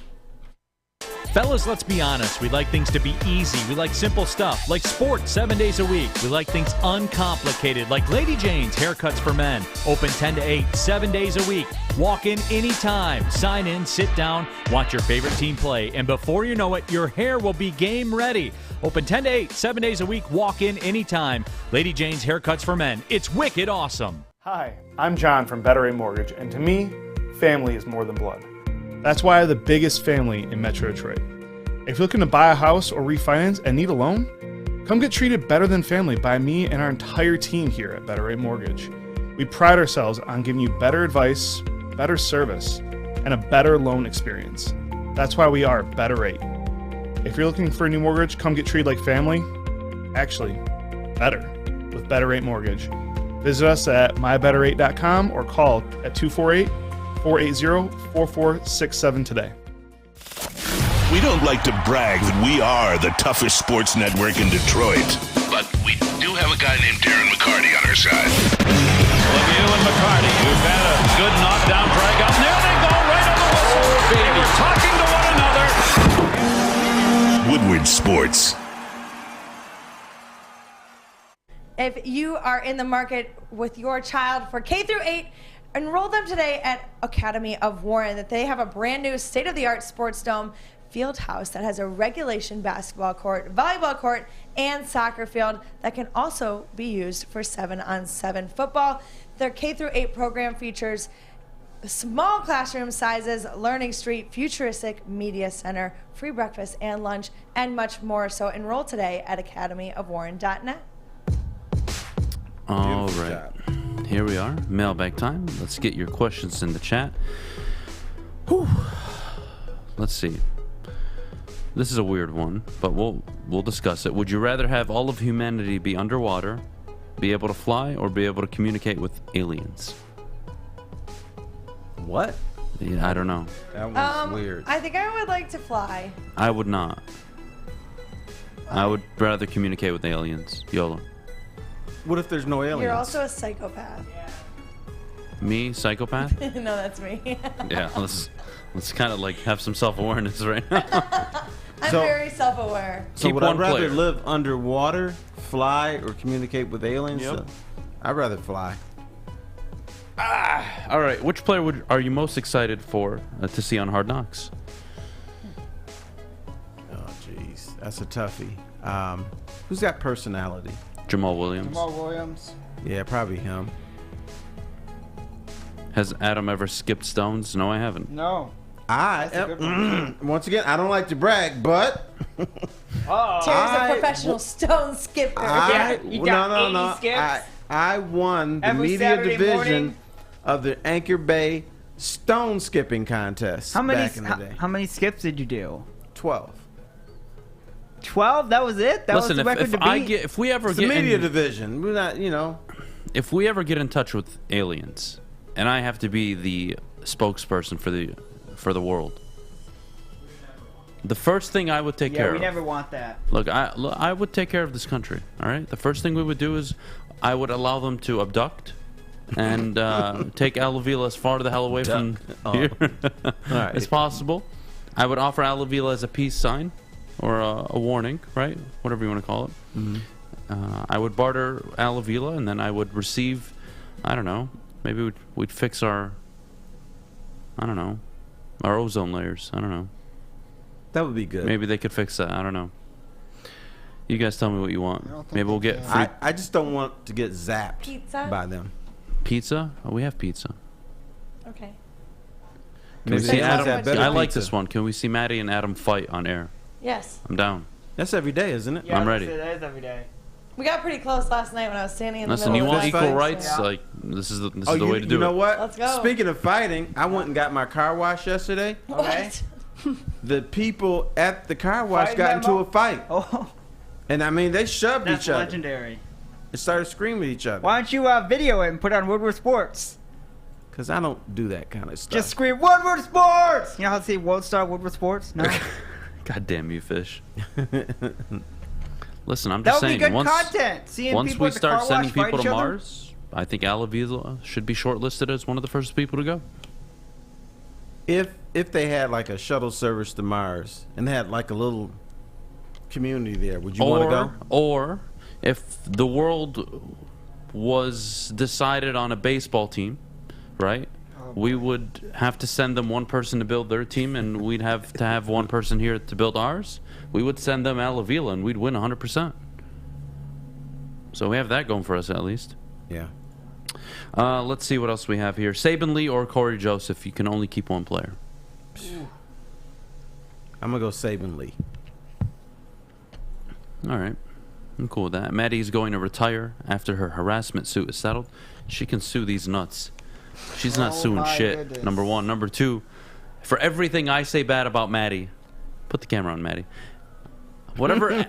Fellas, let's be honest. We like things to be easy. We like simple stuff, like sports 7 days a week. We like things uncomplicated, like Lady Jane's Haircuts for Men. Open 10 to 8, 7 days a week. Walk in anytime. Sign in, sit down, watch your favorite team play. And before you know it, your hair will be game ready. Open 10 to 8, 7 days a week. Walk in anytime. Lady Jane's Haircuts for Men. It's wicked awesome. Hi, I'm John from Better Rate Mortgage, and to me, family is more than blood. That's why I have the biggest family in Metro Detroit. If you're looking to buy a house or refinance and need a loan, come get treated better than family by me and our entire team here at Better Rate Mortgage. We pride ourselves on giving you better advice, better service, and a better loan experience. That's why we are Better Rate. If you're looking for a new mortgage, come get treated like family. Actually, better with Better Rate Mortgage. Visit us at mybetterrate.com or call at 248-480-4467 today. We don't like to brag that we are the toughest sports network in Detroit, but we do have a guy named Darren McCarty on our side. Lemieux and McCarty, who've had a good knockdown drag out. There they go, right on the whistle. They were talking to one another. Woodward Sports. If you are in the market with your child for K through 8, enroll them today at Academy of Warren. That they have a brand new state-of-the-art sports dome field house that has a regulation basketball court, volleyball court, and soccer field that can also be used for 7-on-7 football. Their K through 8 program features small classroom sizes, learning street, futuristic media center, free breakfast and lunch, and much more. So enroll today at academyofwarren.net. All right. Here we are. Mailbag time. Let's get your questions in the chat. Whew. Let's see. This is a weird one, but we'll discuss it. Would you rather have all of humanity be underwater, be able to fly, or be able to communicate with aliens? What? Yeah, I don't know. That was weird. I think I would like to fly. I would not. I would rather communicate with aliens. YOLO. What if there's no aliens? You're also a psychopath. Me, psychopath? No, that's me. Yeah, let's kind of like have some self-awareness right now. I'm very self-aware. So Keep would one I rather player. live underwater, fly, or communicate with aliens? Yep. I'd rather fly. All right, which player are you most excited for to see on Hard Knocks? Oh, jeez. That's a toughie. Who's got personality? Jamal Williams. Jamal Williams. Yeah, probably him. Has Adam ever skipped stones? No, I haven't. No. Once again, I don't like to brag, but Oh. Terry's a professional stone skipper. no. I won the Every media Saturday division morning. of the Anchor Bay stone skipping contest back in the day. How many skips did you do? 12. 12? That was it? That Listen, was the record if to I beat? get, if we ever It's get the media in, division. We're not, if we ever get in touch with aliens, and I have to be the spokesperson for the world, the first thing I would take care we of. never want that. Look, I would take care of this country. All right. The first thing we would do is I would allow them to abduct and take Al Avila as far the hell away from here as possible. I would offer Al Avila as a peace sign or a warning, right? Whatever you want to call it. Mm-hmm. I would barter Al Avila, and then I would receive, I don't know, maybe we'd fix our ozone layers. I don't know. That would be good. Maybe they could fix that. I don't know. You guys tell me what you want. Maybe we'll get free I just don't want to get zapped Pizza? by them. pizza. Oh, we have pizza. Okay. Can we Maybe see they have Adam? better I like pizza. this one. Can we see Maddy and Adam fight on air? Yes. I'm down. That's every day, isn't it? Yeah, I'm ready. That is every day. We got pretty close last night when I was standing in the Listen, middle you of want the equal fight, rights? so- Like this is the way to do You know it. what? Let's go. Speaking of fighting, I went and got my car washed yesterday. What? The people at the car wash Fight got into memo? a fight. Oh, And I mean, they shoved that's each other. legendary. They started screaming at each other. Why don't you video it and put it on Woodward Sports? Because I don't do that kind of stuff. Just scream Woodward Sports! You know how to say World Star Woodward Sports? No. God damn you, fish. Listen, I'm That just would be saying. good content. Seeing Once people we at the start car sending wash fight people to each other. Mars, I think Al Avila should be shortlisted as one of the first people to go. If they had like a shuttle service to Mars and they had like a little community there, would you want to go? Or if the world was decided on a baseball team, right? We would have to send them one person to build their team, and we'd have to have one person here to build ours. We would send them Al Avila, and we'd win 100%. So we have that going for us at least. Yeah. Let's see what else we have here. Saban Lee or Corey Joseph. You can only keep one player. I'm going to go Saban Lee. All right. I'm cool with that. Maddie's going to retire after her harassment suit is settled. She can sue these nuts. She's not suing my shit. goodness. Number one. Number two, for everything I say bad about Maddie, put the camera on Maddie. Whatever,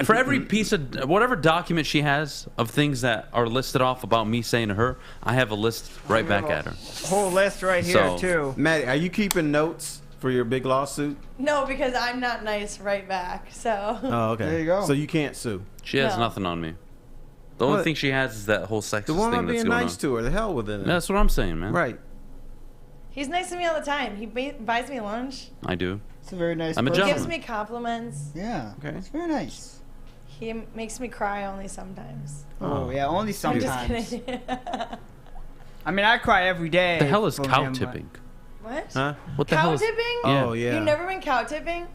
for every piece of, whatever document she has of things that are listed off about me saying to her, I have a list right back at her. Whole list right here, So- too. Maddie, are you keeping notes for your big lawsuit? No, because I'm not nice right back. So. Oh, okay. There you go. So you can't sue. She has No. nothing on me. The only What? thing she has is that whole sexist The one thing I'm that's being going nice on. to her. The hell with it. That's what I'm saying, man. Right. He's nice to me all the time. He buys me lunch. I do. It's a very nice I'm a person. He gives gentleman. me compliments. Yeah. Okay. It's very nice. He makes me cry only sometimes. Oh, yeah, only I'm sometimes. just kidding. I mean, I cry every day. The hell is from cow him, but- tipping? What? Huh? What the Cow hell is? tipping? Yeah. Oh, yeah. You've never been cow tipping?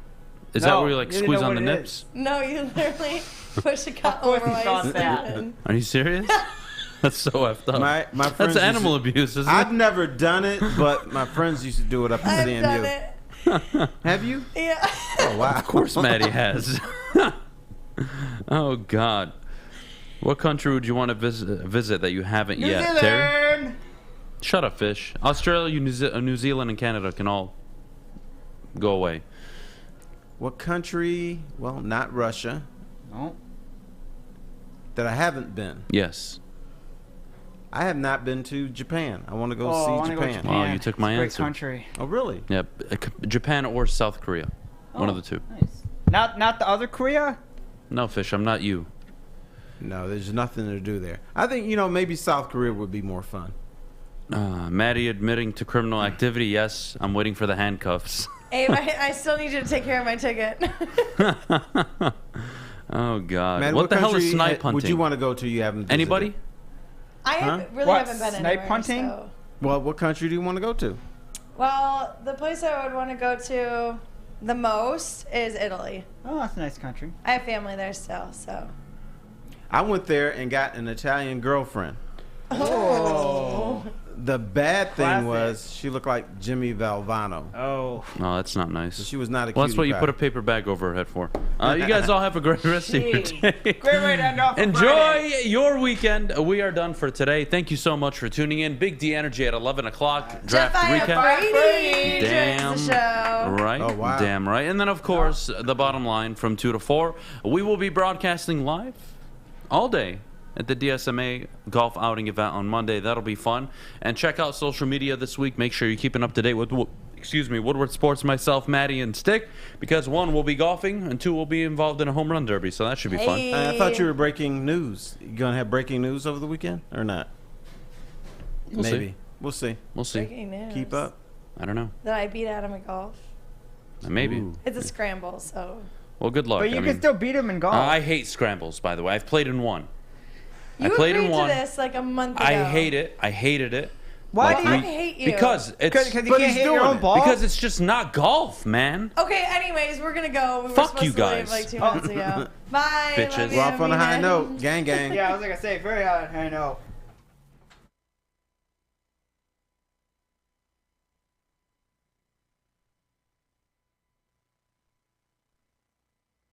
Is that No, where you like you didn't squeeze know on what the it nips? No, you literally push a cow course over he while thought you're that. sleeping. Are you serious? That's so effed up. My friends That's used animal to- abuse, isn't I've it? never done it, but my friends used to do it up in I've the done NU. it. Have you? Yeah. Oh, wow. Of course, Maddie has. Oh God, what country would you want to visit that you haven't New yet, Terry? Zealand! Shut up, fish. Australia, New Zealand, and Canada can all go away. What country? Well, not Russia. No. That I haven't been. Yes. I have not been to Japan. I want to go Oh, I see wanna go to Japan. Japan. Wow, you took my It's a answer. Great country. Oh, really? Yep, Japan or South Korea, one of the two. Nice. Not the other Korea? No, fish. I'm not you. No, there's nothing to do there. I think, maybe South Korea would be more fun. Maddy admitting to criminal activity. Yes, I'm waiting for the handcuffs. Abe, I still need you to take care of my ticket. Oh God! Man, what the hell is country snipe hunting? would you want to go to? You haven't visited? Anybody? I really What, haven't been snipe anywhere, hunting? so- Well, what country do you want to go to? Well, the place I would want to go to the most is Italy. Oh, that's a nice country. I have family there still, so. I went there and got an Italian girlfriend. Oh. The bad thing Classic. was she looked like Jimmy Valvano. Oh. No, that's not nice. So she was not a Well, that's what cutie you pie. put a paper bag over her head for. You guys all have a great rest of your day. Great way to end off a Enjoy Friday. your weekend. We are done for today. Thank you so much for tuning in. Big D Energy at 11 o'clock. Draft recap. Brady Damn joins the show. right. Oh, wow. Damn right. And then, of course, the bottom line from 2 to 4. We will be broadcasting live all day at the DSMA golf outing event on Monday. That'll be fun. And check out social media this week. Make sure you're keeping up to date with Woodward Sports, myself, Maddy, and Stick, because 1, we'll be golfing, and 2, we'll be involved in a home run derby, so that should be fun. I thought you were breaking news. You gonna have breaking news over the weekend or not? We'll Maybe. see. We'll see. We'll see. Breaking news. Keep up. I don't know. That I beat Adham at golf. Maybe. Ooh. It's a scramble, so. Well, good luck. But you I can mean, still beat him in golf. I hate scrambles, by the way. I've played in one. You I played agreed in one. to this like a month ago. I hate it. I hated it. Why Why do I you? hate you? Because it's Because you can't hit your own ball. because it's just not golf, man. Okay, anyways, we're gonna go. We were Fuck supposed you to leave guys. like 2 minutes ago. Bye. Bitches. Love you, We're off on a high Mina. note. Gang, gang. Yeah, I was gonna say very high note.